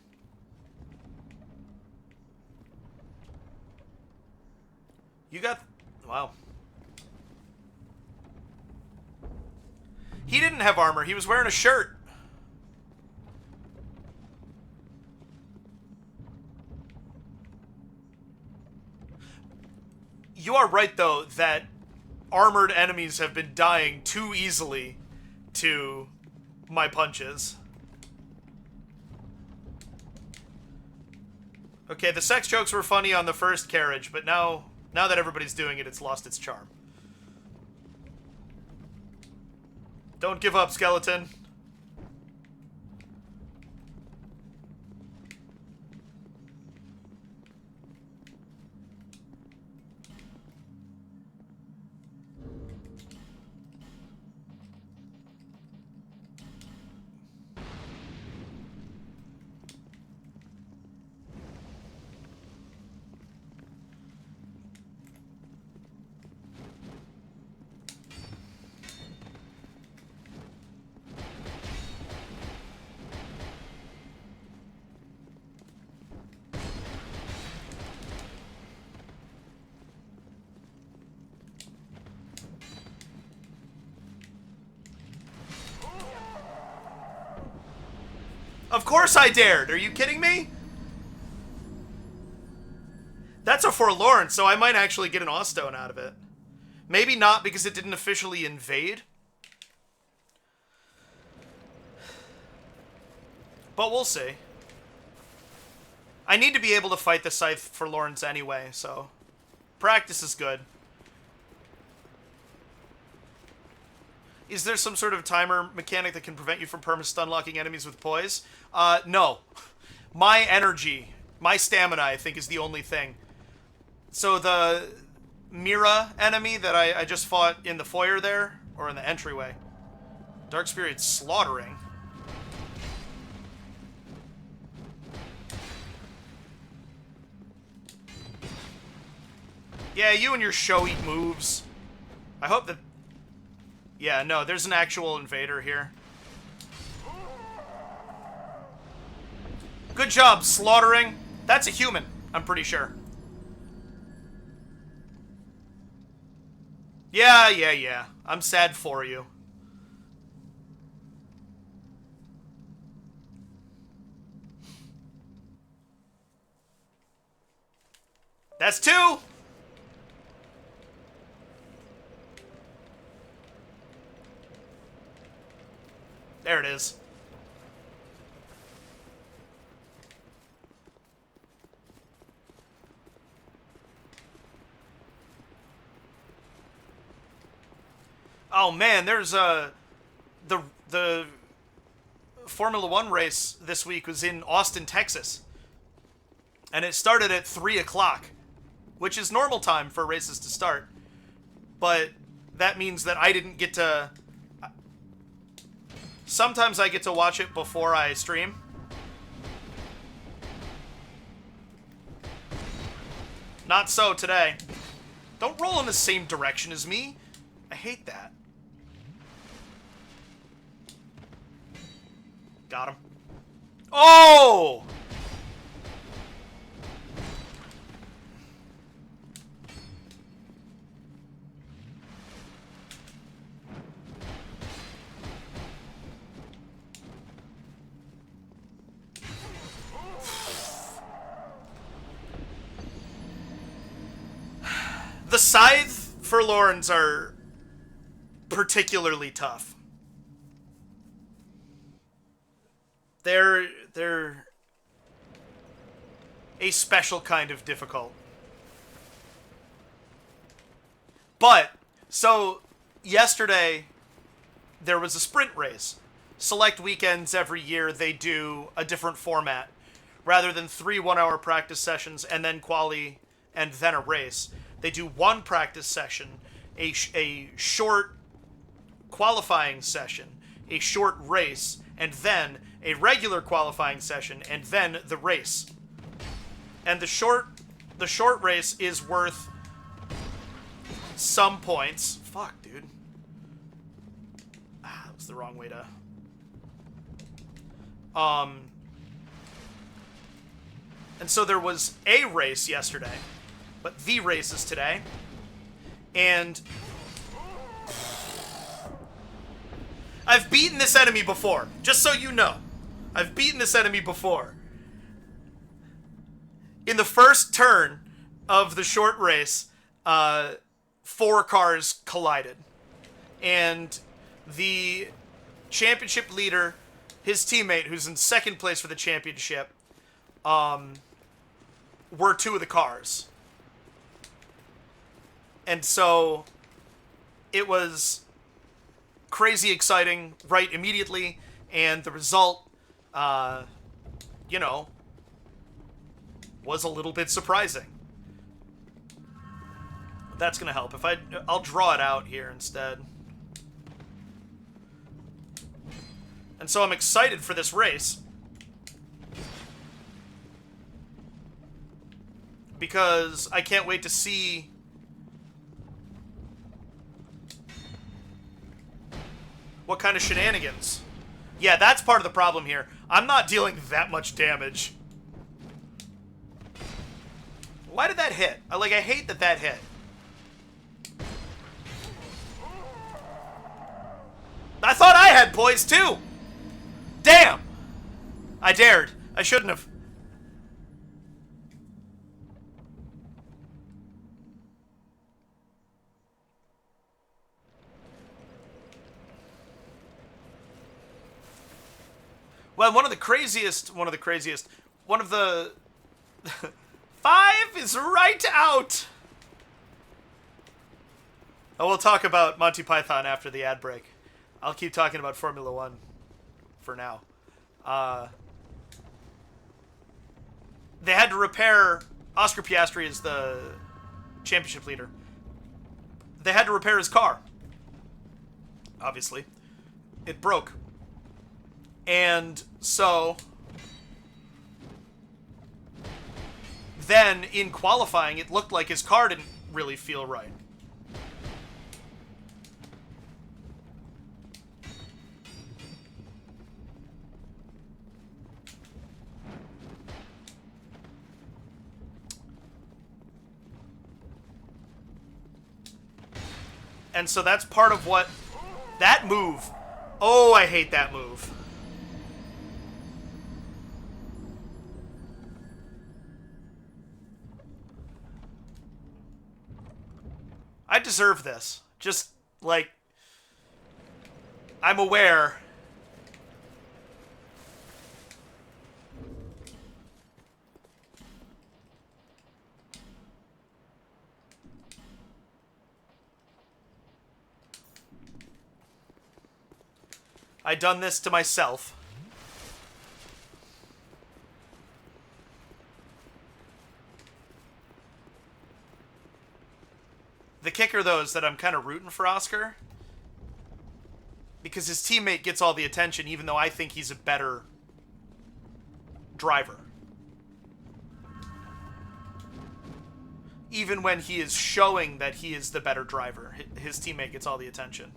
You got... Wow. He didn't have armor. He was wearing a shirt. You are right, though, that armored enemies have been dying too easily to my punches. Okay, the sex jokes were funny on the first carriage, but now that everybody's doing it, it's lost its charm. Don't give up, skeleton. Of course I dared. Are you kidding me? That's a forlorn, so I might actually get an Awstone out of it. Maybe not because it didn't officially invade. But we'll see. I need to be able to fight the Scythe forlorns anyway, so practice is good. Is there some sort of timer mechanic that can prevent you from perma-stun locking enemies with poise? No. My energy, my stamina, I think, is the only thing. So the Mira enemy that I just fought in the foyer there, or in the entryway. Dark Spirit slaughtering. Yeah, you and your showy moves. I hope that... Yeah, no, there's an actual invader here. Good job, slaughtering. That's a human, I'm pretty sure. Yeah. I'm sad for you. That's two! There it is. Oh man, there's the Formula One race this week was in Austin, Texas. And it started at 3 o'clock, which is normal time for races to start. But that means that I didn't get to... Sometimes I get to watch it before I stream. Not so today. Don't roll in the same direction as me. I hate that. Got him. Oh! The Scythe Forlorns are particularly tough. They're a special kind of difficult. But So, yesterday, there was a sprint race. Select weekends every year, they do a different format. Rather than 3 1-hour practice sessions and then quali and then a race, they do one practice session, a short qualifying session, a short race, and then a regular qualifying session, and then the race. And the short race is worth some points. Fuck, dude. That was the wrong way to... And so there was a race yesterday, but the race is today. And I've beaten this enemy before, just so you know. I've beaten this enemy before. In the first turn of the short race, 4 cars collided. And the championship leader, his teammate, who's in second place for the championship, were 2 of the cars. And so it was crazy exciting right immediately, and the result, you know, was a little bit surprising. That's gonna help. I'll draw it out here instead. And so I'm excited for this race. Because I can't wait to see what kind of shenanigans. Yeah, that's part of the problem here. I'm not dealing that much damage. Why did that hit? I hate that hit. I thought I had poise too! Damn! I dared. I shouldn't have. Well, one of the 5 is right out. Oh, we'll talk about Monty Python after the ad break. I'll keep talking about Formula 1 for now. They had to repair... Oscar Piastri is the championship leader. They had to repair his car. Obviously. It broke. And so... then, in qualifying, it looked like his car didn't really feel right. And so that's part of what... That move. Oh, I hate that move. I deserve this. Just, like... I'm aware... I done this to myself. The kicker, though, is that I'm kind of rooting for Oscar. Because his teammate gets all the attention, even though I think he's a better driver. Even when he is showing that he is the better driver, his teammate gets all the attention.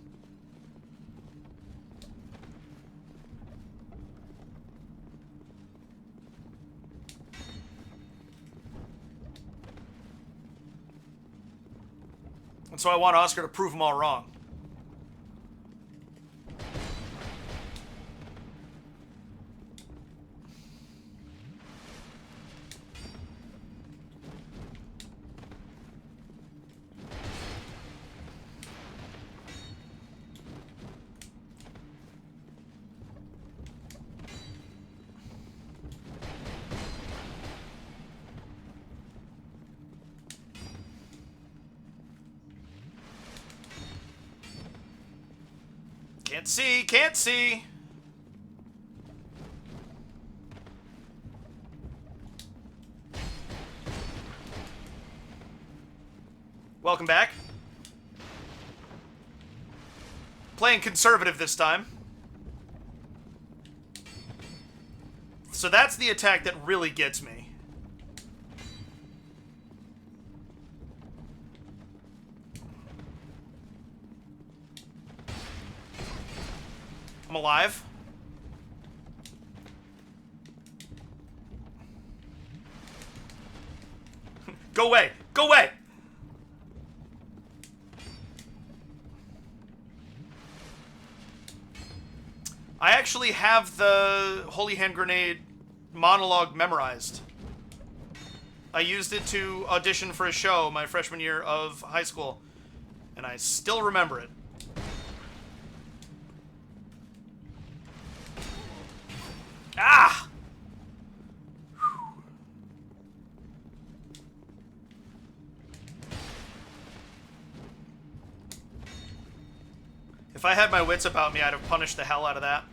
And so I want Oscar to prove them all wrong. Can't see, can't see. Welcome back. Playing conservative this time. So that's the attack that really gets me. I'm alive. Go away! Go away! I actually have the Holy Hand Grenade monologue memorized. I used it to audition for a show my freshman year of high school, and I still remember it. Ah! If I had my wits about me, I'd have punished the hell out of that.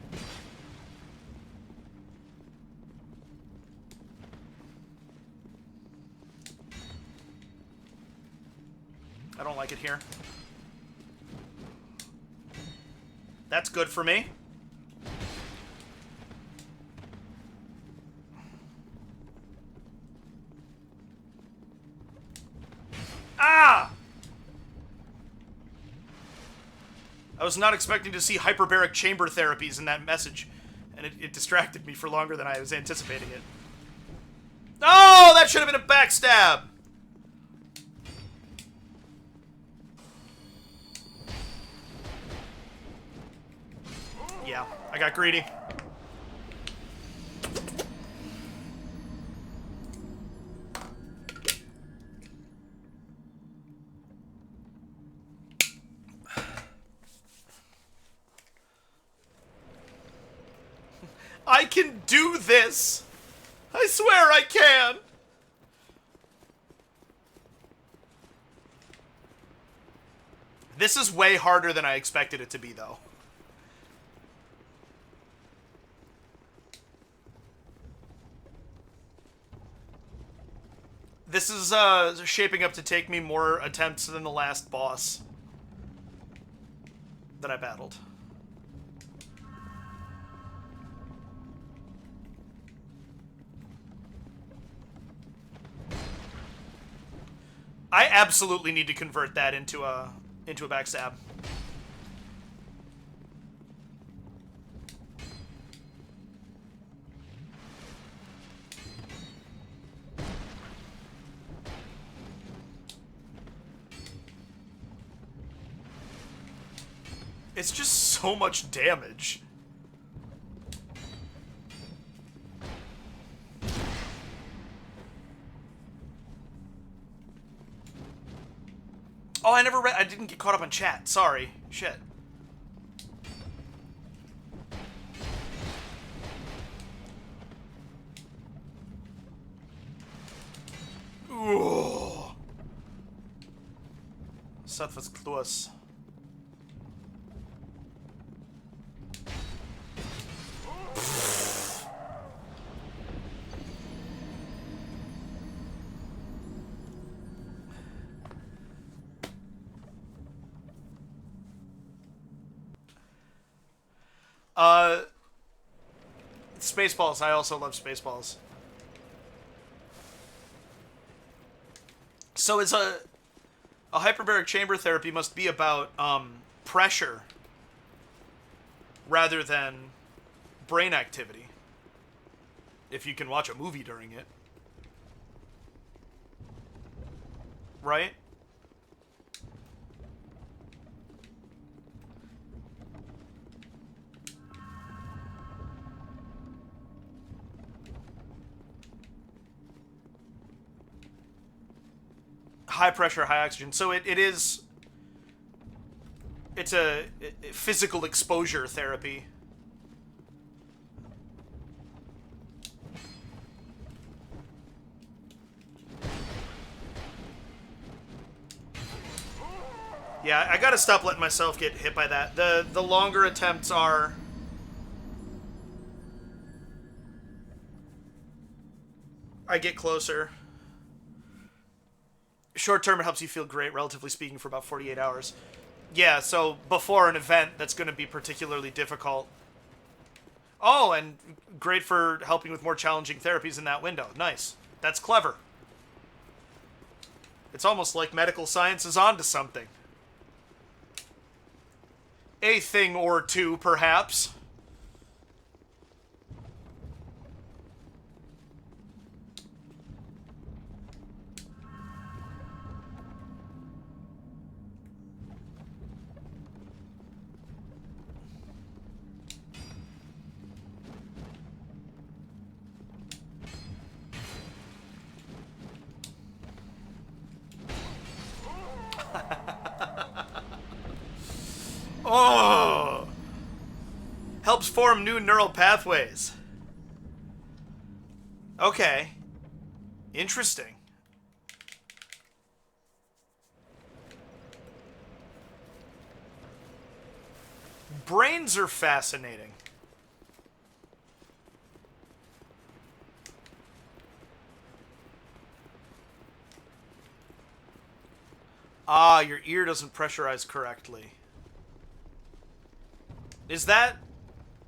I don't like it here. That's good for me. Ah! I was not expecting to see hyperbaric chamber therapies in that message, and it distracted me for longer than I was anticipating it. Oh, that should have been a backstab! Yeah, I got greedy. I can do this! I swear I can! This is way harder than I expected it to be, though. This is shaping up to take me more attempts than the last boss that I battled. I absolutely need to convert that into a backstab. It's just so much damage. Oh, I didn't get caught up on chat. Sorry. Shit. Ooh. Satva's close. Spaceballs. I also love Spaceballs. So it's a hyperbaric chamber therapy must be about pressure rather than brain activity. If you can watch a movie during it. Right? High pressure, high oxygen. So it's a physical exposure therapy. Yeah, I gotta stop letting myself get hit by that. The longer attempts are... I get closer. Short term, it helps you feel great, relatively speaking, for about 48 hours. Yeah, so before an event that's going to be particularly difficult. Oh, and great for helping with more challenging therapies in that window. Nice. That's clever. It's almost like medical science is onto something. A thing or two, perhaps. Oh! Helps form new neural pathways. Okay. Interesting. Brains are fascinating. Ah, your ear doesn't pressurize correctly. Is that...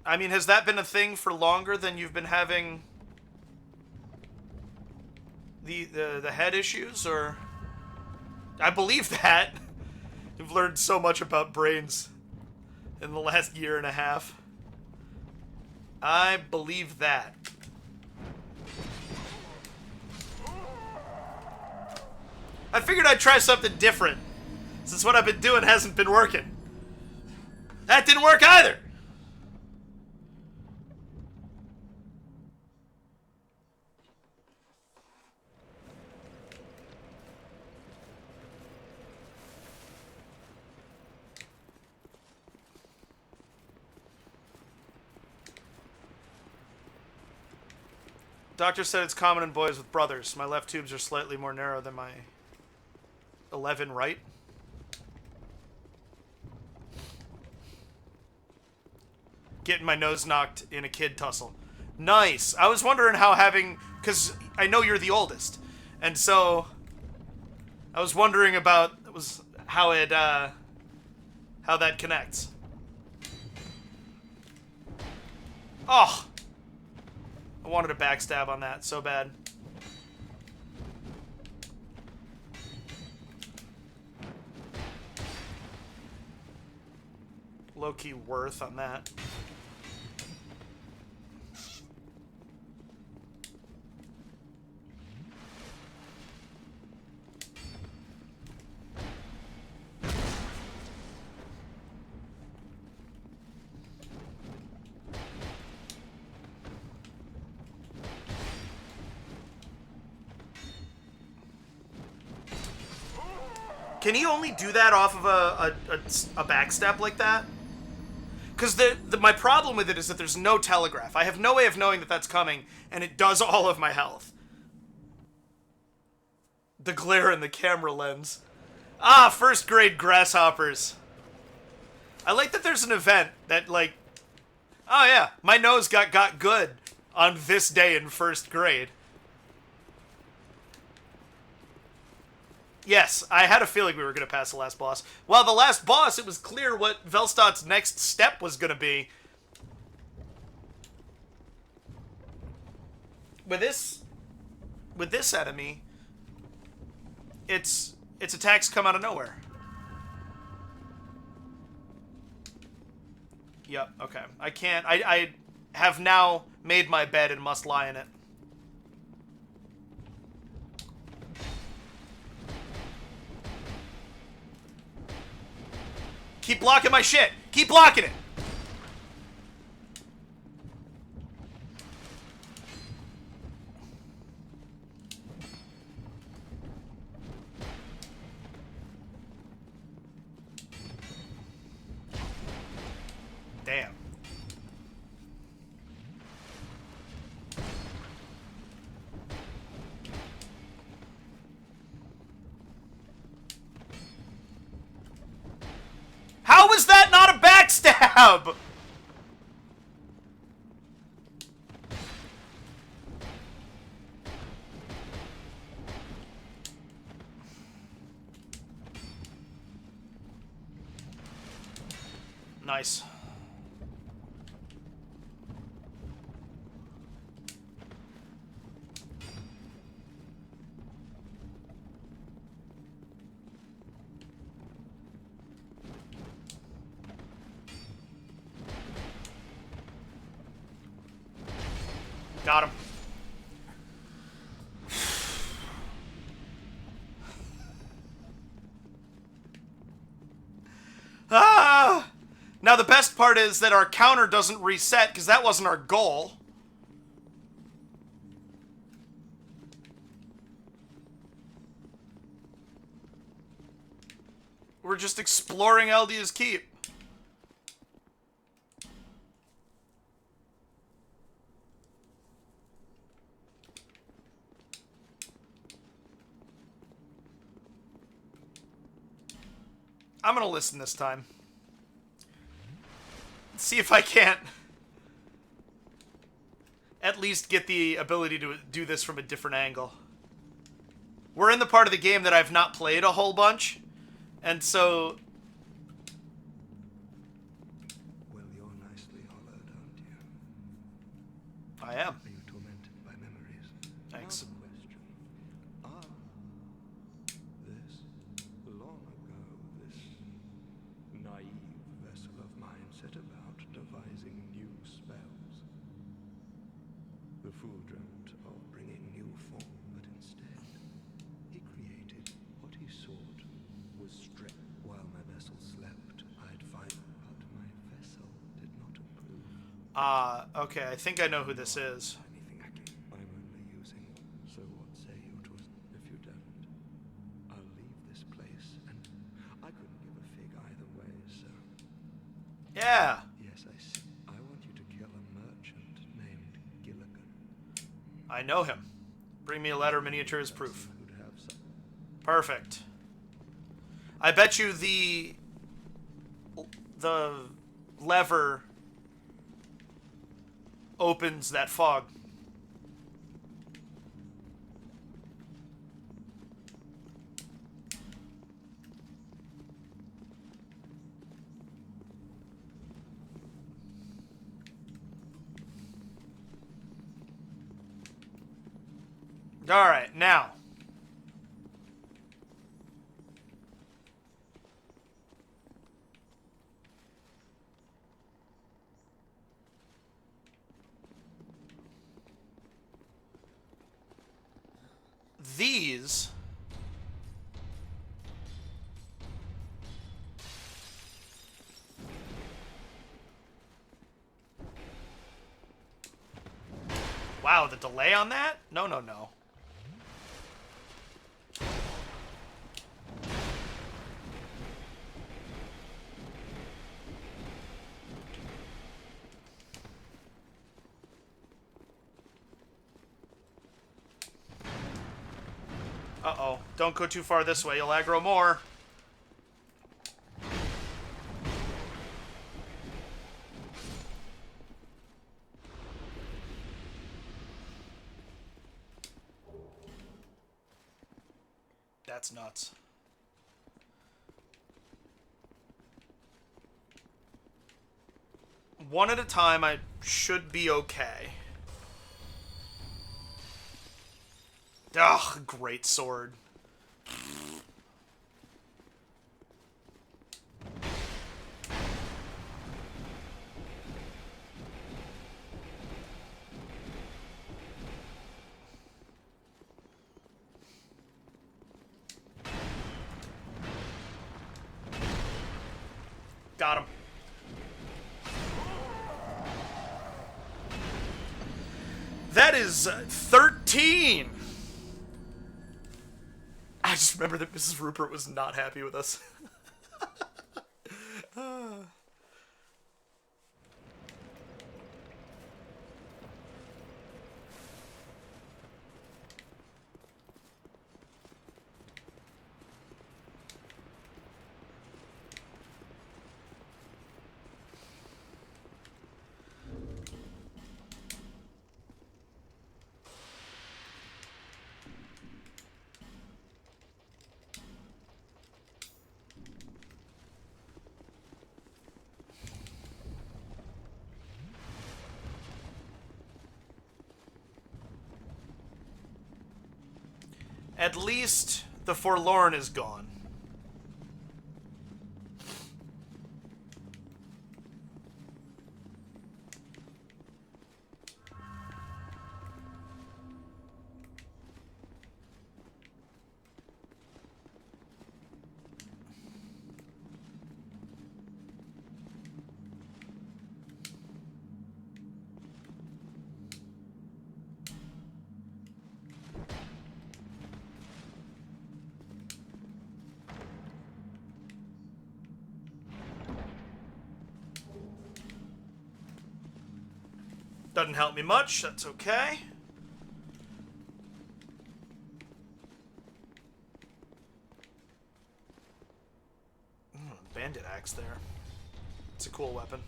I mean, has that been a thing for longer than you've been having the head issues, or... I believe that. You've learned so much about brains in the last year and a half. I believe that. I figured I'd try something different, since what I've been doing hasn't been working. That didn't work either. Doctor said it's common in boys with brothers. My left tubes are slightly more narrow than my 11 right. Getting my nose knocked in a kid tussle. Nice. I was wondering how having... Because I know you're the oldest. And so... I was wondering about how it... how that connects. Oh! I wanted a backstab on that so bad. Low-key worth on that. Can he only do that off of a backstep like that? Because my problem with it is that there's no telegraph. I have no way of knowing that that's coming, and it does all of my health. The glare in the camera lens. Ah, first grade grasshoppers. I like that there's an event that, like... Oh yeah, my nose got good on this day in first grade. Yes, I had a feeling we were going to pass the last boss. Well, the last boss, it was clear what Velstad's next step was going to be. With this enemy, its attacks come out of nowhere. Yep, okay. I can't... I have now made my bed and must lie in it. Keep blocking my shit. Keep blocking it. Damn. grab! Nice. Got him. Ah! Now the best part is that our counter doesn't reset because that wasn't our goal. We're just exploring Eldia's Keep. I'm gonna listen this time. See if I can't at least get the ability to do this from a different angle. We're in the part of the game that I've not played a whole bunch, and so... Well, you're nicely hollowed, aren't you? I am. Are you tormented by memories? Thanks. Now the question. Long ago, this naive vessel of mine set about devising new spells. The fool dreamt of bringing new form, but instead, he created what he sought was strength. While my vessel slept, I'd find out my vessel did not improve. Okay, I think I know who this is. Anything I can. I'm only using. So what say you to us? If you don't, I'll leave this place, and I couldn't give a fig either way, so... Yeah. Yes, I see. I want you to kill a merchant named Gilligan. I know him. Bring me a letter miniature as proof. Who'd have some. Perfect. I bet you the lever opens that fog. All right, now. These wow, the delay on that? No, no, no. Uh-oh. Don't go too far this way. You'll aggro more. That's nuts. One at a time, I should be okay. Ugh, great sword. Got him. That is 13. I just remember that Mrs. Rupert was not happy with us. At least the Forlorn is gone. Doesn't help me much, that's okay. Bandit axe there. It's a cool weapon.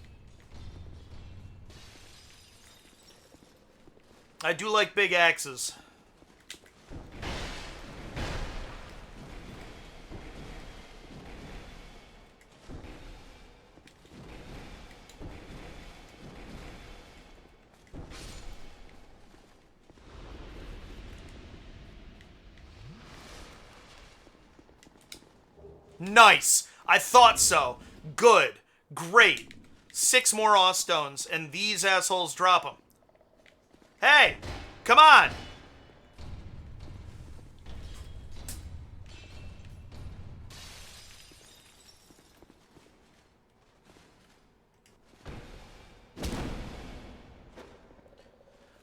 I do like big axes. Nice! I thought so. Good. Great. 6 more Awe Stones, and these assholes drop them. Hey! Come on!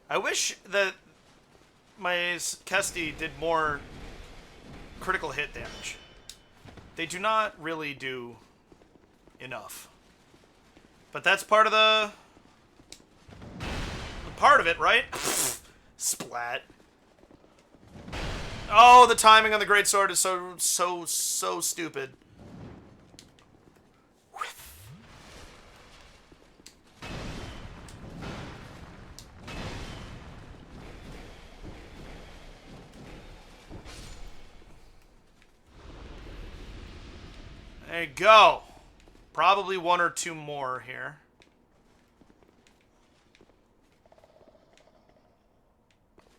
I wish that my Kesty did more critical hit damage. They do not really do enough. But that's part of the part of it, right? Splat. Oh, the timing on the greatsword is so stupid. There you go. Probably 1 or 2 more here.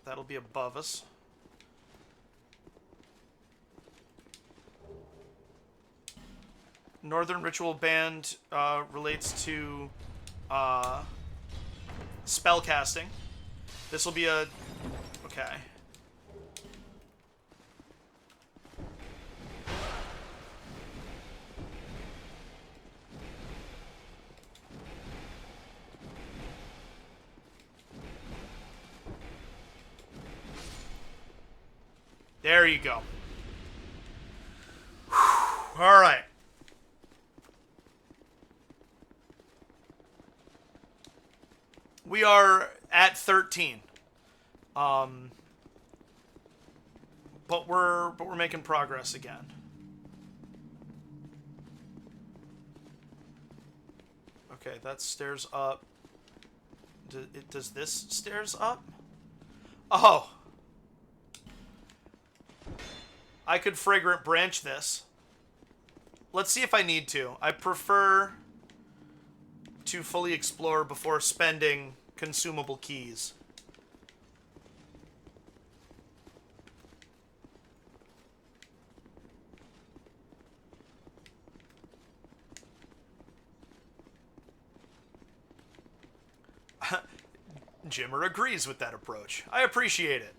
That'll be above us. Northern Ritual Band relates to spell casting. This will be a... Okay. There you go. Whew. All right. We are at 13. But we're making progress again. Okay, that stairs up. Does this stairs up? Oh. I could Fragrant Branch this. Let's see if I need to. I prefer to fully explore before spending consumable keys. Jimmer agrees with that approach. I appreciate it.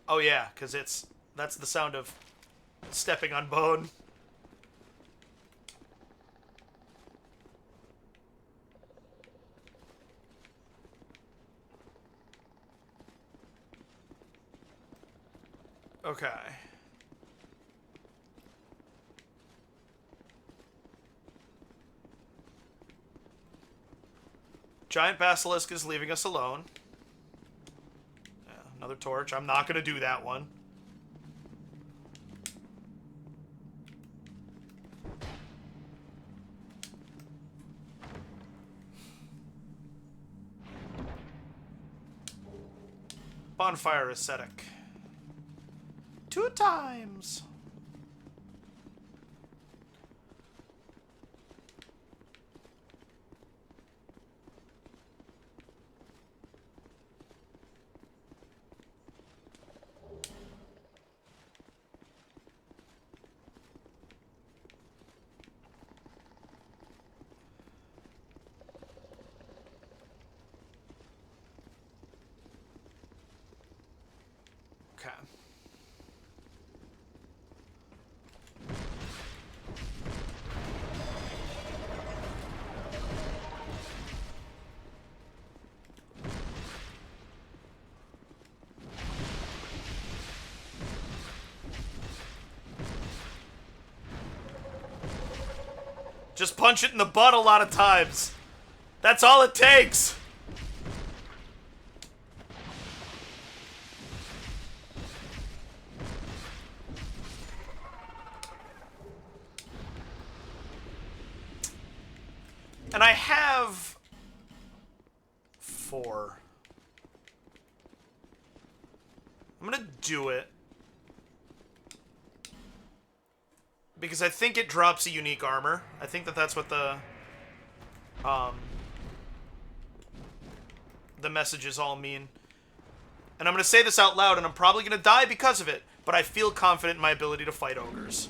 Oh yeah, because that's the sound of stepping on bone. Okay. Giant Basilisk is leaving us alone. Yeah, another torch. I'm not going to do that one. Bonfire Ascetic. 2 times. Just punch it in the butt a lot of times. That's all it takes. And I have 4. I'm gonna do it. Because I think it drops a unique armor. I think that that's what the messages all mean. And I'm gonna say this out loud, and I'm probably gonna die because of it, but I feel confident in my ability to fight ogres.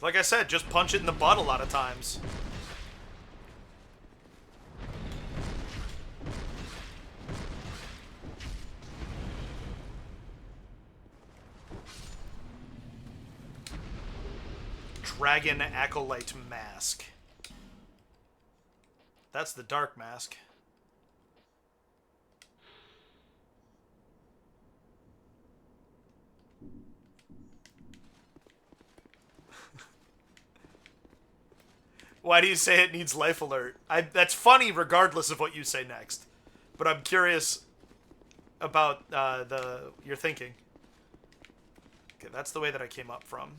Like I said, just punch it in the butt a lot of times. Dragon Acolyte Mask. That's the dark mask. Why do you say it needs life alert? That's funny regardless of what you say next. But I'm curious about your thinking. Okay, that's the way that I came up from.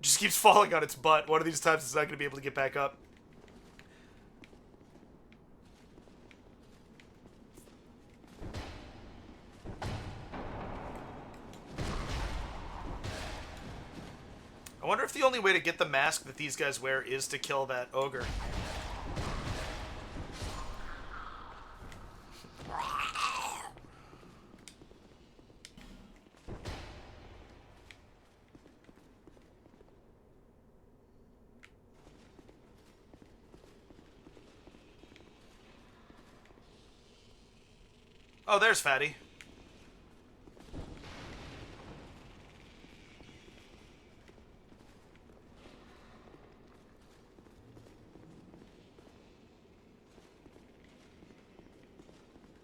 Just keeps falling on its butt. One of these times it's not going to be able to get back up. I wonder if the only way to get the mask that these guys wear is to kill that ogre. Oh, there's Fatty.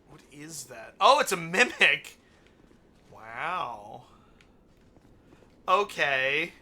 What is that? Oh, it's a mimic. Wow. Okay.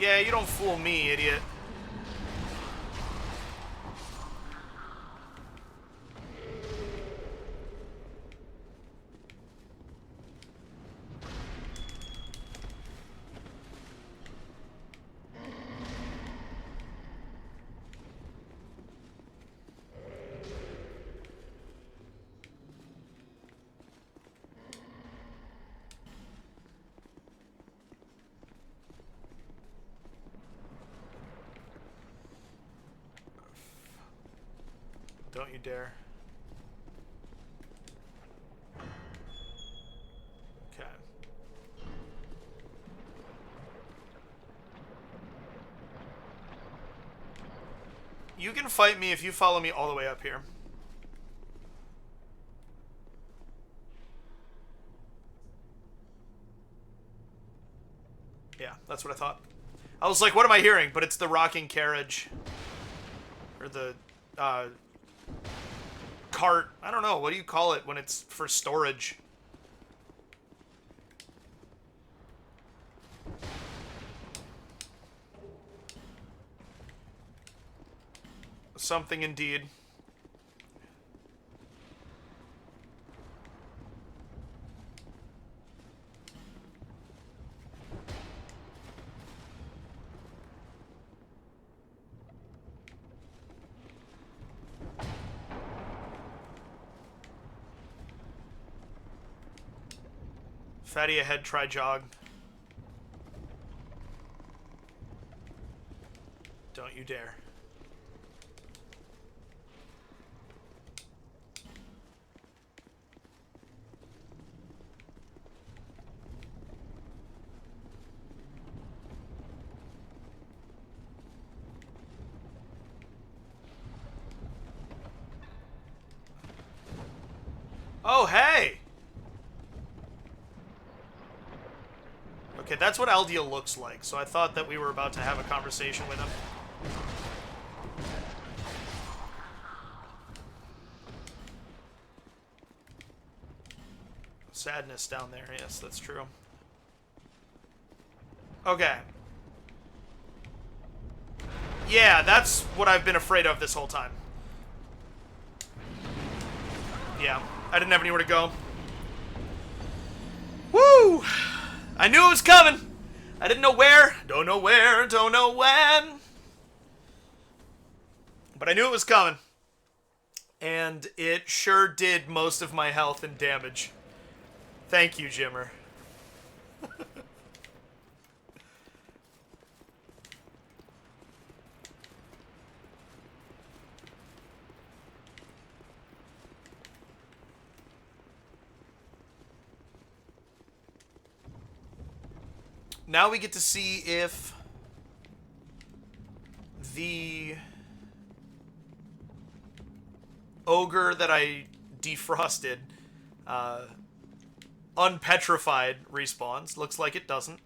Yeah, you don't fool me, idiot. Don't you dare. Okay. You can fight me if you follow me all the way up here. Yeah, that's what I thought. I was like, what am I hearing? But it's the rocking carriage. Or the, cart. I don't know. What do you call it when it's for storage? Something indeed. Fatty ahead, try jog. Don't you dare. Oh, hey! Okay, that's what Aldia looks like, so I thought that we were about to have a conversation with him. Sadness down there, yes, that's true. Okay. Yeah, that's what I've been afraid of this whole time. Yeah, I didn't have anywhere to go. Woo! I knew it was coming. I didn't know where, don't know where, don't know when. But I knew it was coming. And it sure did most of my health and damage. Thank you, Jimmer. Now we get to see if the ogre that I defrosted unpetrified respawns. Looks like it doesn't.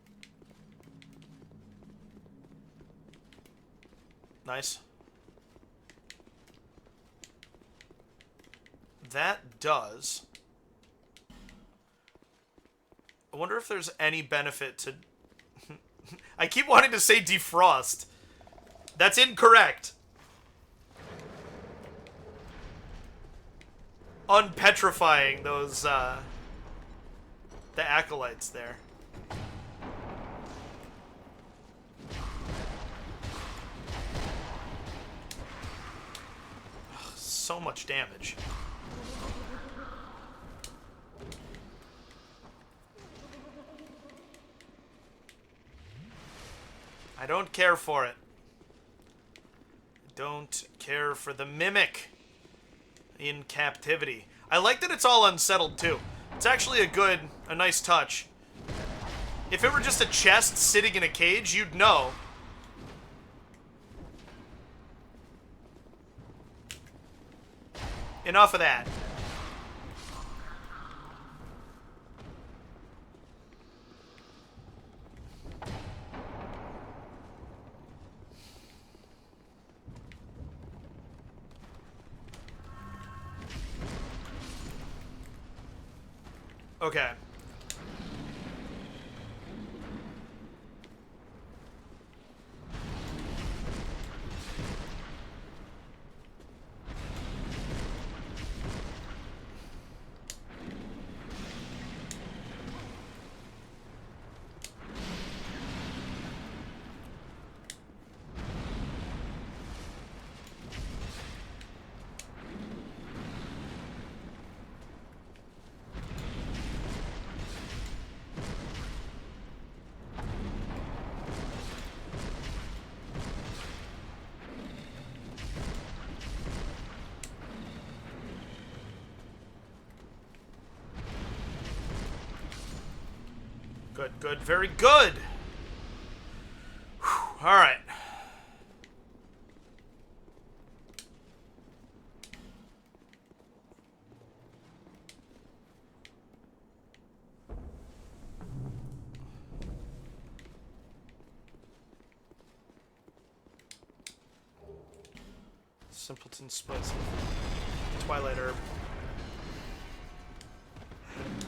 Nice. That does. I wonder if there's any benefit to... I keep wanting to say defrost. That's incorrect. Unpetrifying those, the acolytes there. Ugh, so much damage. I don't care for it. I don't care for the mimic in captivity. I like that it's all unsettled too. It's actually a nice touch. If it were just a chest sitting in a cage, you'd know. Enough of that. Okay. Good, good, very good. Whew, all right. Simpleton spice. Twilight herb.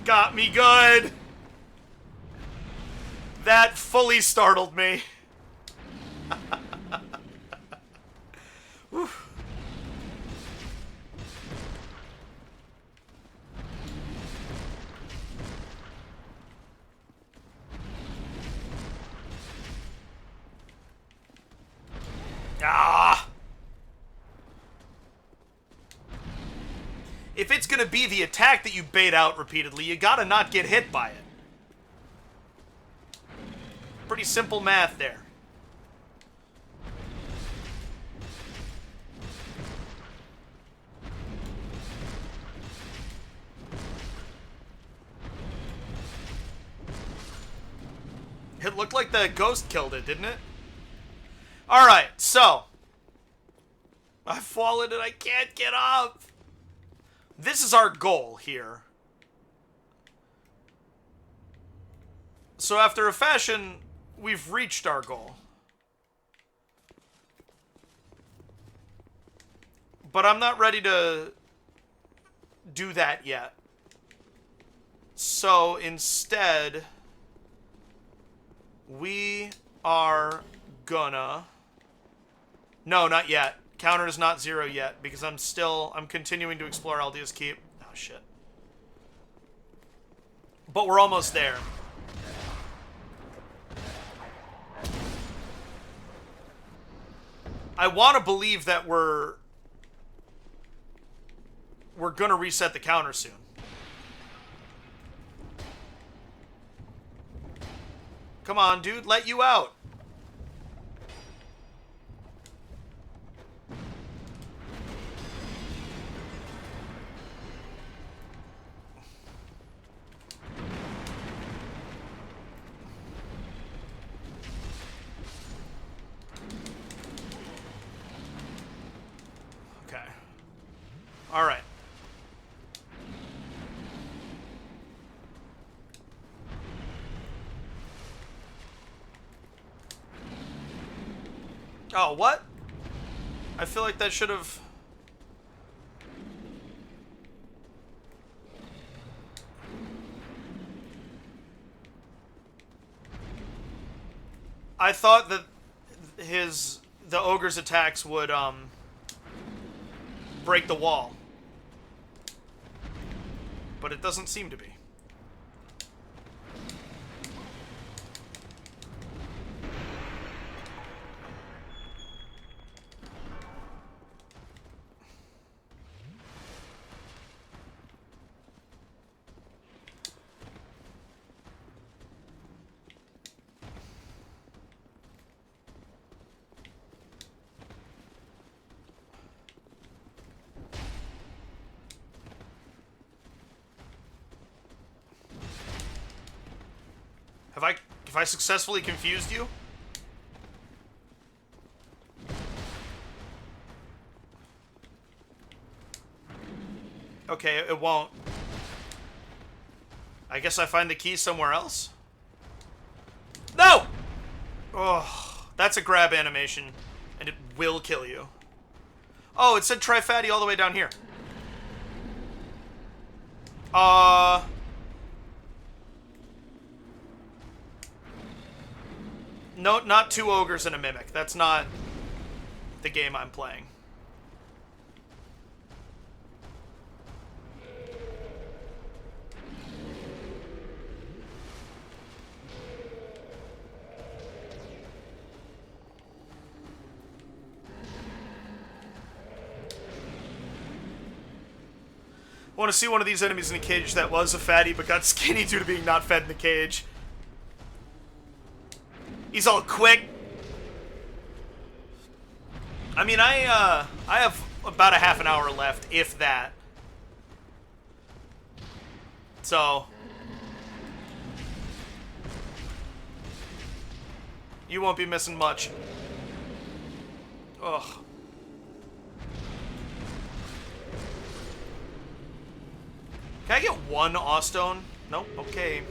Got me good. That fully startled me. Ah! If it's gonna be the attack that you bait out repeatedly, you gotta not get hit by it. Pretty simple math there. It looked like the ghost killed it, didn't it? Alright, so. I've fallen and I can't get up. This is our goal here. So after a fashion, we've reached our goal. But I'm not ready to do that yet. So instead, we are gonna... No, not yet. Counter is not 0 yet, because I'm continuing to explore Aldea's Keep. Oh, shit. But we're almost there. I want to believe that we're gonna reset the counter soon. Come on, dude, let you out. Okay. All right. Oh, what? I feel like that should have... I thought that the ogre's attacks would, break the wall. But it doesn't seem to be. Have I successfully confused you? Okay, it won't. I guess I find the key somewhere else? No! Oh, that's a grab animation, and it will kill you. Oh, it said try fatty all the way down here. No, not 2 ogres and a mimic. That's not the game I'm playing. I want to see one of these enemies in a cage that was a fatty but got skinny due to being not fed in the cage. He's all quick. I mean, I have about a half an hour left, if that. So you won't be missing much. Ugh. Can I get 1 Awstone? Nope, okay.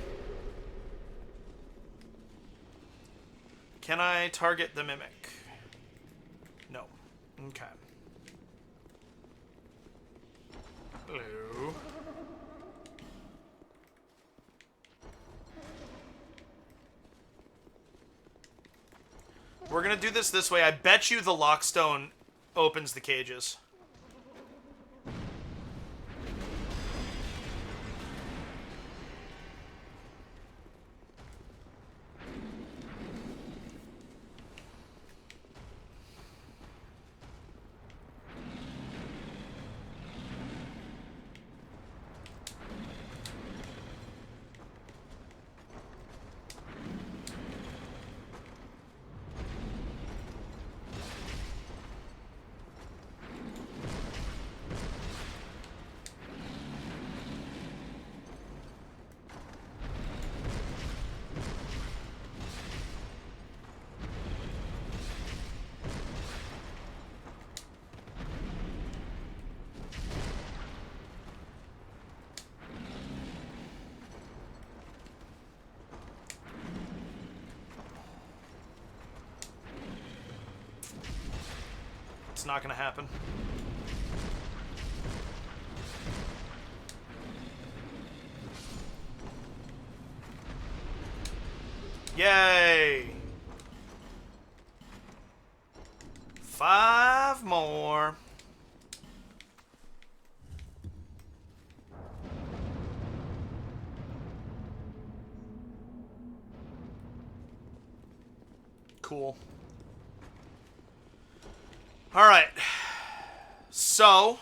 Can I target the mimic? No. Okay. Hello. We're gonna do this way. I bet you the lockstone opens the cages. It's not gonna happen. Yay! 5 more. Cool. All right. So,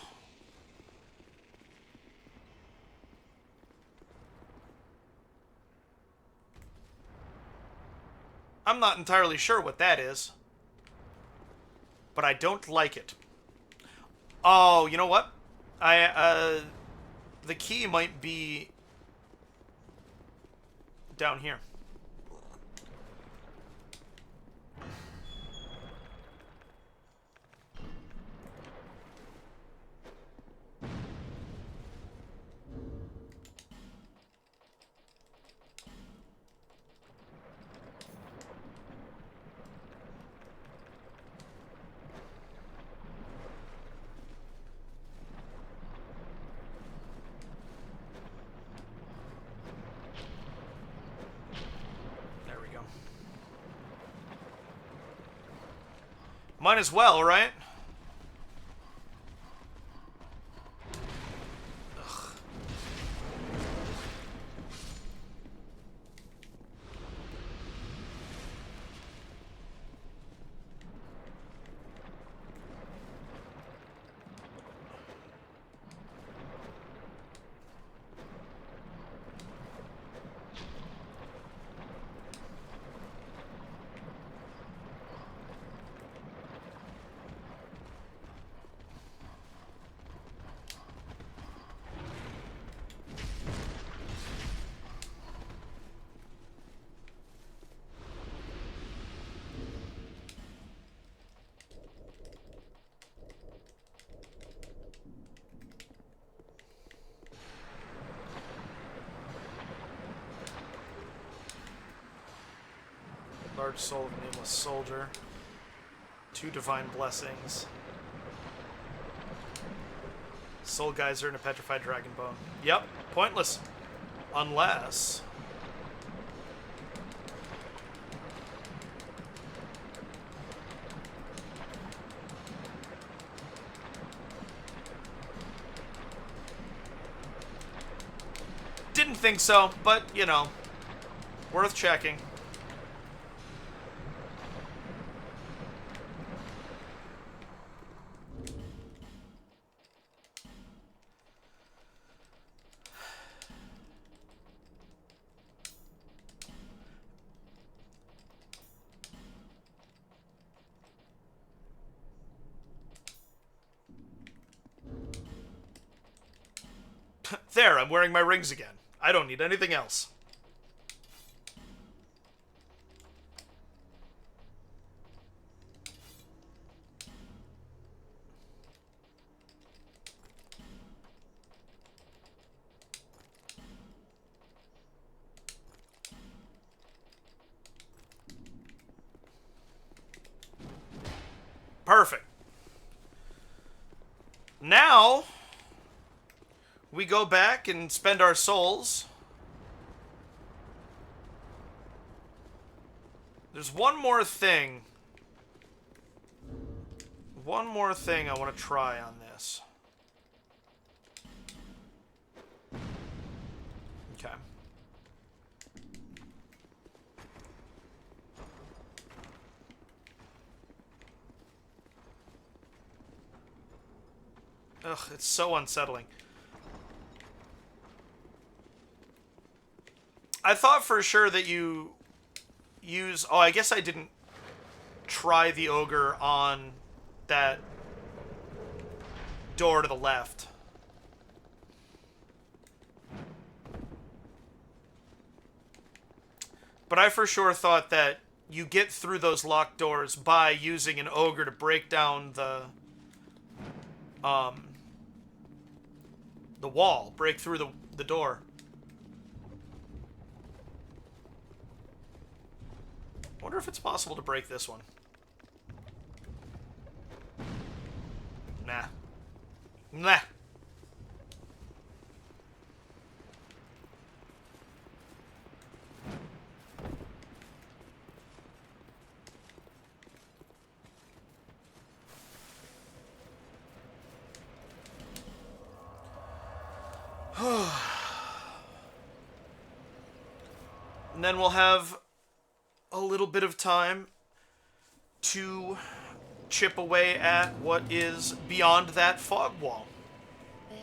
I'm not entirely sure what that is, but I don't like it. Oh, you know what? The key might be down here. There we go. Might as well, right? Large soul of nameless soldier. 2 divine blessings. Soul geyser and a petrified dragon bone. Yep, pointless. Unless... Didn't think so, but, you know, worth checking. There, I'm wearing my rings again. I don't need anything else. Perfect. Now, we go back and spend our souls. There's one more thing. One more thing I want to try on this. Okay. Ugh, it's so unsettling. I thought for sure that you use... Oh, I guess I didn't try the ogre on that door to the left. But I for sure thought that you get through those locked doors by using an ogre to break down the wall, break through the door. I wonder if it's possible to break this one. Nah. Nah. And then we'll have a little bit of time to chip away at what is beyond that fog wall. Bearer,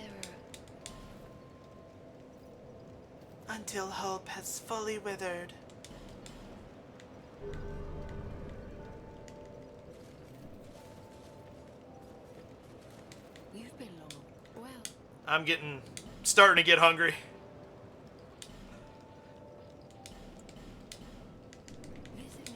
Until hope has fully withered. you've been long. Well, I'm starting to get hungry. visit me.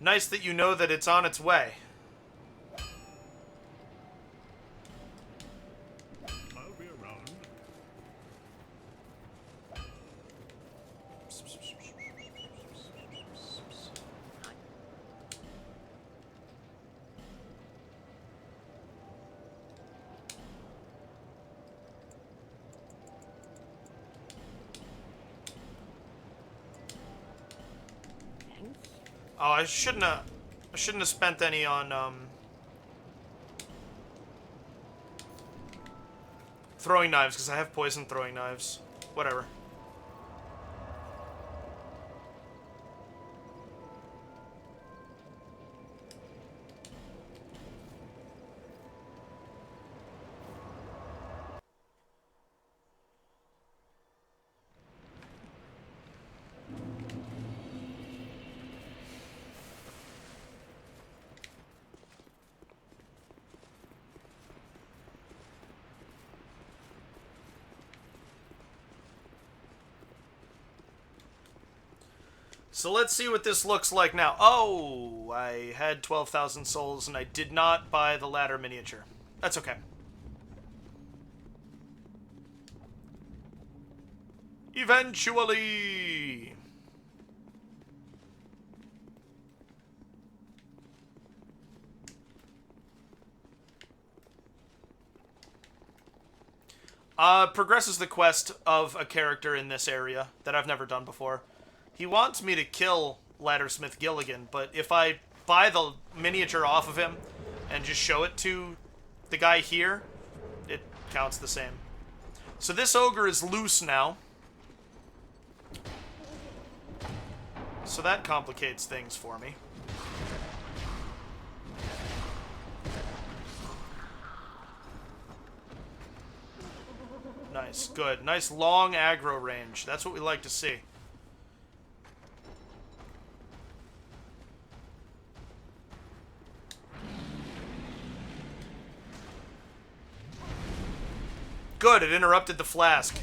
Nice that you know that it's on its way. I'll be around. Oh, I shouldn't have spent any on throwing knives because I have poison throwing knives. Whatever. So let's see what this looks like now. Oh, I had 12,000 souls and I did not buy the ladder miniature. That's okay. Eventually. Progresses the quest of a character in this area that I've never done before. He wants me to kill Laddersmith Gilligan, but if I buy the miniature off of him and just show it to the guy here, it counts the same. So this ogre is loose now. So that complicates things for me. Nice, good. Nice long aggro range. That's what we like to see. Good, it interrupted the flask.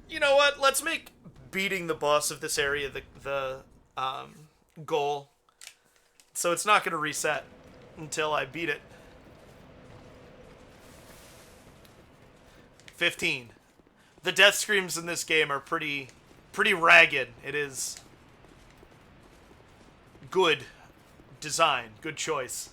You know what? Let's make beating the boss of this area the goal. So it's not going to reset until I beat it. 15. The death screams in this game are pretty ragged. It is good design, good choice.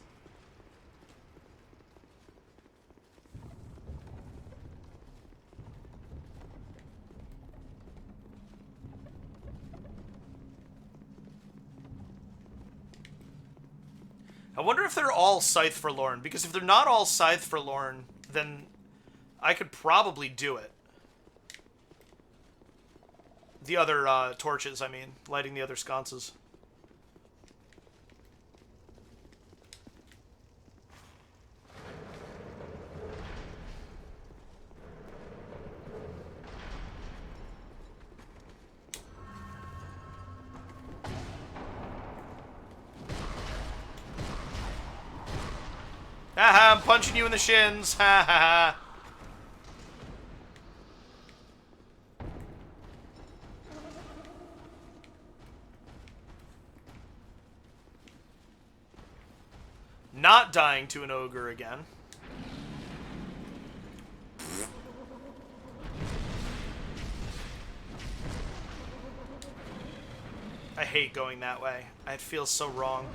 I wonder if they're all Scythe Forlorn, because if they're not all Scythe Forlorn, then I could probably do it. The other torches, I mean. Lighting the other sconces. Haha, I'm punching you in the shins. Ha ha ha. not dying to an ogre again. I hate going that way. It feels so wrong.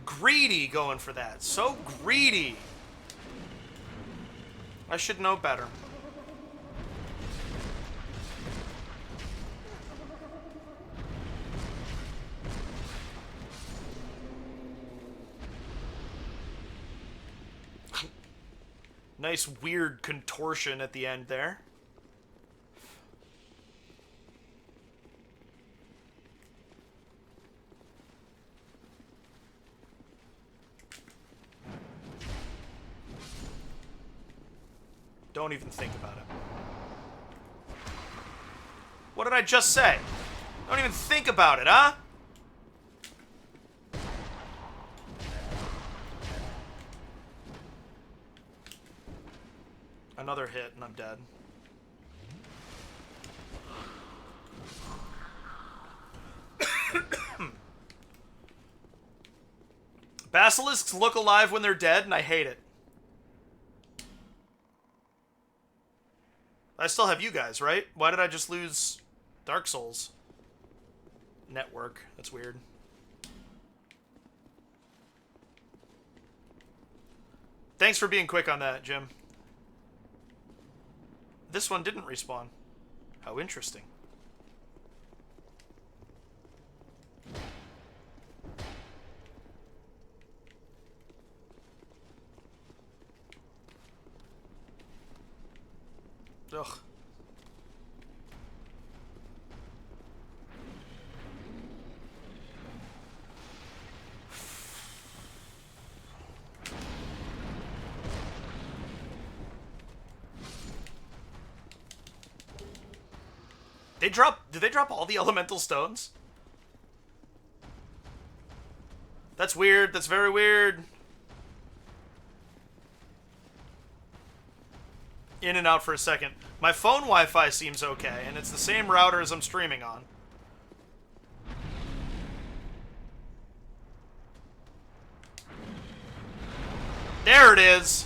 Greedy going for that. So greedy. I should know better. Nice weird contortion at the end there. Don't even think about it. What did I just say? Don't even think about it, huh? Another hit and I'm dead. Basilisks look alive when they're dead, and I hate it. I still have you guys, right? Why did I just lose Dark Souls? Network. That's weird. Thanks for being quick on that, Jim. This one didn't respawn. How interesting. Ugh. Did they drop all the elemental stones? That's weird. That's very weird. In and out for a second. My phone Wi-Fi seems okay, and it's the same router as I'm streaming on. There it is.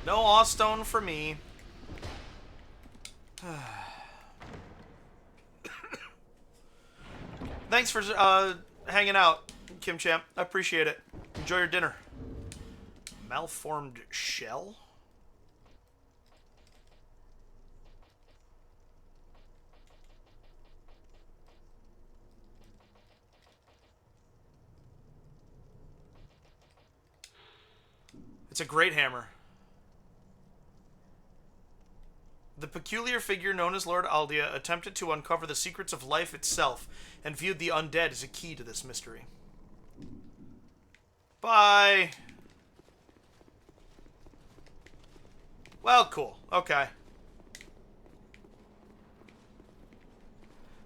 No Awstone for me. Thanks for hanging out, Kim Champ. I appreciate it. Enjoy your dinner. Malformed shell? It's a great hammer. The peculiar figure known as Lord Aldea attempted to uncover the secrets of life itself and viewed the undead as a key to this mystery. Bye! Well, cool. Okay.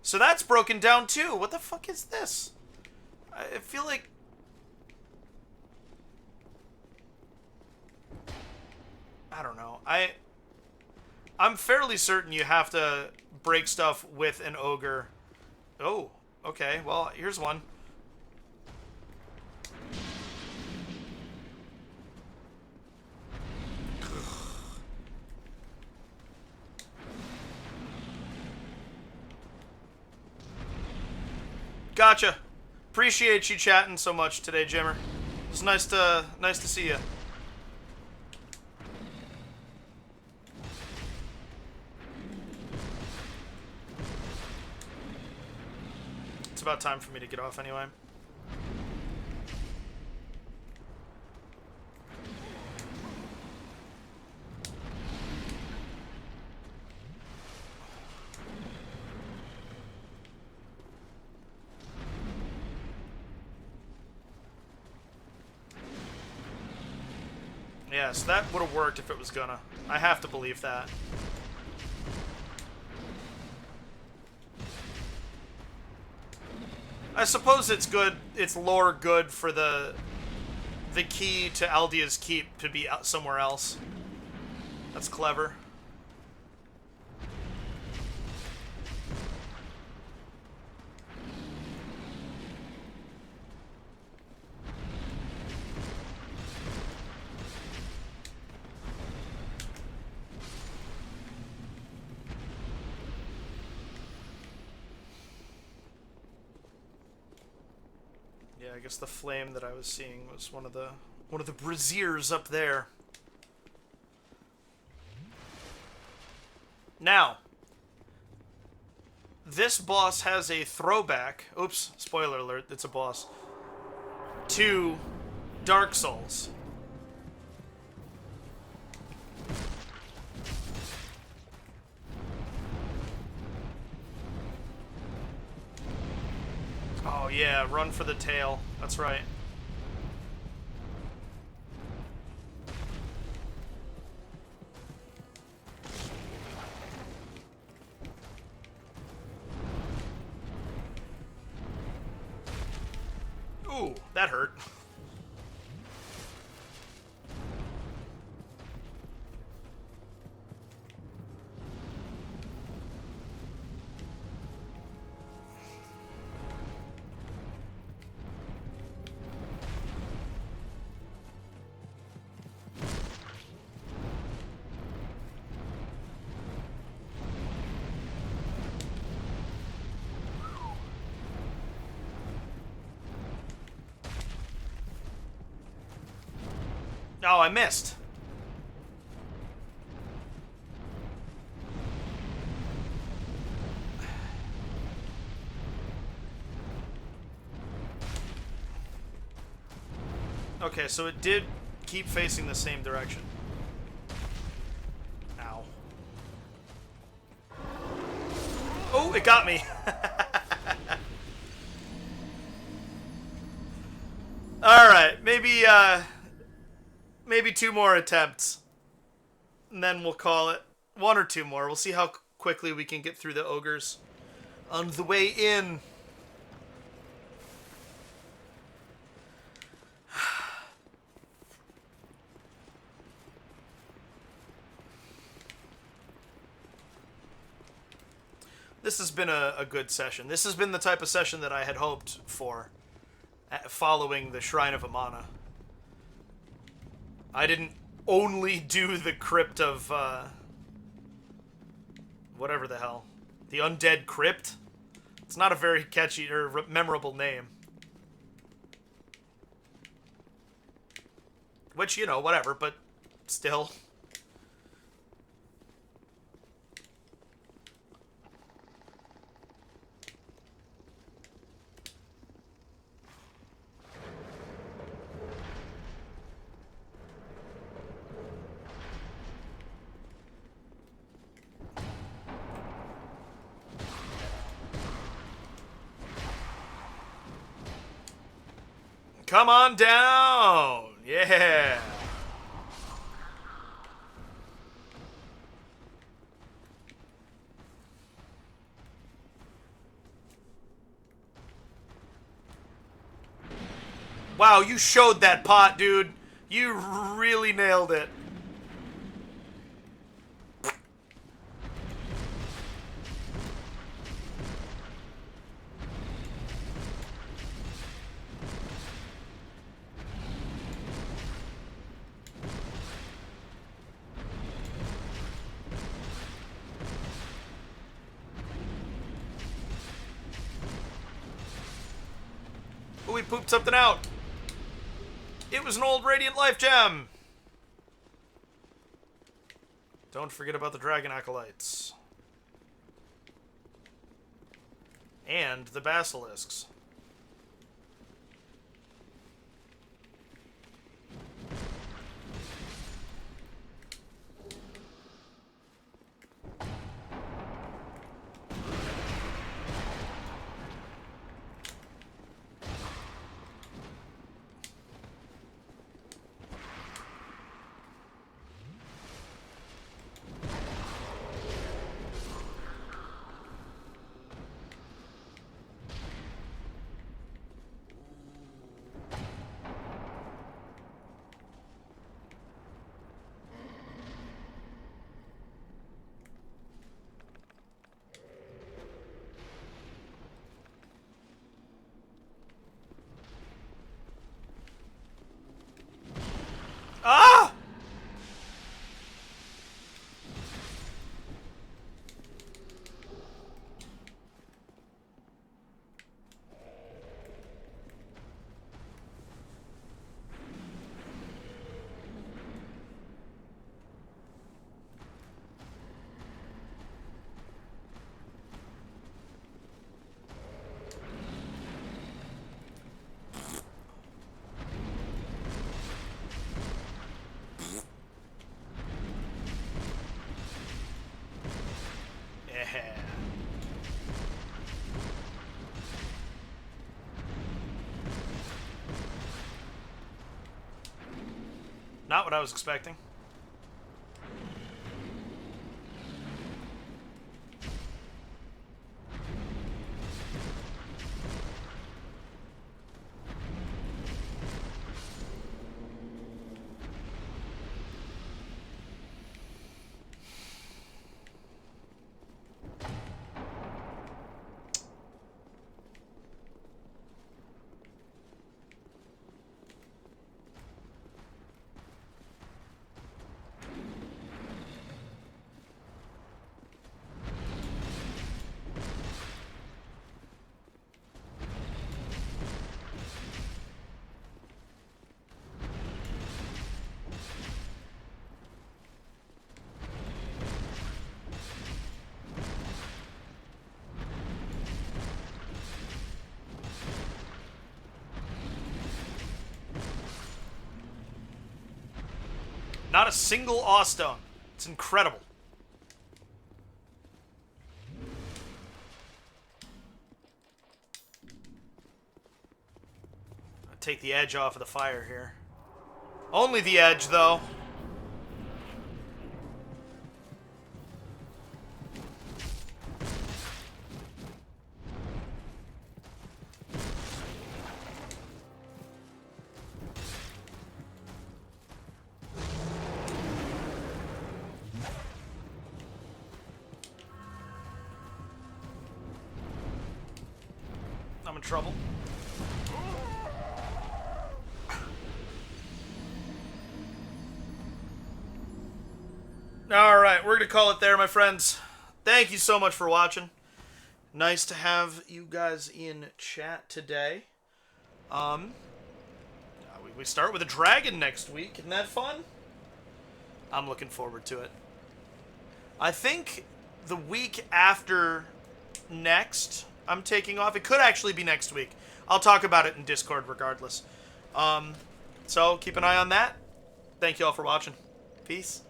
So that's broken down too. What the fuck is this? I feel like... I don't know. I'm fairly certain you have to break stuff with an ogre. Oh, okay. Well, here's one. Gotcha. Appreciate you chatting so much today, Jimmer. It was nice to see you. It's about time for me to get off anyway. Yes, that would have worked if it was gonna. I have to believe that. I suppose it's good. It's lore good for the key to Aldia's keep to be out somewhere else. That's clever. Yeah, I guess the flame that I was seeing was one of the braziers up there. Now, this boss has a throwback. Oops, spoiler alert, it's a boss. To Dark Souls. Oh yeah, run for the tail. That's right. Ooh, that hurt. Oh, I missed. Okay, so it did keep facing the same direction. Ow. Oh, it got me. Alright, maybe 2 more attempts. And then we'll call it. 1 or 2 more. We'll see how quickly we can get through the ogres. On the way in. This has been a good session. This has been the type of session that I had hoped for following the Shrine of Amana. I didn't only do the Crypt of, whatever the hell. The Undead Crypt? It's not a very catchy or memorable name. Which, you know, whatever, but still. Come on down! Yeah! Wow, you showed that pot, dude. You really nailed it. Ooh, we pooped something out. It was an old Radiant Life Gem. Don't forget about the Dragon Acolytes. And the Basilisks. Not what I was expecting. Not a single Awstone. It's incredible. I'll take the edge off of the fire here. Only the edge, though. I'm in trouble. Alright, we're going to call it there, my friends. Thank you so much for watching. Nice to have you guys in chat today. We start with a dragon next week. Isn't that fun? I'm looking forward to it. I think the week after next, I'm taking off. It could actually be next week. I'll talk about it in Discord regardless. So keep an eye on that. Thank you all for watching. Peace.